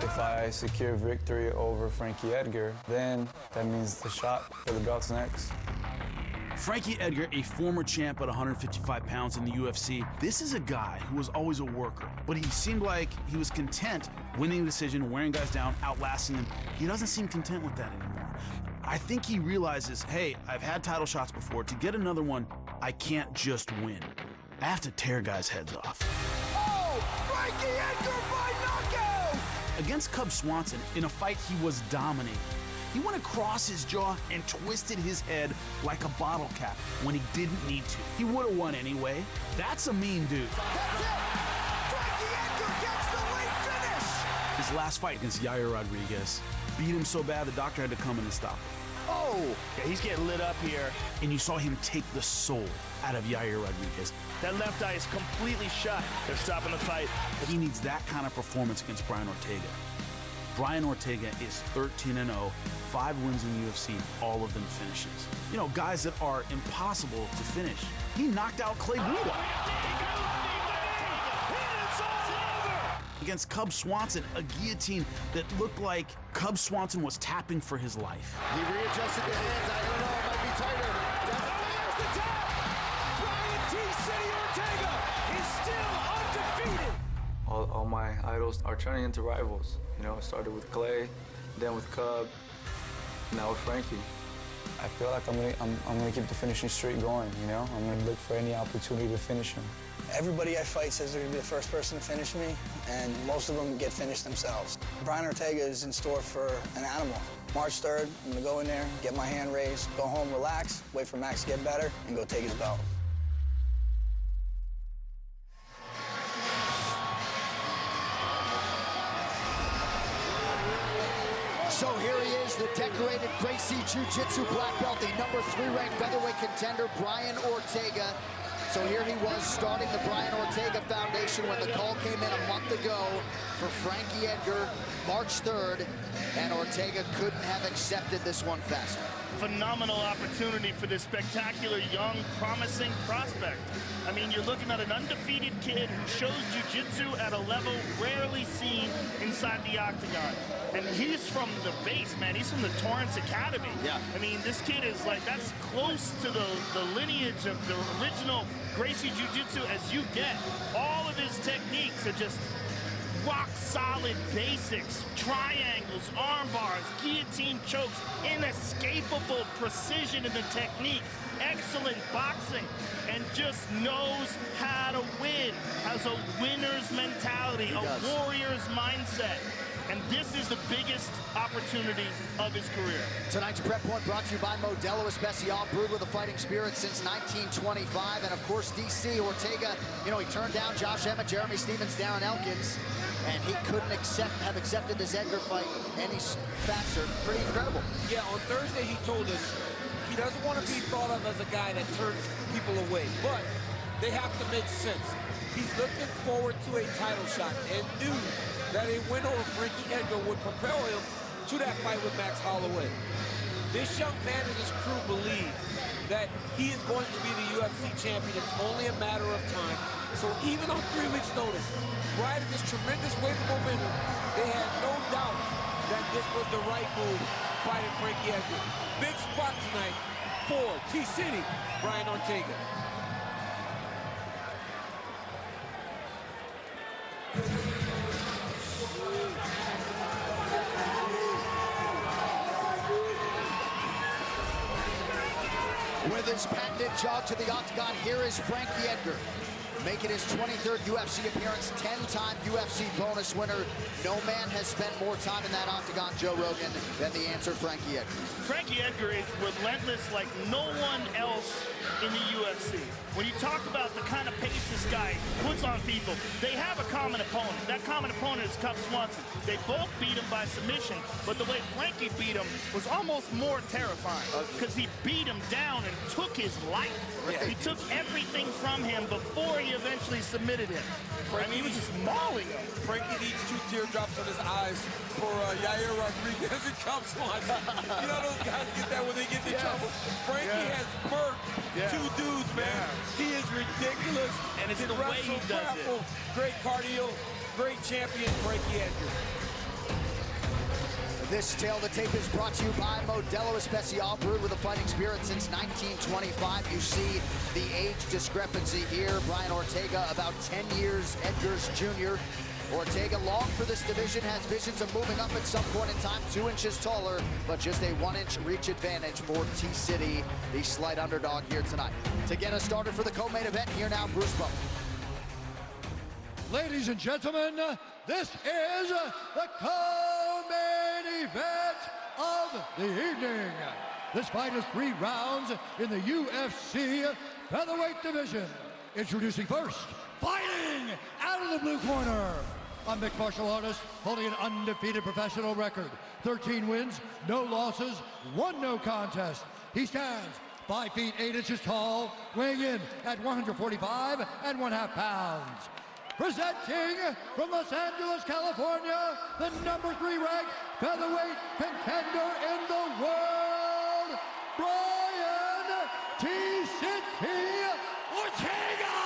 If I secure victory over Frankie Edgar, then that means the shot for the belt's next. Frankie Edgar, a former champ at 155 pounds in the UFC, this is a guy who was always a worker, but he seemed like he was content winning the decision, wearing guys down, outlasting them. He doesn't seem content with that anymore. I think he realizes, hey, I've had title shots before. To get another one, I can't just win. I have to tear guys' heads off. Oh, Frankie Edgar by knockout! Against Cub Swanson, in a fight he was dominating, he went across his jaw and twisted his head like a bottle cap when he didn't need to. He would have won anyway. That's a mean dude. That's it! Frankie Edgar gets the late finish! His last fight against Yair Rodriguez beat him so bad the doctor had to come in and stop him. Oh! Yeah, he's getting lit up here. And you saw him take the soul out of Yair Rodriguez. That left eye is completely shut. They're stopping the fight. He needs that kind of performance against Brian Ortega. Brian Ortega is 13-0, 5 wins in UFC, all of them finishes. You know, guys that are impossible to finish. He knocked out Clay Guida. Against Cub Swanson, a guillotine that looked like Cub Swanson was tapping for his life. He readjusted the hands. I don't know. It might be tighter. There's the tap. Brian T. City Ortega is still undefeated. All my idols are turning into rivals. You know, it started with Clay, then with Cub, now with Frankie. I feel like I'm gonna keep the finishing streak going, you know? I'm gonna look for any opportunity to finish him. Everybody I fight says they're gonna be the first person to finish me, and most of them get finished themselves. Brian Ortega is in store for an animal. March 3rd, I'm gonna go in there, get my hand raised, go home, relax, wait for Max to get better, and go take his belt. So here he is, the decorated Gracie Jiu-Jitsu black belt, the number 3 ranked featherweight contender, Brian Ortega. So here he was starting the Brian Ortega Foundation when the call came in a month ago for Frankie Edgar, March 3rd, and Ortega couldn't have accepted this one faster. Phenomenal opportunity for this spectacular, young, promising prospect. I mean, you're looking at an undefeated kid who shows jiu-jitsu at a level rarely seen inside the octagon. And he's from the base, man. He's from the Torrance Academy. Yeah. I mean, this kid is like, that's close to the lineage of the original Gracie Jiu-Jitsu as you get. All of his techniques are just rock-solid basics, triangles, arm bars, guillotine chokes, inescapable precision in the technique, excellent boxing, and just knows how to win, has a winner's mentality, a warrior's mindset. And this is the biggest opportunity of his career. Tonight's Prep Point brought to you by Modelo Especial, brewed with a fighting spirit since 1925. And of course, DC Ortega, you know, he turned down Josh Emmett, Jeremy Stevens, Darren Elkins, and he couldn't have accepted this Edgar fight any faster. Pretty incredible. Yeah, on Thursday he told us he doesn't want to be thought of as a guy that turns people away, but they have to make sense. He's looking forward to a title shot and knew that a win over Frankie Edgar would propel him to that fight with Max Holloway. This young man and his crew believe that he is going to be the UFC champion. It's only a matter of time. So even on 3 weeks' notice, right at this tremendous wave of momentum, they had no doubt that this was the right move, fighting Frankie Edgar. Big spot tonight for T-City, Brian Ortega. With his patented jog to the octagon, here is Frankie Edgar, making his 23rd UFC appearance, 10-time UFC bonus winner. No man has spent more time in that octagon, Joe Rogan, than the answer, Frankie Edgar. Frankie Edgar is relentless like no one else in the UFC. When you talk about the kind of pace this guy puts on people, they have a common opponent. That common opponent is Cub Swanson. They both beat him by submission, but the way Frankie beat him was almost more terrifying because he beat him down and took his life. Yeah. He took everything from him before he eventually submitted him. I mean, he was just mauling him. Frankie needs 2 teardrops on his eyes for Yair Rodriguez and Cub Swanson. You know those guys get that when they get in trouble. Frankie has murked 2 dudes, man. He is ridiculous. And it's the way he does it. Great cardio, great champion, Frankie Edgar. This tale of the tape is brought to you by Modelo Especial, brewed with a fighting spirit since 1925. You see the age discrepancy here. Brian Ortega, about 10 years Edgar's junior. Ortega, long for this division, has visions of moving up at some point in time, 2 inches taller, but just a 1-inch reach advantage for T-City, the slight underdog here tonight. To get us started for the co-main event, here now, Bruce Bowen. Ladies and gentlemen, this is the co-main event of the evening. This fight is 3 rounds in the UFC featherweight division. Introducing first, fighting out of the blue corner, a mixed martial artist holding an undefeated professional record. 13 wins, no losses, 1 no contest. He stands 5 feet 8 inches tall, weighing in at 145 1/2 pounds. Presenting from Los Angeles, California, the #3 ranked featherweight contender in the world, Brian T-City Ortega!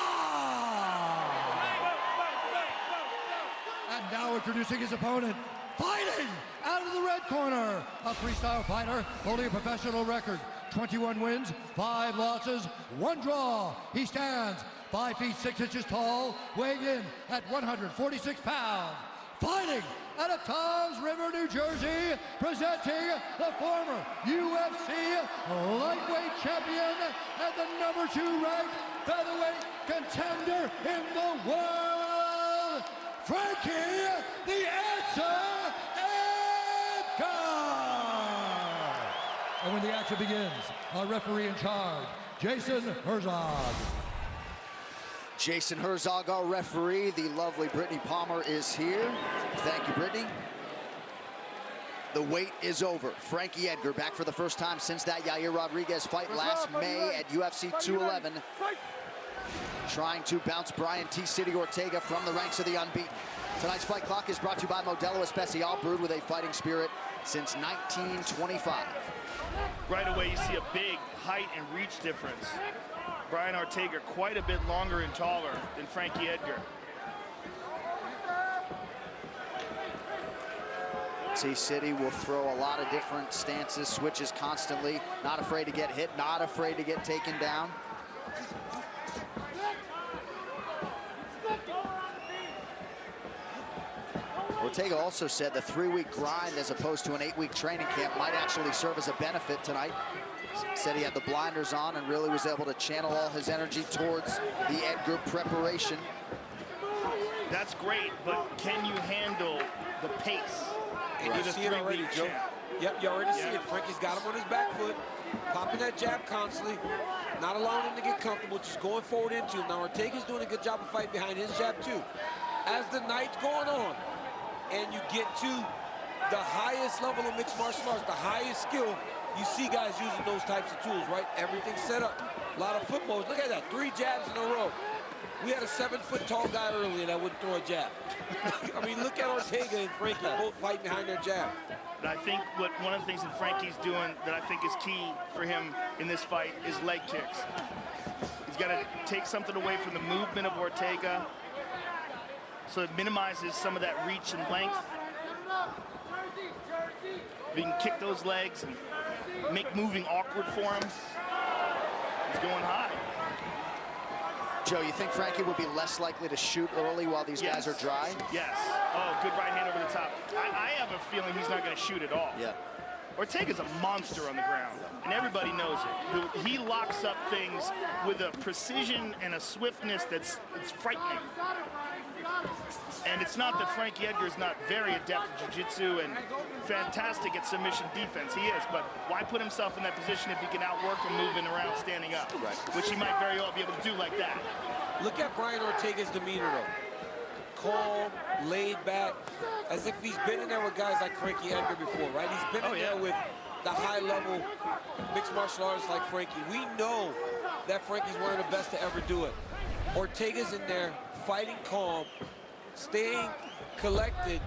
And now introducing his opponent, fighting out of the red corner, a freestyle fighter holding a professional record, 21 wins, 5 losses, 1 draw. He stands 5 feet 6 inches tall, weighing in at 146 pounds. Fighting out of Toms River, New Jersey, presenting the former UFC lightweight champion and the #2 ranked featherweight contender in the world, Frankie the Answer Edgar! And when the action begins, our referee in charge, Jason Herzog. Jason Herzog, our referee. The lovely Brittany Palmer is here. Thank you, Brittany. The wait is over. Frankie Edgar back for the first time since that Yair Rodriguez fight last May at UFC 211. Trying to bounce Brian T-City Ortega from the ranks of the unbeaten. Tonight's fight clock is brought to you by Modelo Especial, brewed with a fighting spirit since 1925. Right away, you see a big height and reach difference. Brian Ortega quite a bit longer and taller than Frankie Edgar. T-City will throw a lot of different stances, switches constantly, not afraid to get hit, not afraid to get taken down. Ortega also said the 3-week grind as opposed to an 8-week training camp might actually serve as a benefit tonight. Said he had the blinders on and really was able to channel all his energy towards the Edgar preparation. That's great, but can you handle the pace? And you see it already, Joe. Yep, you already see it. Frankie's got him on his back foot, popping that jab constantly, not allowing him to get comfortable, just going forward into him. Now Ortega's doing a good job of fighting behind his jab too. As the night's going on, and you get to the highest level of mixed martial arts, the highest skill, you see guys using those types of tools, right? Everything's set up. A lot of footballs. Look at that, 3 jabs in a row. We had a 7-foot-tall guy earlier that wouldn't throw a jab. I mean, look at Ortega and Frankie both fighting behind their jab. And I think one of the things that Frankie's doing that I think is key for him in this fight is leg kicks. He's got to take something away from the movement of Ortega so it minimizes some of that reach and length. If he can kick those legs and make moving awkward for him, he's going high. Joe, you think Frankie would be less likely to shoot early while these guys are dry? Yes. Oh, good right hand over the top. I have a feeling he's not going to shoot at all. Yeah. Ortega's a monster on the ground, and everybody knows it. He locks up things with a precision and a swiftness that's frightening. And it's not that Frankie Edgar is not very adept at jiu-jitsu and fantastic at submission defense. He is, but why put himself in that position if he can outwork him moving around, standing up, which he might very well be able to do like that. Look at Brian Ortega's demeanor, though. Calm, laid back, as if he's been in there with guys like Frankie Edgar before, right? He's been in there with the high-level mixed martial artists like Frankie. We know that Frankie's one of the best to ever do it. Ortega's in there fighting calm, staying collected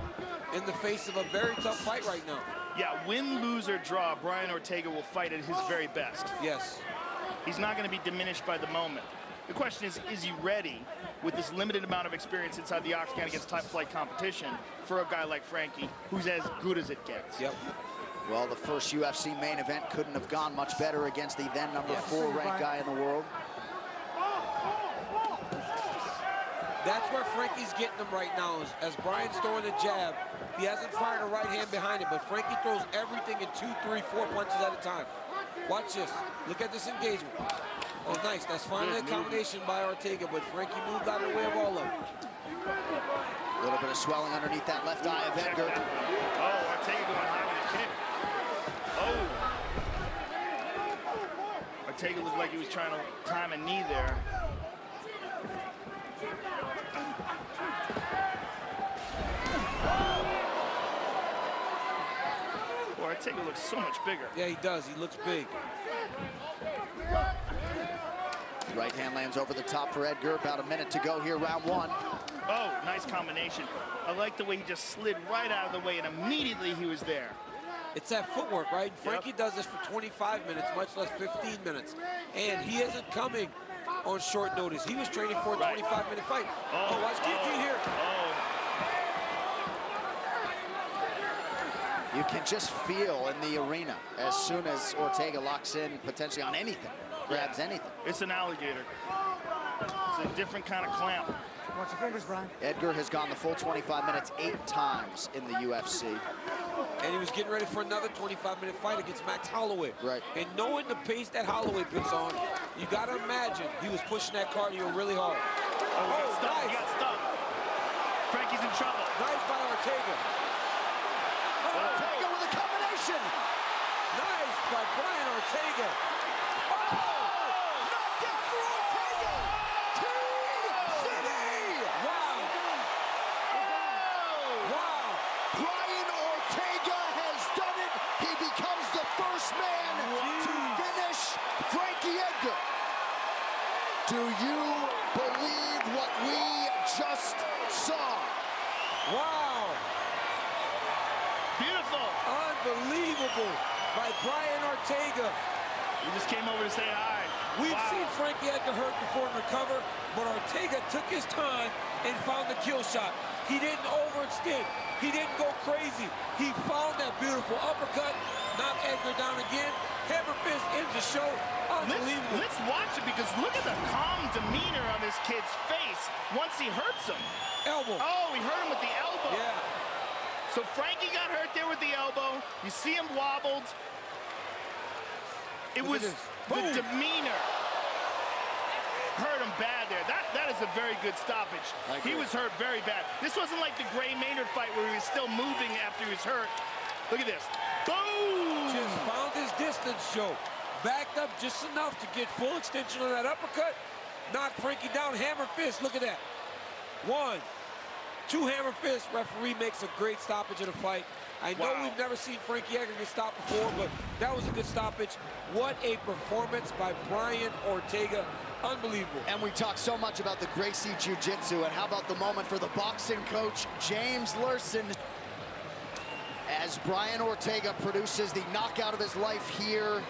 in the face of a very tough fight right now. Yeah, win, lose, or draw, Brian Ortega will fight at his very best. Yes. He's not going to be diminished by the moment. The question is he ready with this limited amount of experience inside the octagon against top flight competition for a guy like Frankie, who's as good as it gets? Yep. Well, the first UFC main event couldn't have gone much better against the then #4 ranked guy in the world. That's where Frankie's getting them right now. As Brian's throwing a jab, he hasn't fired a right hand behind it, but Frankie throws everything in 2, 3, 4 punches at a time. Watch this. Look at this engagement. Oh, nice. That's finally a combination by Ortega, but Frankie moved out of the way of all of them. A little bit of swelling underneath that left eye of Edgar. Oh, Ortega going high with a kick. Oh. Ortega looked like he was trying to time a knee there. Ortega looks so much bigger. Yeah, he does. He looks big. Right hand lands over the top for Edgar. About a minute to go here, round one. Oh, nice combination. I like the way he just slid right out of the way, and immediately he was there. It's that footwork, right? Frankie does this for 25 minutes, much less 15 minutes. And he isn't coming on short notice. He was training for a 25-minute fight. Oh, watch Kiki here. You can just feel in the arena as soon as Ortega locks in potentially on anything, grabs anything. It's an alligator. It's a different kind of clamp. Watch your fingers, Brian. Edgar has gone the full 25 minutes 8 times in the UFC. And he was getting ready for another 25-minute fight against Max Holloway. Right. And knowing the pace that Holloway puts on, you got to imagine he was pushing that cardio really hard. Oh, nice. He got stuck. Frankie's in trouble. Nice by Ortega. Ortega with a combination. Nice by Brian Ortega. Knockdown for Ortega. T-City. Wow. Wow. Brian Ortega has done it. He becomes the first man to finish Frankie Edgar. Do you believe what we just saw? Wow. Beautiful. Unbelievable by Brian Ortega. He just came over to say hi. We've seen Frankie Edgar hurt before and recover, but Ortega took his time and found the kill shot. He didn't overextend. He didn't go crazy. He found that beautiful uppercut, knocked Edgar down again. Hammer fist ends the show. Unbelievable. Let's watch it, because look at the calm demeanor on this kid's face once he hurts him. Elbow. Oh, he hurt him with the elbow. Yeah. So Frankie got hurt there with the elbow. You see him wobbled. It was the demeanor. Hurt him bad there. That is a very good stoppage. He was hurt very bad. This wasn't like the Gray Maynard fight where he was still moving after he was hurt. Look at this. Boom! Just found his distance, Joe. Backed up just enough to get full extension on that uppercut. Knocked Frankie down, hammer fist. Look at that. 1, 2 hammer fists. Referee makes a great stoppage of the fight. I know we've never seen Frankie Edgar get stopped before, but that was a good stoppage. What a performance by Brian Ortega. Unbelievable. And we talk so much about the Gracie Jiu-Jitsu, and how about the moment for the boxing coach, James Larson, as Brian Ortega produces the knockout of his life here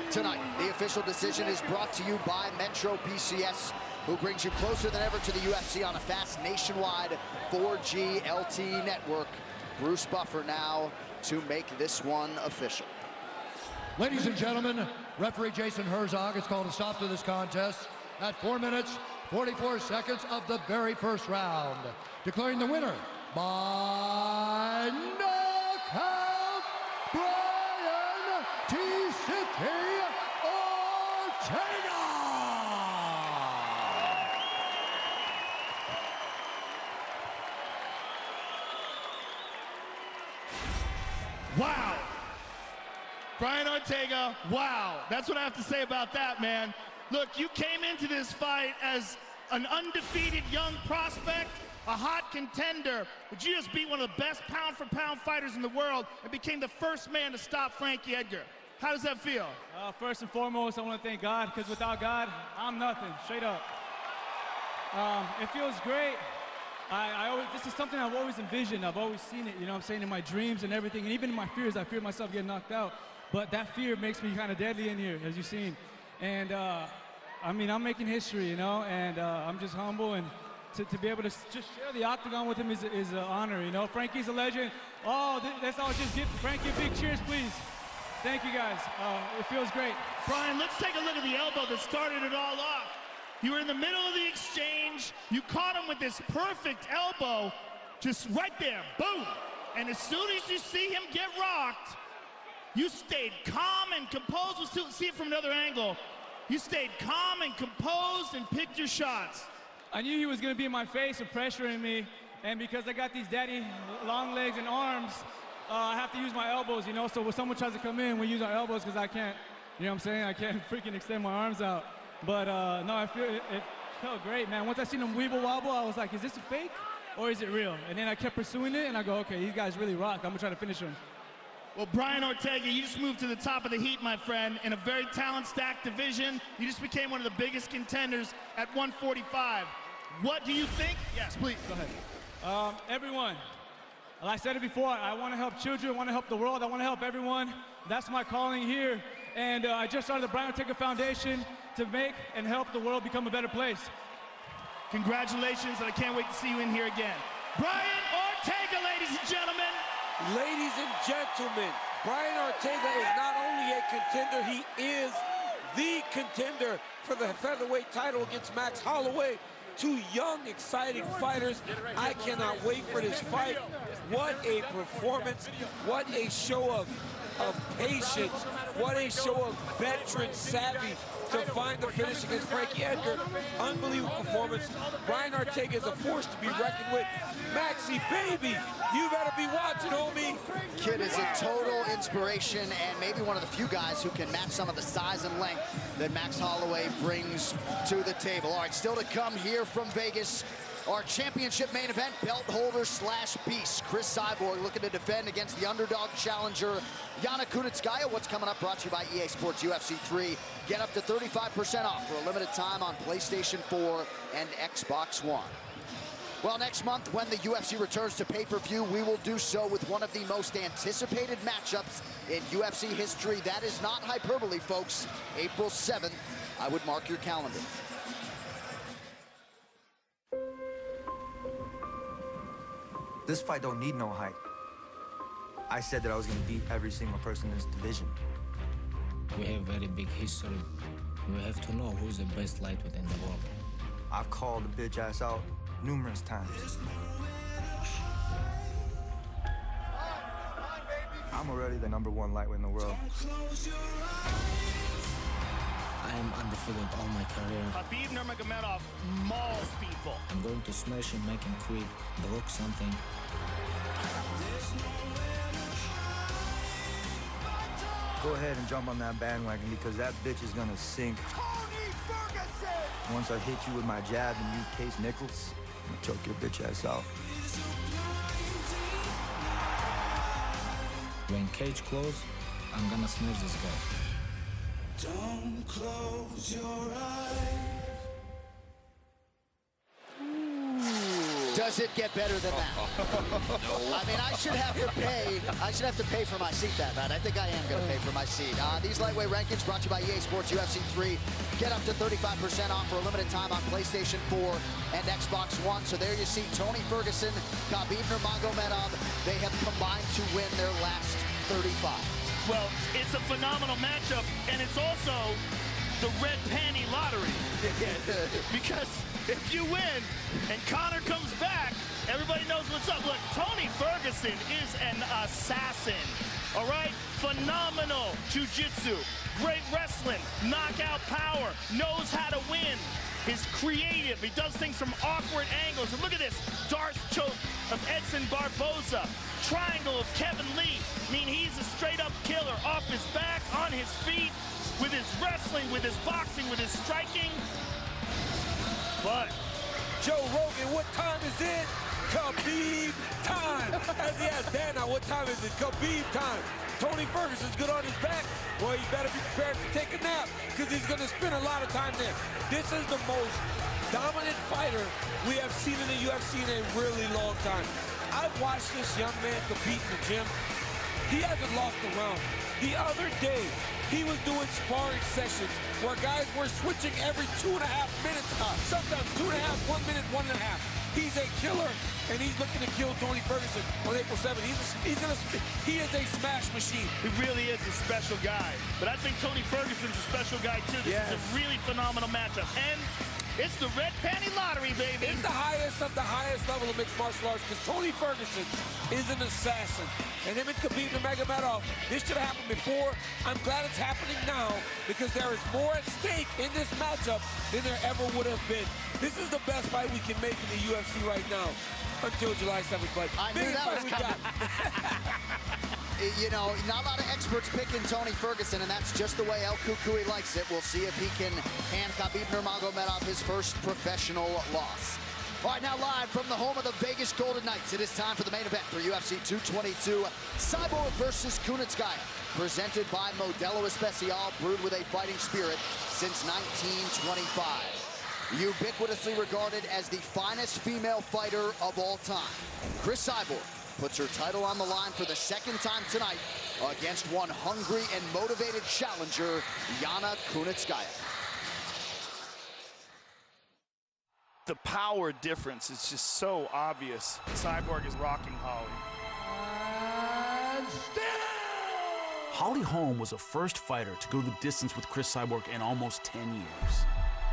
tonight. The official decision is brought to you by Metro PCS, who brings you closer than ever to the UFC on a fast nationwide 4G LTE network. Bruce Buffer now to make this one official. Ladies and gentlemen, referee Jason Herzog has called a stop to this contest at 4 minutes, 44 seconds of the very first round, declaring the winner by knockout, Brian T-City Ortega! Wow. Brian Ortega, wow. That's what I have to say about that, man. Look, you came into this fight as an undefeated young prospect, a hot contender, but you just beat one of the best pound-for-pound fighters in the world and became the first man to stop Frankie Edgar. How does that feel? First and foremost, I want to thank God, because without God, I'm nothing, straight up. It feels great. This is something I've always envisioned. I've always seen it, you know what I'm saying, in my dreams and everything. And even in my fears, I fear myself getting knocked out. But that fear makes me kind of deadly in here, as you've seen. And, I mean, I'm making history, you know, and I'm just humble. And to be able to just share the octagon with him is an honor, you know. Frankie's a legend. Oh, let's all just give Frankie a big cheers, please. Thank you, guys. It feels great. Brian, let's take a look at the elbow that started it all off. You were in the middle of the exchange. You caught him with this perfect elbow, just right there, boom. And as soon as you see him get rocked, you stayed calm and composed. We'll see it from another angle. You stayed calm and composed and picked your shots. I knew he was going to be in my face and pressuring me. And because I got these daddy long legs and arms, I have to use my elbows, you know. So when someone tries to come in, we use our elbows because I can't, you know what I'm saying? I can't freaking extend my arms out. But no, it felt great, man. Once I seen him weeble wobble, I was like, is this a fake or is it real? And then I kept pursuing it, and I go, okay, these guys really rock. I'm going to try to finish him. Well, Brian Ortega, you just moved to the top of the heat, my friend, in a very talent-stacked division. You just became one of the biggest contenders at 145. What do you think? Yes, please, go ahead. Everyone, like I said it before, I want to help children, I want to help the world, I want to help everyone. That's my calling here. And I just started the Brian Ortega Foundation to make and help the world become a better place. Congratulations, and I can't wait to see you in here again. Brian Ortega, ladies and gentlemen. Ladies and gentlemen, Brian Ortega is not only a contender, he is the contender for the featherweight title against Max Holloway. Two young, exciting fighters. I cannot wait for this fight. What a performance. What a show of patience. What a show of veteran savvy to find the finish against Frankie Edgar. Unbelievable performance. Brian Ortega is a force to be reckoned with. Maxie, baby, you better be watching, homie. Kid is a total inspiration and maybe one of the few guys who can match some of the size and length that Max Holloway brings to the table. All right, still to come here from Vegas. Our championship main event, belt holder / beast. Chris Cyborg looking to defend against the underdog challenger, Kunitskaya. What's coming up brought to you by EA Sports UFC 3. Get up to 35% off for a limited time on PlayStation 4 and Xbox One. Well, next month, when the UFC returns to pay-per-view, we will do so with one of the most anticipated matchups in UFC history. That is not hyperbole, folks. April 7th, I would mark your calendar. This fight don't need no hype. I said that I was gonna beat every single person in this division. We have very big history. We have to know who's the best lightweight in the world. I've called the bitch ass out numerous times. I'm already the #1 lightweight in the world. I am undefeated all my career. Khabib Nurmagomedov mauls people. I'm going to smash him, make him quit, block something. Go ahead and jump on that bandwagon because that bitch is gonna sink. Once I hit you with my jab and you case nickels, I'm gonna choke your bitch ass out. When cage close, I'm gonna smash this guy. Don't close your eyes. Does it get better than that? No. I mean, I should have to pay for my seat that night. I think I am going to pay for my seat. These lightweight rankings brought to you by EA Sports UFC 3. Get up to 35% off for a limited time on PlayStation 4 and Xbox One. So there you see Tony Ferguson, Khabib Nurmagomedov. They have combined to win their last 35. Well, it's a phenomenal matchup, and it's also the red panty lottery. Because if you win and Conor comes back, everybody knows what's up. Look, Tony Ferguson is an assassin, all right? Phenomenal jiu-jitsu, great wrestling, knockout power, knows how to win. He's creative. He does things from awkward angles. And look at this, Darth choke of Edson Barboza, triangle of Kevin Lee. I mean, he's a straight-up killer, off his back, on his feet, with his wrestling, with his boxing, with his striking. But Joe Rogan, what time is it? Khabib time. As he asked Dan, now what time is it? Khabib time. Tony Ferguson's good on his back. Well, you better be prepared to take a nap because he's going to spend a lot of time there. This is the most dominant fighter we have seen in the UFC in a really long time. I've watched this young man compete in the gym. He hasn't lost a round. The other day, he was doing sparring sessions where guys were switching every 2.5 minutes, sometimes 2.5, 1 minute, 1.5. He's a killer, and he's looking to kill Tony Ferguson on April 7th. He is a smash machine. He really is a special guy. But I think Tony Ferguson's a special guy, too. This is a really phenomenal matchup. And it's the red panty lottery, baby. It's the highest of the highest level of mixed martial arts because Tony Ferguson is an assassin. And him and Khabib Nurmagomedov, this should have happened before. I'm glad it's happening now because there is more at stake in this matchup than there ever would have been. This is the best fight we can make in the UFC right now until July 7th. But I knew that was coming. You know, not a lot of experts picking Tony Ferguson, and that's just the way El Cucuy likes it. We'll see if he can hand Khabib Nurmagomedov his first professional loss. All right, now live from the home of the Vegas Golden Knights, it is time for the main event for UFC 222, Cyborg versus Kunitskaya, presented by Modelo Especial, brewed with a fighting spirit since 1925. Ubiquitously regarded as the finest female fighter of all time, Cris Cyborg puts her title on the line for the second time tonight against one hungry and motivated challenger, Yana Kunitskaya. The power difference is just so obvious. Cyborg is rocking Holly. And still! Holly Holm was the first fighter to go the distance with Cris Cyborg in almost 10 years.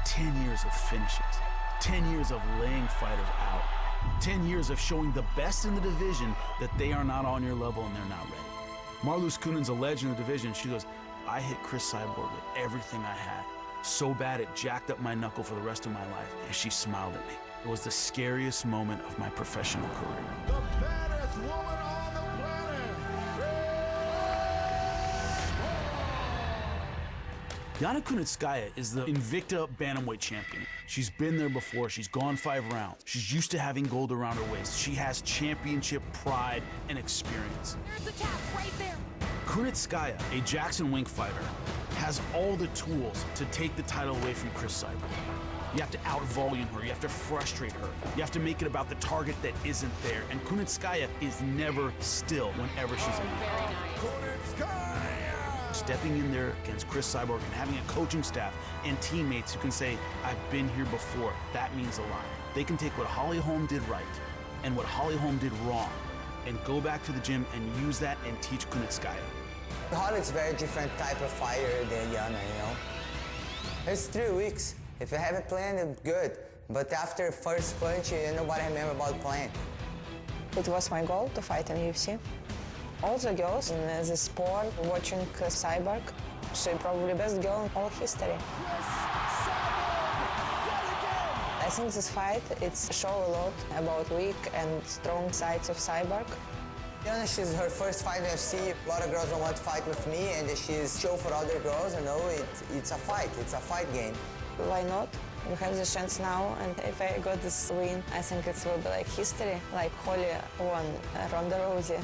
10 years of finishes. 10 years of laying fighters out. 10 years of showing the best in the division that they are not on your level and they're not ready. Marloes Kunen's a legend in the division. She goes, I hit Cris Cyborg with everything I had. So bad it jacked up my knuckle for the rest of my life, and she smiled at me. It was the scariest moment of my professional career. The baddest woman on the planet! Yana Kunitskaya is the Invicta Bantamweight champion. She's been there before. She's gone 5 rounds. She's used to having gold around her waist. She has championship pride and experience. There's the tap right there. Kunitskaya, a Jackson Wink fighter, has all the tools to take the title away from Cris Cyborg. You have to out-volume her, you have to frustrate her, you have to make it about the target that isn't there, and Kunitskaya is never still whenever she's in there. Stepping in there against Cris Cyborg and having a coaching staff and teammates who can say, I've been here before, that means a lot. They can take what Holly Holm did right and what Holly Holm did wrong and go back to the gym and use that and teach Kunitskaya. Holly's a very different type of fighter than Yana, you know. It's 3 weeks. If you haven't planned it, good. But after first punch, nobody remember about plan. It was my goal to fight in UFC. All the girls in the sport watching Cyborg, she probably best girl in all history. I think this fight, it's show a lot about weak and strong sides of Cyborg. Yana, she's her first fight in UFC. A lot of girls don't want to fight with me, and she's show for other girls. You know, it's a fight. It's a fight game. Why not? We have the chance now, and if I got this win, I think it will be like history, like Holly won Ronda Rousey.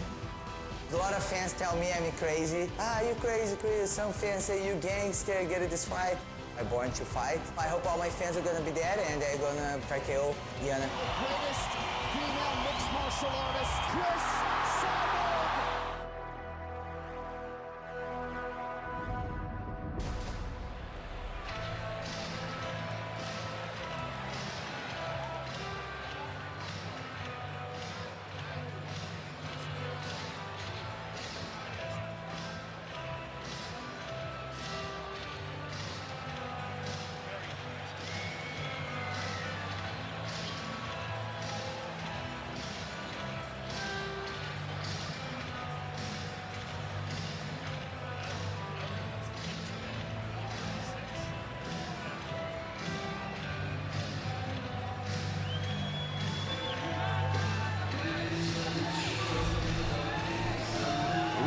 A lot of fans tell me I'm crazy. Ah, you crazy, Chris. Some fans say you gangster, get this fight. I'm born to fight. I hope all my fans are gonna be there and they're gonna try to KO Yana. The greatest female mixed martial artist, Cris Cyborg.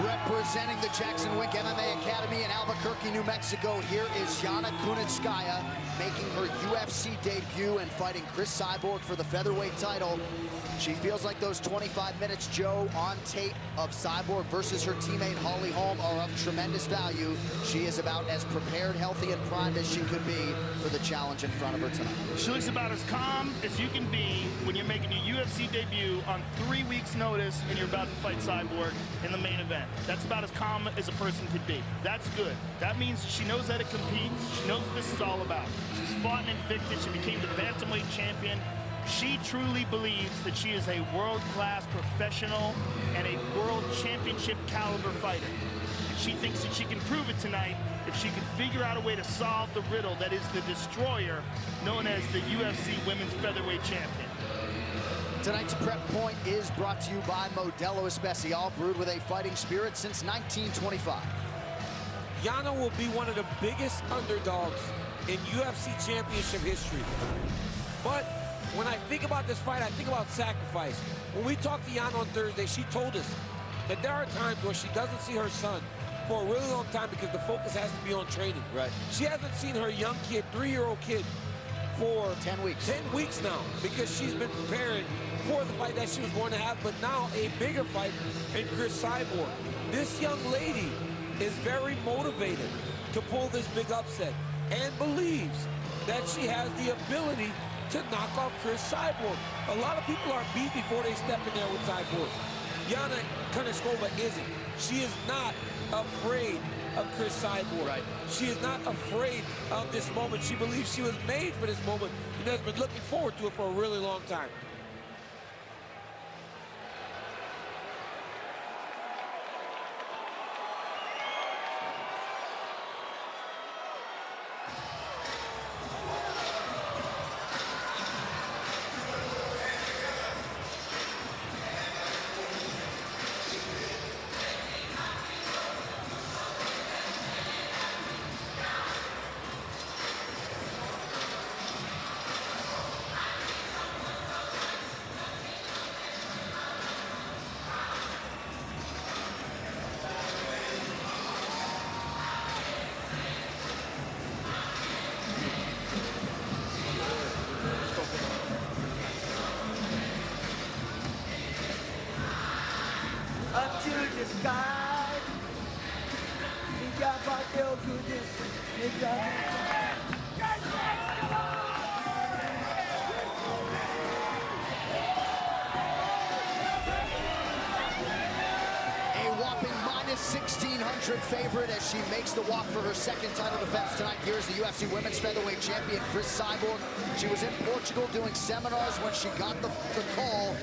Representing the Jackson Wink MMA Academy in Albuquerque, New Mexico, here is Yana Kunitskaya making her UFC debut and fighting Cris Cyborg for the featherweight title. She feels like those 25 minutes, Joe, on tape of Cyborg versus her teammate Holly Holm are of tremendous value. She is about as prepared, healthy, and primed as she could be for the challenge in front of her tonight. She looks about as calm as you can be when you're making your UFC debut on 3 weeks' notice and you're about to fight Cyborg in the main event. That's about as calm as a person could be. That's good. That means she knows how to compete. She knows what this is all about. She's fought in Invicta. She became the bantamweight champion. She truly believes that she is a world-class professional and a world championship caliber fighter. And she thinks that she can prove it tonight if she can figure out a way to solve the riddle that is the destroyer known as the UFC Women's Featherweight Champion. Tonight's Prep Point is brought to you by Modelo Especial, brewed with a fighting spirit since 1925. Yana will be one of the biggest underdogs in UFC championship history. But when I think about this fight, I think about sacrifice. When we talked to Yana on Thursday, she told us that there are times where she doesn't see her son for a really long time because the focus has to be on training. Right. She hasn't seen her young kid, 3-year-old kid, for 10 weeks. 10 weeks now, because she's been preparing for the fight that she was going to have, but now a bigger fight in Chris Cyborg. This young lady is very motivated to pull this big upset and believes that she has the ability to knock off Chris Cyborg. A lot of people are beat before they step in there with Cyborg. Yana Kunitskaya isn't. She is not afraid of Chris Cyborg. Right. She is not afraid of this moment. She believes she was made for this moment and has been looking forward to it for a really long time. Up to the sky. Nigga bateu tudo. A whopping -1,600 favorite as she makes the walk for her second title defense tonight. Here's the UFC Women's Featherweight Champion, Chris Cyborg. She was in Portugal doing seminars when she got the call.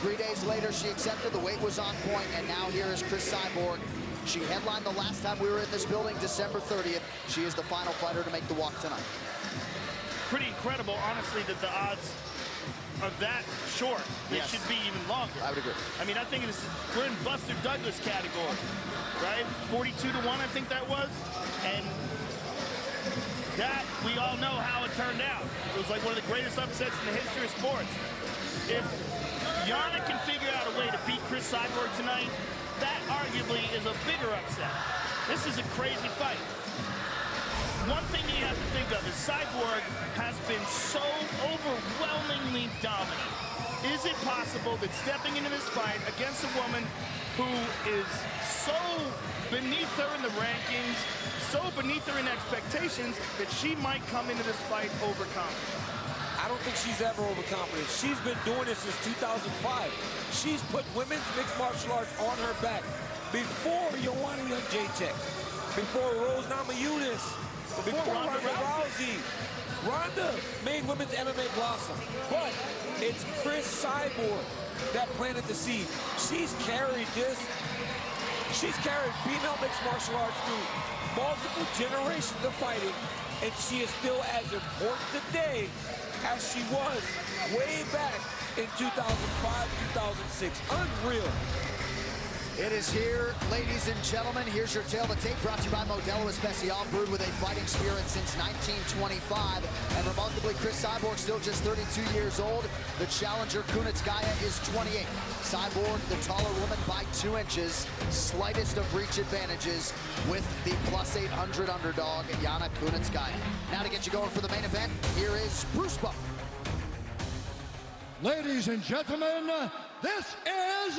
3 days later, she accepted. The weight was on point, and now here is Chris Cyborg. She headlined the last time we were in this building, December 30th. She is the final fighter to make the walk tonight. Pretty incredible, honestly, that the odds are that short. They Yes. should be even longer. I would agree. I mean, I think we're in Buster Douglas category, right? 42-1, I think that was. And that, we all know how it turned out. It was like one of the greatest upsets in the history of sports. If Yana can figure out a way to beat Chris Cyborg tonight, that arguably is a bigger upset. This is a crazy fight. One thing you have to think of is Cyborg has been so overwhelmingly dominant. Is it possible that stepping into this fight against a woman who is so beneath her in the rankings, so beneath her in expectations, that she might come into this fight overconfident? I don't think she's ever overconfident. She's been doing this since 2005. She's put women's mixed martial arts on her back before Joanna Jędrzejczyk, before Rose Namajunas, before Ronda Rousey. Ronda made women's MMA blossom, but it's Chris Cyborg that planted the seed. She's carried this. She's carried female mixed martial arts through multiple generations of fighting, and she is still as important today as she was way back in 2005, 2006. Unreal. It is here, ladies and gentlemen. Here's your tail of the tape, brought to you by Modelo Especial, brewed with a fighting spirit since 1925. And remarkably, Chris Cyborg still just 32 years old. The challenger, Kunitskaya, is 28. Cyborg, the taller woman by 2 inches, slightest of reach advantages with the +800 underdog, Yana Kunitskaya. Now to get you going for the main event, here is Bruce Buck. Ladies and gentlemen, this is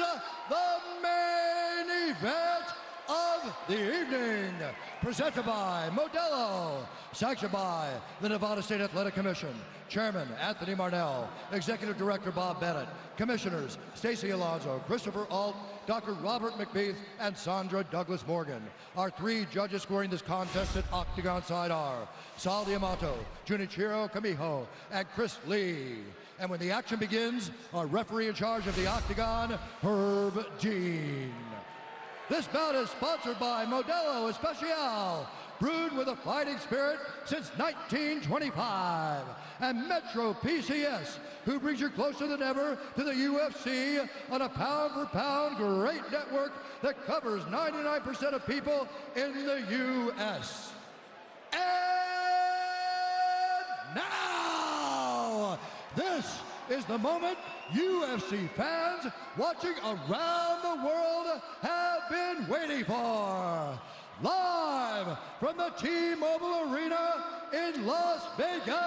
the main event of the evening. Presented by Modelo. Sanctioned by the Nevada State Athletic Commission. Chairman Anthony Marnell. Executive Director Bob Bennett. Commissioners Stacey Alonso, Christopher Alt, Dr. Robert McBeath, and Sandra Douglas Morgan. Our 3 judges scoring this contest at Octagon side are Sal Diamato, Junichiro Kamijo, and Chris Lee. And when the action begins, our referee in charge of the Octagon, Herb Dean. This bout is sponsored by Modelo Especial, brewed with a fighting spirit since 1925. And Metro PCS, who brings you closer than ever to the UFC on a pound-for-pound great network that covers 99% of people in the U.S. And now, this is the moment UFC fans watching around the world have been waiting for. Live from the T-Mobile Arena in Las Vegas,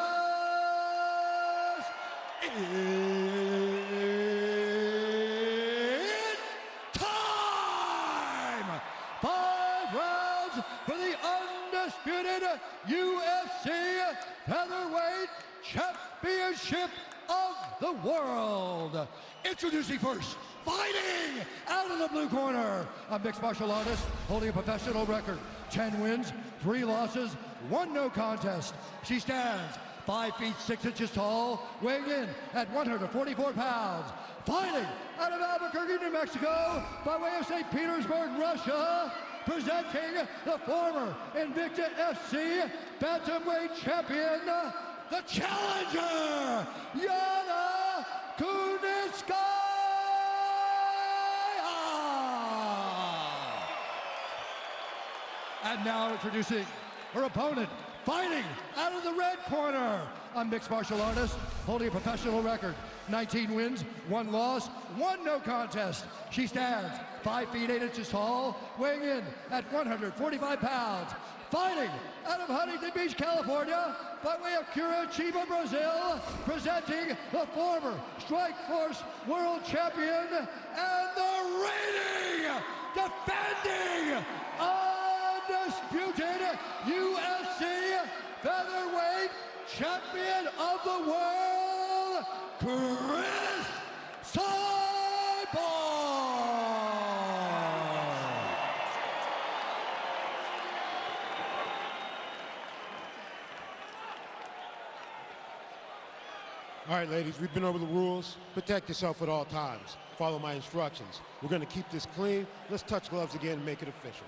time! 5 rounds for the undisputed UFC Featherweight Championship of the World. Introducing first, fighting out of the blue corner, a mixed martial artist holding a professional record, 10 wins, 3 losses, 1 no contest. She stands 5 feet 6 inches tall, weighing in at 144 pounds. Fighting out of Albuquerque, New Mexico, by way of St. Petersburg, Russia, presenting the former Invicta FC bantamweight champion, the challenger, Yana Kunitskaya! And now introducing her opponent, fighting out of the red corner, a mixed martial artist holding a professional record, 19 wins, 1 loss, 1 no contest. She stands 5 feet 8 inches tall, weighing in at 145 pounds. Fighting out of Huntington Beach, California, by way of Curitiba, Brazil, presenting the former Strikeforce World Champion and the reigning, defending, undisputed UFC Featherweight Champion of the World, Chris Cyborg! All right, ladies, we've been over the rules. Protect yourself at all times. Follow my instructions. We're going to keep this clean. Let's touch gloves again and make it official.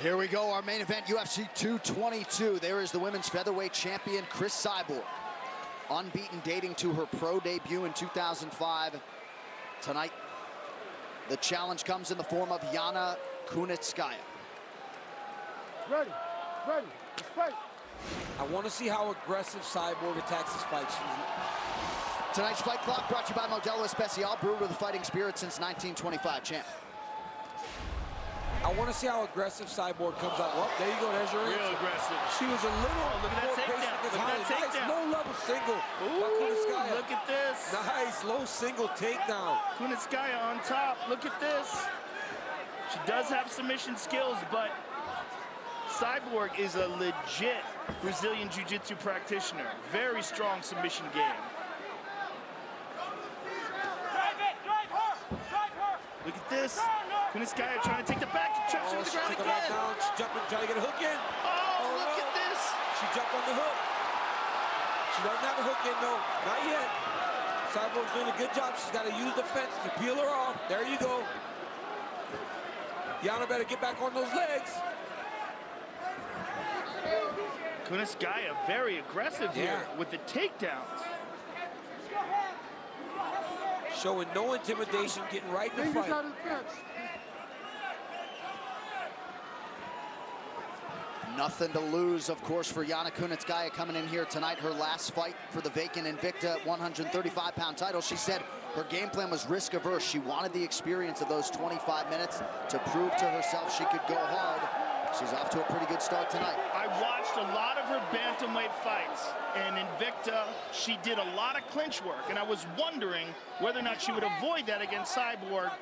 Here we go, our main event, UFC 222. There is the women's featherweight champion, Chris Cyborg. Unbeaten, dating to her pro debut in 2005. Tonight, the challenge comes in the form of Yana Kunitskaya. Ready, let's fight. I want to see how aggressive Cyborg attacks this fight. Tonight's Fight Clock brought to you by Modelo Especial, brewed with a fighting spirit since 1925, champ. I want to see how aggressive Cyborg comes out. Well, there you go, there's your answer. Real aggressive. She was a little look at that takedown. Look at that takedown. Nice low-level single. Ooh, look at this. Nice, low single takedown. Kunitskaya on top. Look at this. She does have submission skills, but Cyborg is a legit Brazilian Jiu-Jitsu practitioner. Very strong submission game. Look at this. Kunitskaya trying to take the back. She chops her to the ground again. She's jumping, trying to get a hook in. Oh, look at this. She jumped on the hook. She doesn't have a hook in, no. Not yet. Cyborg's doing a good job. She's got to use the fence to peel her off. There you go. Yana better get back on those legs. Kunitskaya very aggressive here with the takedowns. Showing no intimidation, getting right in the fight. Nothing to lose, of course, for Yana Kunitskaya coming in here tonight. Her last fight for the vacant Invicta 135-pound title. She said her game plan was risk-averse. She wanted the experience of those 25 minutes to prove to herself she could go hard. She's off to a pretty good start tonight. I watched a lot of her bantamweight fights, and Invicta, she did a lot of clinch work, and I was wondering whether or not she would avoid that against Cyborg,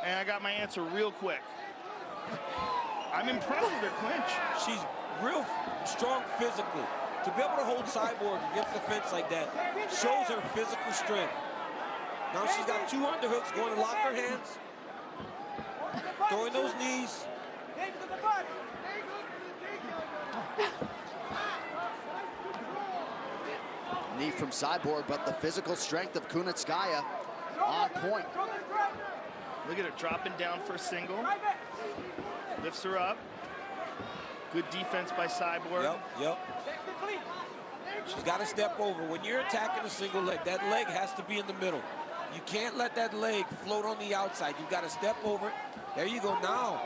and I got my answer real quick. I'm impressed with her clinch. She's real strong physically. To be able to hold Cyborg against the fence like that shows her physical strength. Now she's got 2 underhooks going to lock her hands, throwing those knees. Knee from Cyborg, but the physical strength of Kunitskaya on point. Look at her dropping down for a single. Lifts her up. Good defense by Cyborg. Yep. She's got to step over. When you're attacking a single leg, that leg has to be in the middle. You can't let that leg float on the outside. You've got to step over it. There you go now.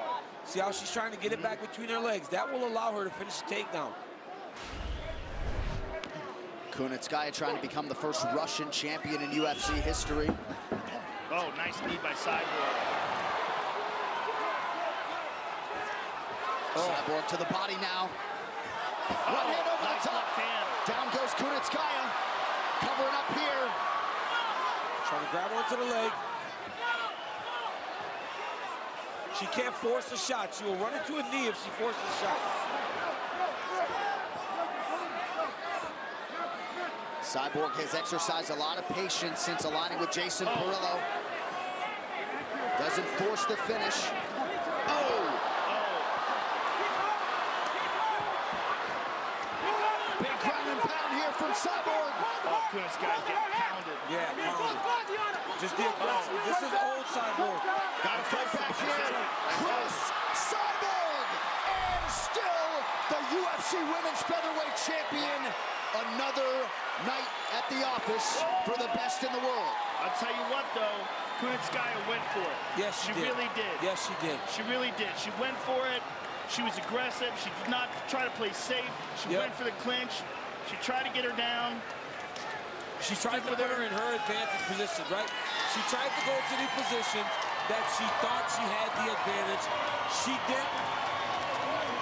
See how she's trying to get it back between her legs. That will allow her to finish the takedown. Kunitskaya trying to become the first Russian champion in UFC history. Oh, nice knee by Cyborg. Cyborg to the body now. Right hand over the top. Down goes Kunitskaya. Covering up here. Trying to grab onto the leg. She can't force a shot. She will run into a knee if she forces a shot. Cyborg has exercised a lot of patience since aligning with Jason Perillo. Doesn't force the finish. Big ground and pound here from Cyborg. Oh, Kunitskaya getting pounded. Yeah, pounded. Just the aggressive. This is old Cyborg. Got to fight back here. Chris Cyborg. And still the UFC Women's Featherweight Champion. Another night at the office for the best in the world. I'll tell you what, though. Kunitskaya went for it. Yes, she really did. Yes, she did. She really did. She went for it. She was aggressive. She did not try to play safe. She went for the clinch. She tried to get her down. She tried to put her in her advantage position, right? She tried to go to the positions that she thought she had the advantage. She didn't.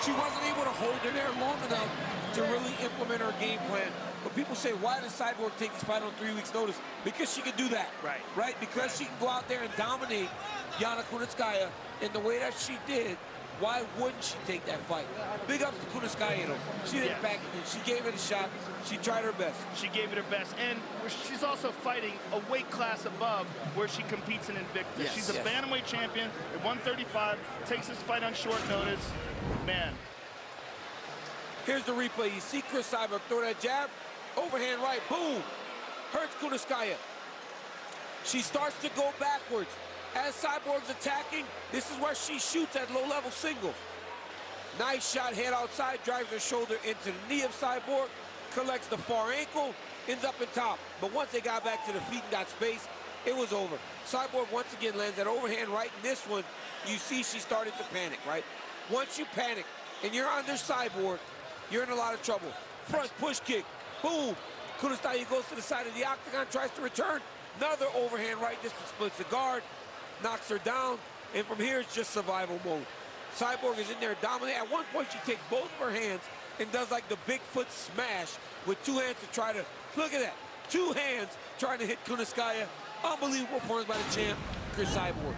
She wasn't able to hold her there long enough to really implement her game plan. But people say, why does Cyborg take this fight on 3 weeks' notice? Because she can do that. Right? Because she can go out there and dominate Yana Kunitskaya in the way that she did. Why wouldn't she take that fight? Big ups to Kunitskaya, though. She didn't back it in. She gave it a shot. She tried her best. She gave it her best. And she's also fighting a weight class above where she competes in Invicta. She's a bantamweight champion at 135. Takes this fight on short notice. Man. Here's the replay. You see Chris Cyborg throw that jab. Overhand right. Boom. Hurts Kunitskaya. She starts to go backwards. As Cyborg's attacking, this is where she shoots at low-level single. Nice shot, head outside, drives her shoulder into the knee of Cyborg, collects the far ankle, ends up in top. But once they got back to the feet and got space, it was over. Cyborg once again lands that overhand right. In this one, you see she started to panic, right? Once you panic and you're under Cyborg, you're in a lot of trouble. Front push kick, boom. Kunitskaya goes to the side of the octagon, tries to return. Another overhand right, this one splits the guard. Knocks her down, and from here it's just survival mode. Cyborg is in there dominating. At one point she takes both of her hands and does like the Bigfoot smash with two hands to try to, look at that, two hands trying to hit Kunitskaya. Unbelievable performance by the champ, Chris Cyborg.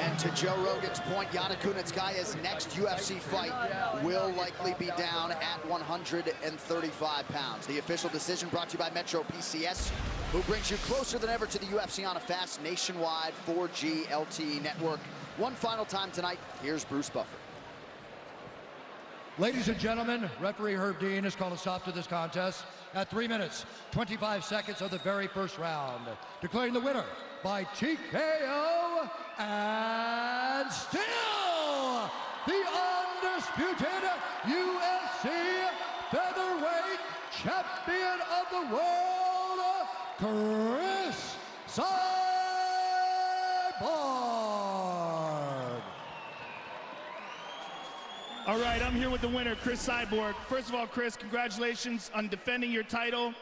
And to Joe Rogan's point, Yana Kunitskaya's next UFC fight will likely be down at 135 pounds. The official decision brought to you by Metro PCS, who brings you closer than ever to the UFC on a fast nationwide 4G LTE network. One final time tonight, here's Bruce Buffer. Ladies and gentlemen, referee Herb Dean has called a stop to this contest at 3 minutes, 25 seconds of the very first round, declaring the winner by TKO and still the undisputed UFC featherweight champion of the world, Chris Cyborg. All right, I'm here with the winner, Chris Cyborg. First of all, Chris, congratulations on defending your title.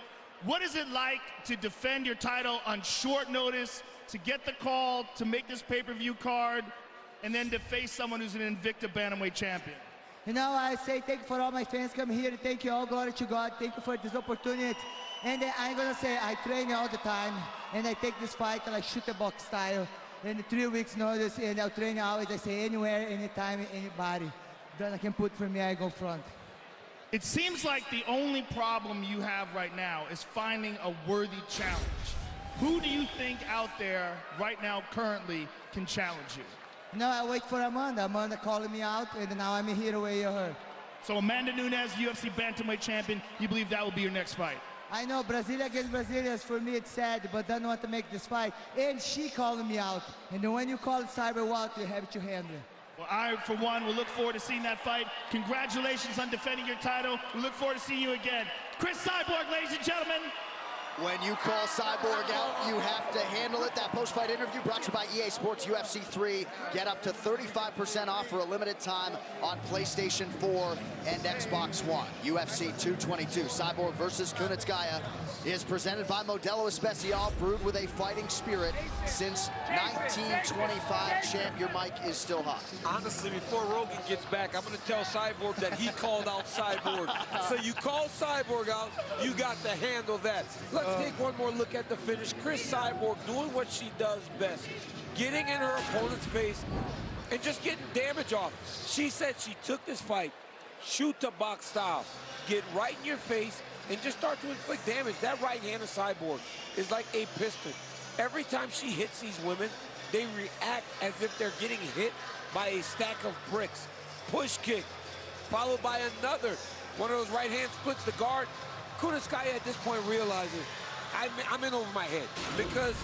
What is it like to defend your title on short notice, to get the call, to make this pay-per-view card, and then to face someone who's an Invicta Bantamweight champion? You know, I say thank you for all my fans coming here. Thank you all, glory to God. Thank you for this opportunity. And I'm gonna say I train all the time, and I take this fight like shooter box style. In 3 weeks notice, and I'll train always. I say anywhere, anytime, anybody. That I can put for me, I go front. It seems like the only problem you have right now is finding a worthy challenge. Who do you think out there right now currently can challenge you? No, I wait for Amanda. Amanda calling me out, and now I'm here to weigh her. So Amanda Nunes, UFC Bantamweight champion, you believe that will be your next fight? I know, Brazilian against Brazilians, for me it's sad, but don't want to make this fight. And she calling me out. And then when you call Cyborg out, you have to handle it. Well, I, for one, will look forward to seeing that fight. Congratulations on defending your title. We look forward to seeing you again. Chris Cyborg, ladies and gentlemen. When you call Cyborg out, you have to handle it. That post-fight interview brought to you by EA Sports UFC 3. Get up to 35% off for a limited time on PlayStation 4 and Xbox One. UFC 222, Cyborg versus Kunitskaya, is presented by Modelo Especial, brewed with a fighting spirit since 1925. Champ, your mic is still hot. Honestly, before Rogan gets back, I'm going to tell Cyborg that he called out Cyborg. So you call Cyborg out, you got to handle that. Let's take one more look at the finish. Chris Cyborg doing what she does best, getting in her opponent's face and just getting damage off. She said she took this fight shoot to box style, get right in your face and just start to inflict damage. That right hand of Cyborg is like a piston. Every time she hits these women, they react as if they're getting hit by a stack of bricks. Push kick, followed by another. One of those right hand splits the guard. Kunitskaya at this point realizes I'm in over my head because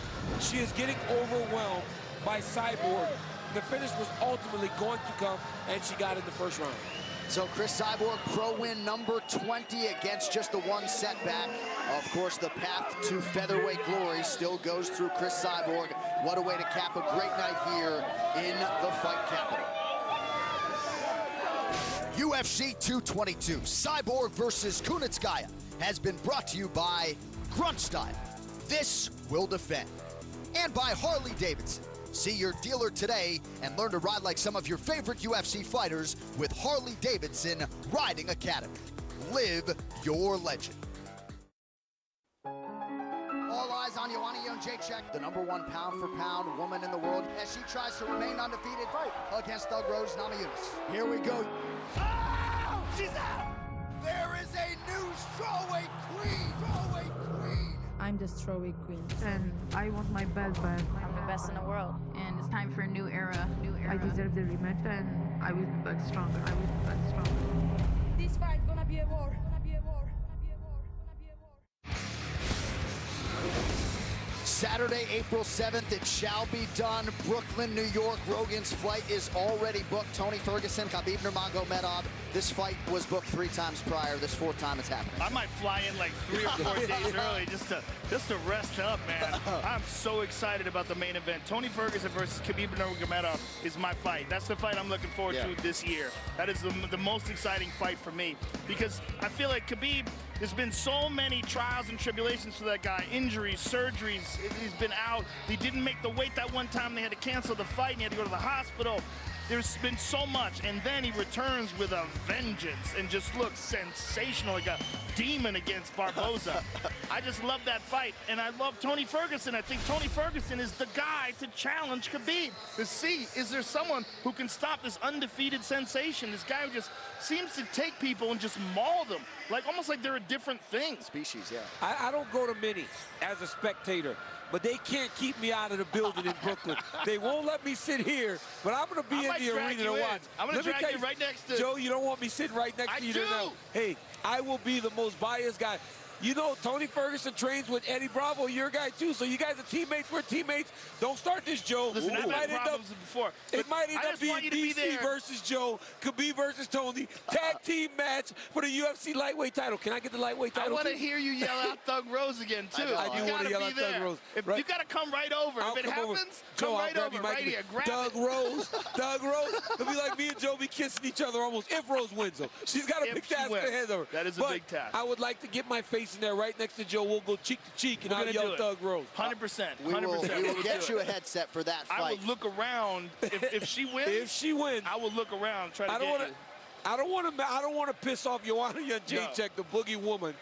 she is getting overwhelmed by Cyborg. The finish was ultimately going to come, and she got in the first round. So Chris Cyborg, pro win number 20 against just the one setback. Of course, the path to featherweight glory still goes through Chris Cyborg. What a way to cap a great night here in the fight capital. UFC 222, Cyborg versus Kunitskaya, has been brought to you by Grunt Style, this will defend, and by Harley Davidson. See your dealer today and learn to ride like some of your favorite UFC fighters with Harley Davidson Riding Academy. Live your legend. All eyes on Joanna Jędrzejczyk, the #1 pound-for-pound woman in the world, as she tries to remain undefeated against Thug Rose Namajunas. Here we go. Oh, she's out! There is a new strawweight queen! Strawweight queen! I'm the strawweight queen. And I want my belt back. I'm the best in the world. And it's time for a new era. I deserve the rematch, and I will be back stronger. This fight gonna be a war. Gonna be a war. Gonna be a war. Gonna be a war. Saturday, April 7th, it shall be done. Brooklyn, New York. Rogan's flight is already booked. Tony Ferguson, Khabib Nurmagomedov. This fight was booked 3 times prior. This 4th time it's happening. I might fly in like 3 or 4 days early just to rest up, man. I'm so excited about the main event. Tony Ferguson versus Khabib Nurmagomedov is my fight. That's the fight I'm looking forward to this year. That is the most exciting fight for me because I feel like Khabib, there's been so many trials and tribulations for that guy. Injuries, surgeries, he's been out. He didn't make the weight that one time. They had to cancel the fight and he had to go to the hospital. There's been so much, and then he returns with a vengeance and just looks sensational, like a demon against Barboza. I just love that fight, and I love Tony Ferguson. I think Tony Ferguson is the guy to challenge Khabib, to see, is there someone who can stop this undefeated sensation, this guy who just seems to take people and just maul them, like almost like they're a different thing. Species, yeah. I don't go to many as a spectator, but they can't keep me out of the building in Brooklyn. They won't let me sit here, but I'm going to be in the arena to watch. I'm going to drag you right next to... Joe, you don't want me sitting right next to you tonight. Hey, I will be the most biased guy. You know, Tony Ferguson trains with Eddie Bravo, your guy too, so you guys are teammates, we're teammates. Don't start this, Joe. Listen, I've had problems before. It might end up being DC versus Joe, Khabib versus Tony, tag team match for the UFC lightweight title. Can I get the lightweight title? I want to hear you yell out Thug Rose again, too. I do want to yell out Thug Rose. You got to come right over. If it happens, come right over, right here. Grab Doug Rose. Doug Rose. It'll be like me and Joe be kissing each other almost if Rose wins, though. She's got a big task ahead of her. That is a big task. I would like to get my face in there right next to Joe. We'll go cheek to cheek, and I'll yell Thug Rose. 100%. We will get you a headset for that fight. I would look around if she wins. If she wins, I will look around. Try to get you. I don't want to piss off Joanna Jędrzejczyk, the boogie woman.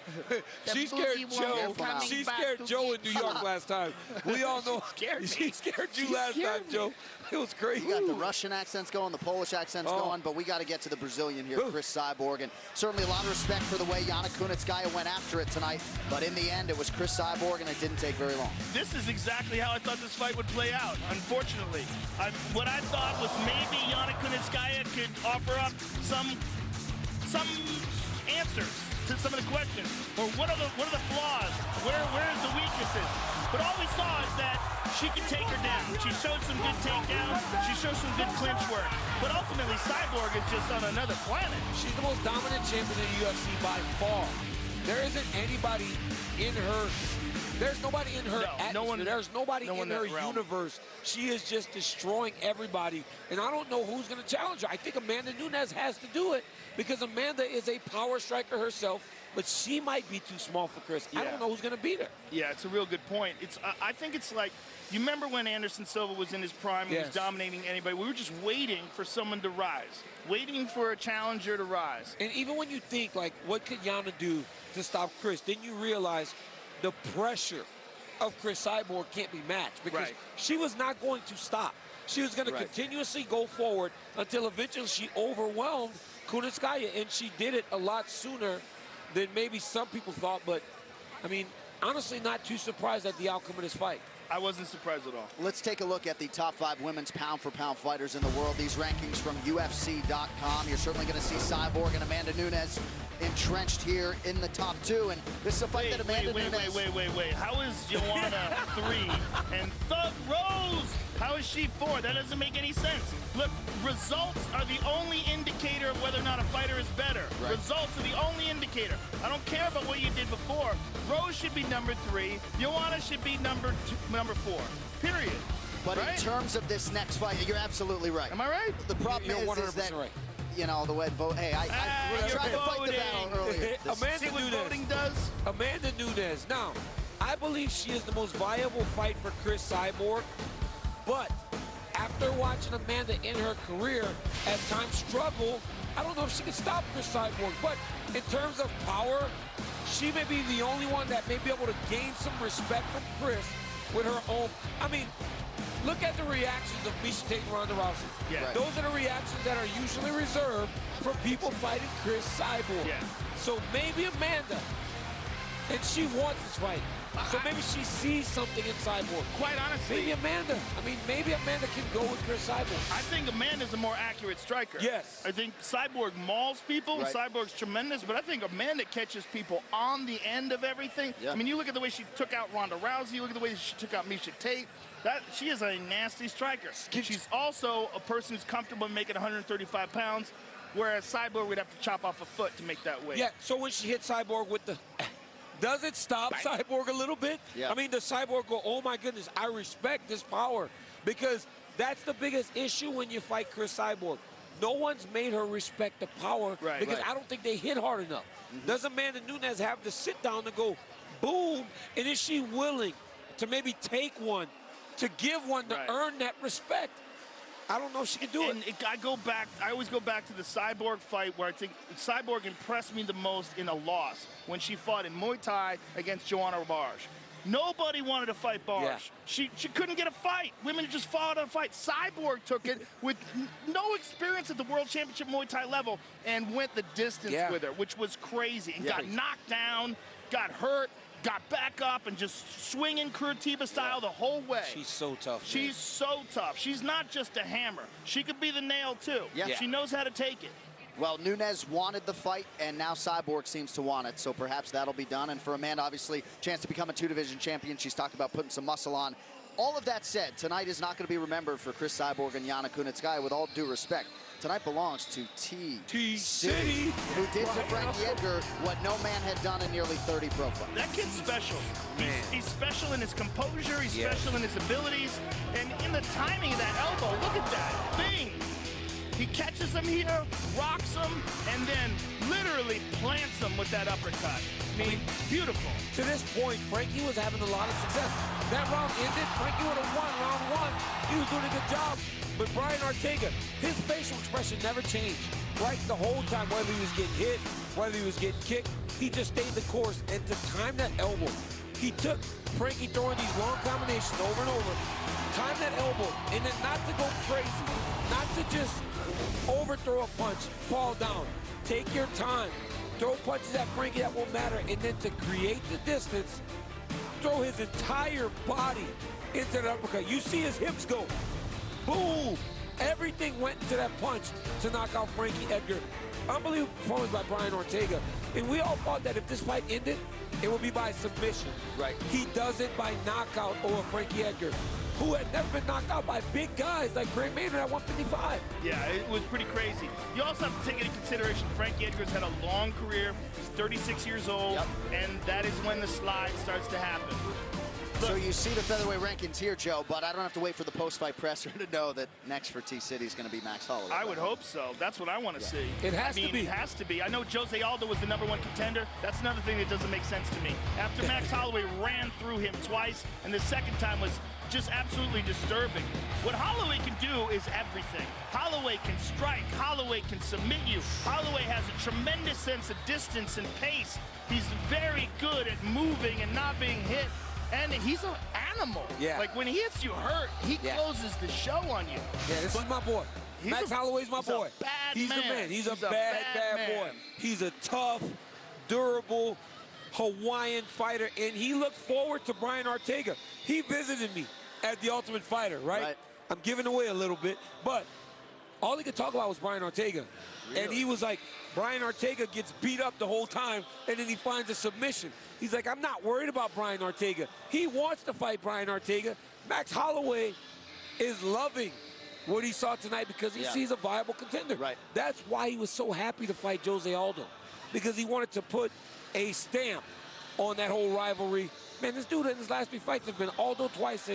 She scared Joe. She scared Joe in New York last time. We all know she scared you last time, Joe. It was crazy. We got the Russian accents going, the Polish accents going, but we got to get to the Brazilian here, Chris Cyborg. And certainly a lot of respect for the way Yana Kunitskaya went after it tonight. But in the end, it was Chris Cyborg, and it didn't take very long. This is exactly how I thought this fight would play out, unfortunately. What I thought was maybe Yana Kunitskaya could offer up some answers to some of the questions, or what are the flaws, where's the weaknesses. But all we saw is that she can take her down. She showed some good takedowns. She showed some good clinch work. But ultimately, Cyborg is just on another planet. She's the most dominant champion in the UFC by far. There isn't anybody in her There's nobody in her atmosphere. There's nobody in her realm. universe. She is just destroying everybody. And I don't know who's going to challenge her. I think Amanda Nunes has to do it because Amanda is a power striker herself, but she might be too small for Chris. I don't know who's going to beat her. Yeah, it's a real good point. I think it's like, you remember when Anderson Silva was in his prime and was dominating anybody? We were just waiting for someone to rise, waiting for a challenger to rise. And even when you think, like, what could Yana do to stop Chris, then you realize the pressure of Chris Cyborg can't be matched because she was not going to stop. She was going to continuously go forward until eventually she overwhelmed Kunitskaya, and she did it a lot sooner than maybe some people thought. But, I mean, honestly, not too surprised at the outcome of this fight. I wasn't surprised at all. Let's take a look at the top 5 women's pound-for-pound fighters in the world. These rankings from UFC.com. You're certainly going to see Cyborg and Amanda Nunes entrenched here in the top 2. And this is a fight that Amanda Nunes... Wait. How is Joanna 3 and Thug Rose? How is she 4? That doesn't make any sense. Look, results are the only indicator of whether or not a fighter is better. Results are the only indicator. I don't care about what you did before. Rose should be number 3. Joanna should be number 4. Period. But in terms of this next fight, you're absolutely right. Am I right? The problem is that, right. you know, the way vote. Hey, I tried to fight the battle earlier. Amanda Nunes. Voting does? Amanda Nunes. Now, I believe she is the most viable fight for Chris Cyborg, but after watching Amanda in her career at times struggle, I don't know if she can stop Chris Cyborg, but in terms of power, she may be the only one that may be able to gain some respect from Chris with her own. I mean, look at the reactions of Misha Tate and Ronda Rousey. Those are the reactions that are usually reserved for people fighting Chris Cyborg. So maybe Amanda, and she wants this fight. So maybe she sees something in Cyborg. Quite honestly. Maybe Amanda. I mean, maybe Amanda can go with Chris Cyborg. I think Amanda's a more accurate striker. Yes. I think Cyborg mauls people. Cyborg's tremendous, but I think Amanda catches people on the end of everything. I mean, you look at the way she took out Ronda Rousey. You look at the way she took out Misha Tate. She is a nasty striker. She's also a person who's comfortable in making 135 pounds, whereas Cyborg would have to chop off a foot to make that weight. Yeah, so when she hit Cyborg with the... Does it stop Cyborg a little bit? I mean, does Cyborg go, oh my goodness, I respect this power? Because that's the biggest issue when you fight Chris Cyborg. No one's made her respect the power because I don't think they hit hard enough. Does Amanda Nunes have to sit down and go, boom, and is she willing to maybe take one, to give one, to earn that respect? I don't know if she can do it. I always go back to the Cyborg fight where I think Cyborg impressed me the most in a loss when she fought in Muay Thai against Joanna Barge. Nobody wanted to fight Barge. She couldn't get a fight. Women just fought a fight. Cyborg took it with no experience at the World Championship Muay Thai level and went the distance with her, which was crazy. And got knocked down, got hurt, got back up, and just swinging Curitiba style the whole way. She's so tough. She's so tough. She's not just a hammer. She could be the nail, too. She knows how to take it. Well, Nunes wanted the fight, and now Cyborg seems to want it, so perhaps that'll be done. And for Amanda, obviously, chance to become a 2-division champion. She's talked about putting some muscle on. All of that said, tonight is not going to be remembered for Chris Cyborg and Yana Kunitskaya, with all due respect. Tonight belongs to T-City, who did to Frankie Edgar what no man had done in nearly 30 pro fights. That kid's special. He's special in his composure. He's special in his abilities. And in the timing of that elbow, look at that thing. He catches him here, rocks him, and then literally plants him with that uppercut. I mean, beautiful. To this point, Frankie was having a lot of success. That round ended, Frankie would have won round 1. He was doing a good job. But Brian Ortega, his facial expression never changed. Right the whole time, whether he was getting hit, whether he was getting kicked, he just stayed the course. And to time that elbow, he took Frankie throwing these long combinations over and over, time that elbow, and then not to go crazy, not to just overthrow a punch, fall down. Take your time. Throw punches at Frankie that won't matter, and then to create the distance, throw his entire body into the uppercut. You see his hips go. Boom! Everything went into that punch to knock out Frankie Edgar. Unbelievable performance by Brian Ortega. And we all thought that if this fight ended, it would be by submission. He does it by knockout over Frankie Edgar. who had never been knocked out by big guys like Grant Maynard at 155. Yeah, it was pretty crazy. You also have to take into consideration Frankie Edgar's had a long career. He's 36 years old, and that is when the slide starts to happen. So you see the featherweight rankings here, Joe, but I don't have to wait for the post-fight presser to know that next for T-City is going to be Max Holloway. I would hope so. That's what I want to see. It has to be. It has to be. I know Jose Aldo was the #1 contender. That's another thing that doesn't make sense to me. After Max Holloway ran through him twice, and the second time was just absolutely disturbing. What Holloway can do is everything. Holloway can strike. Holloway can submit you. Holloway has a tremendous sense of distance and pace. He's very good at moving and not being hit. And he's an animal. Yeah. Like, when he hits you hurt, he closes the show on you. Yeah, this is my boy. Max Holloway's my boy. He's the man. He's a bad boy. He's a tough, durable Hawaiian fighter, and he looked forward to Brian Ortega. He visited me at the Ultimate Fighter, right? I'm giving away a little bit, but all he could talk about was Brian Ortega. Really? And he was like, Brian Ortega gets beat up the whole time, and then he finds a submission. He's like, I'm not worried about Brian Ortega. He wants to fight Brian Ortega. Max Holloway is loving what he saw tonight because he sees a viable contender. Right. That's why he was so happy to fight Jose Aldo, because he wanted to put a stamp on that whole rivalry. Man, this dude in his last 3 fights have been Aldo twice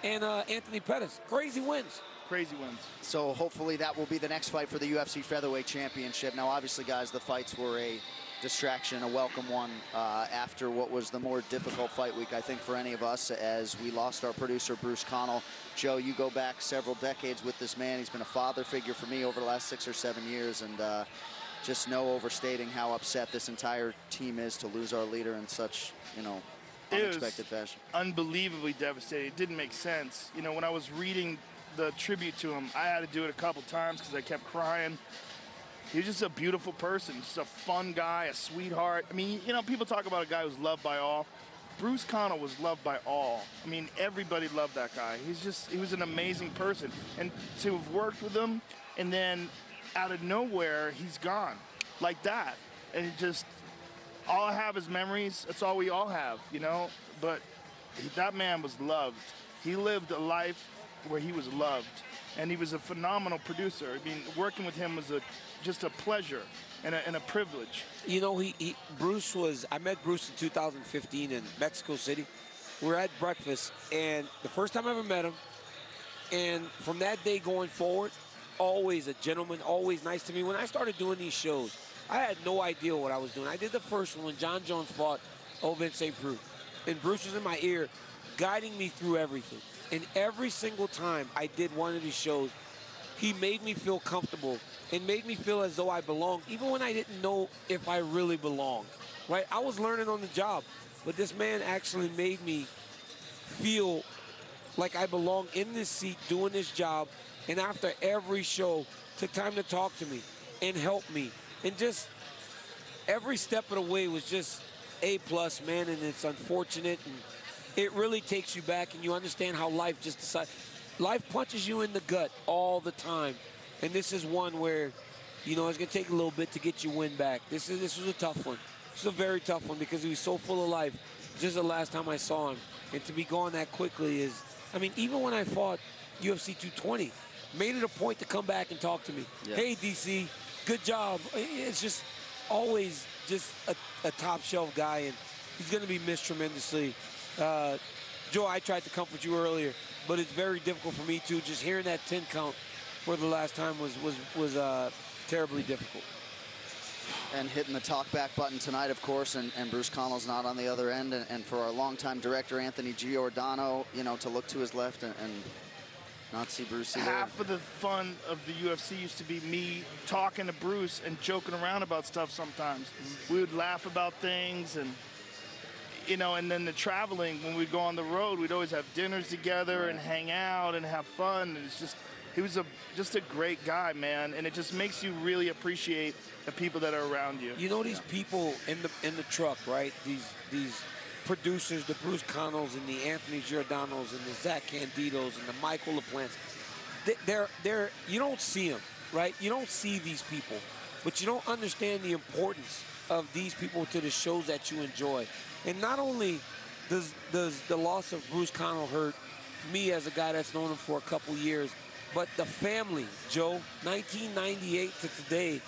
and Anthony Pettis. Crazy wins. Crazy wins. So hopefully that will be the next fight for the UFC Featherweight Championship. Now, obviously, guys, the fights were a distraction, a welcome one, after what was the more difficult fight week, I think, for any of us, as we lost our producer, Bruce Connell. Joe, you go back several decades with this man. He's been a father figure for me over the last 6 or 7 years, and just no overstating how upset this entire team is to lose our leader in such, unexpected fashion. Unbelievably devastating. It didn't make sense. You know, when I was reading the tribute to him, I had to do it a couple times because I kept crying. He was just a beautiful person, just a fun guy, a sweetheart. I mean, people talk about a guy who's loved by all. Bruce Connell was loved by all. I mean, everybody loved that guy. He was an amazing person. And to have worked with him, and then out of nowhere, he's gone like that. And all I have is memories. That's all we all have, But that man was loved. He lived a life where he was loved. And he was a phenomenal producer. I mean, working with him was just a pleasure and a privilege. I met Bruce in 2015 in Mexico City. We were at breakfast, and the first time I ever met him, and from that day going forward, always a gentleman, always nice to me. When I started doing these shows, I had no idea what I was doing. I did the first one when John Jones fought Ovince St. Preux, and Bruce was in my ear, guiding me through everything. And every single time I did one of these shows, he made me feel comfortable and made me feel as though I belonged, even when I didn't know if I really belonged, right? I was learning on the job, but this man actually made me feel like I belonged in this seat doing this job, and after every show, took time to talk to me and help me. And just every step of the way was just A+, man, and it's unfortunate, and it really takes you back, and you understand how life just decides. Life punches you in the gut all the time, and this is one where, it's going to take a little bit to get your win back. This was a tough one. This is a very tough one because he was so full of life just the last time I saw him. And to be gone that quickly is, even when I fought UFC 220, made it a point to come back and talk to me. Yeah. Hey, DC, good job. It's just always just a top-shelf guy, and he's going to be missed tremendously. Joe, I tried to comfort you earlier, but it's very difficult for me too. Just hearing that 10 count for the last time was terribly difficult. And hitting the talk back button tonight, of course, and Bruce Connell's not on the other end. And for our longtime director, Anthony Giordano, to look to his left and not see Bruce either. Half of the fun of the UFC used to be me talking to Bruce and joking around about stuff sometimes. We would laugh about things and then the traveling, when we'd go on the road, we'd always have dinners together and hang out and have fun. And he was just a great guy, man. And it just makes you really appreciate the people that are around you. These people in the truck, right? These producers, the Bruce Connells and the Anthony Giordanos and the Zach Candidos and the Michael LaPlants. They're you don't see them, right? You don't see these people, but you don't understand the importance of these people to the shows that you enjoy. And not only does the loss of Bruce Connell hurt me as a guy that's known him for a couple years. But the family, Joe, 1998 to today,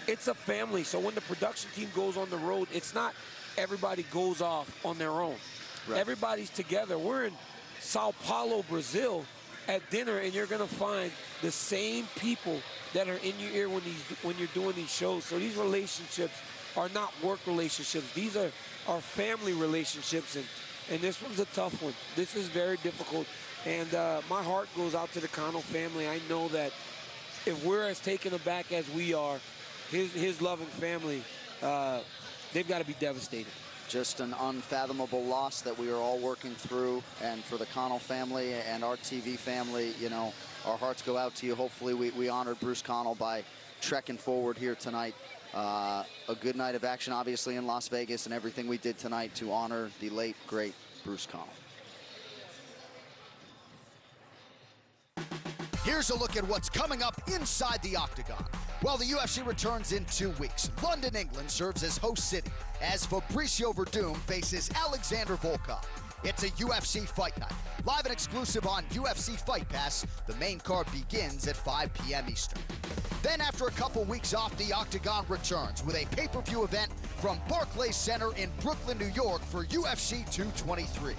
it's a family. So when the production team goes on the road, it's not everybody goes off on their own. Right. Everybody's together. We're in Sao Paulo, Brazil at dinner, and you're going to find the same people that are in your ear when you're doing these shows. So these relationships are not work relationships. These are our family relationships, and this one's a tough one. This is very difficult, and my heart goes out to the Cano family. I know that if we're as taken aback as we are, his loving family, they've got to be devastated. Just an unfathomable loss that we are all working through, and for the Cano family and our TV family, you know, our hearts go out to you. Hopefully we honored Bruce Cano by trekking forward here tonight. A good night of action, obviously, in Las Vegas, and everything we did tonight to honor the late, great Bruce Cano. Here's a look at what's coming up inside the Octagon. Well, the UFC returns in 2 weeks. London, England serves as host city as Fabricio Verdum faces Alexander Volkov. It's a UFC fight night. Live and exclusive on UFC Fight Pass, the main card begins at 5 p.m. Eastern. Then after a couple weeks off, the Octagon returns with a pay-per-view event from Barclays Center in Brooklyn, New York for UFC 223.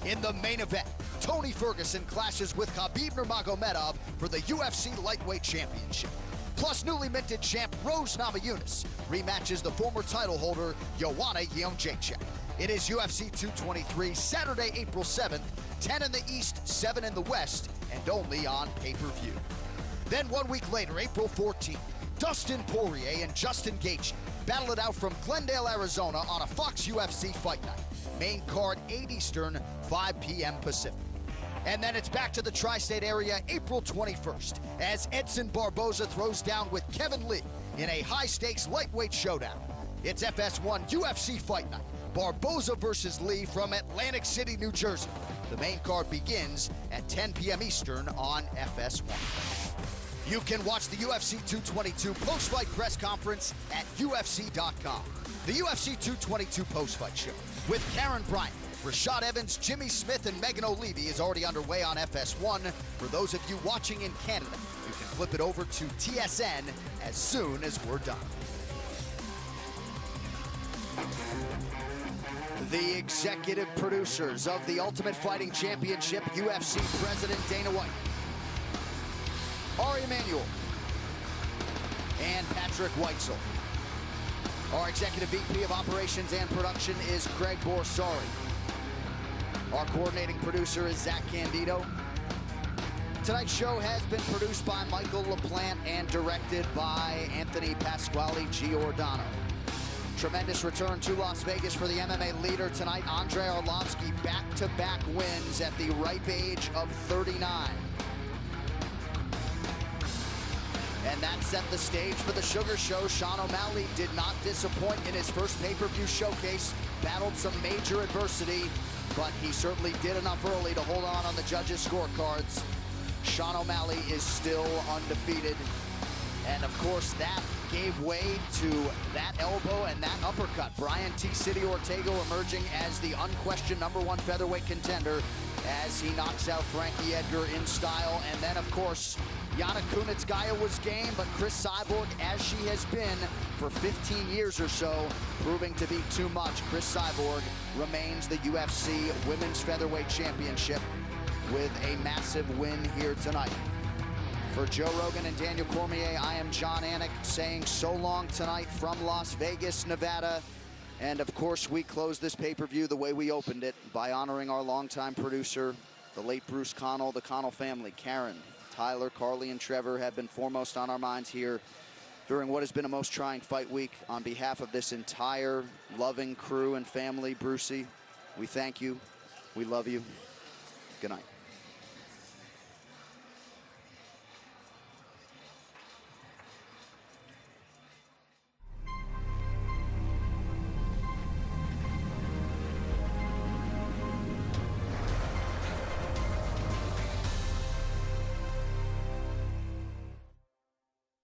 In the main event, Tony Ferguson clashes with Khabib Nurmagomedov for the UFC Lightweight Championship. Plus, newly minted champ Rose Namajunas rematches the former title holder Joanna Jędrzejczyk. It is UFC 223, Saturday, April 7th, 10 in the East, 7 in the West, and only on pay-per-view. Then 1 week later, April 14th, Dustin Poirier and Justin Gaethje battle it out from Glendale, Arizona on a Fox UFC Fight Night. Main card 8 Eastern, 5 p.m. Pacific. And then it's back to the tri-state area April 21st as Edson Barboza throws down with Kevin Lee in a high-stakes lightweight showdown. It's FS1 UFC Fight Night. Barboza versus Lee from Atlantic City, New Jersey. The main card begins at 10 p.m. Eastern on FS1. You can watch the UFC 222 post-fight press conference at UFC.com. The UFC 222 post-fight show with Karen Bryant, Rashad Evans, Jimmy Smith, and Megan O'Leary is already underway on FS1. For those of you watching in Canada, you can flip it over to TSN as soon as we're done. The executive producers of the Ultimate Fighting Championship, UFC President Dana White, Ari Emanuel, and Patrick Weitzel. Our executive VP of Operations and Production is Craig Borsari. Our coordinating producer is Zach Candido. Tonight's show has been produced by Michael LaPlante and directed by Anthony Pasquale Giordano. Tremendous return to Las Vegas for the MMA leader tonight. Andrei Arlovski back-to-back wins at the ripe age of 39. And that set the stage for the Sugar Show. Sean O'Malley did not disappoint in his first pay-per-view showcase. Battled some major adversity, but he certainly did enough early to hold on the judges' scorecards. Sean O'Malley is still undefeated. And of course, that gave way to that elbow and that uppercut. Brian T. City Ortega emerging as the unquestioned #1 featherweight contender as he knocks out Frankie Edgar in style. And then, of course, Yana Kunitskaya was game, but Chris Cyborg, as she has been for 15 years or so, proving to be too much. Chris Cyborg remains the UFC Women's Featherweight Championship with a massive win here tonight. For Joe Rogan and Daniel Cormier, I am John Anik saying so long tonight from Las Vegas, Nevada. And of course, we close this pay-per-view the way we opened it, by honoring our longtime producer, the late Bruce Cano. The Cano family, Karen, Tyler, Carly, and Trevor have been foremost on our minds here during what has been a most trying fight week. On behalf of this entire loving crew and family, Brucey, we thank you. We love you. Good night.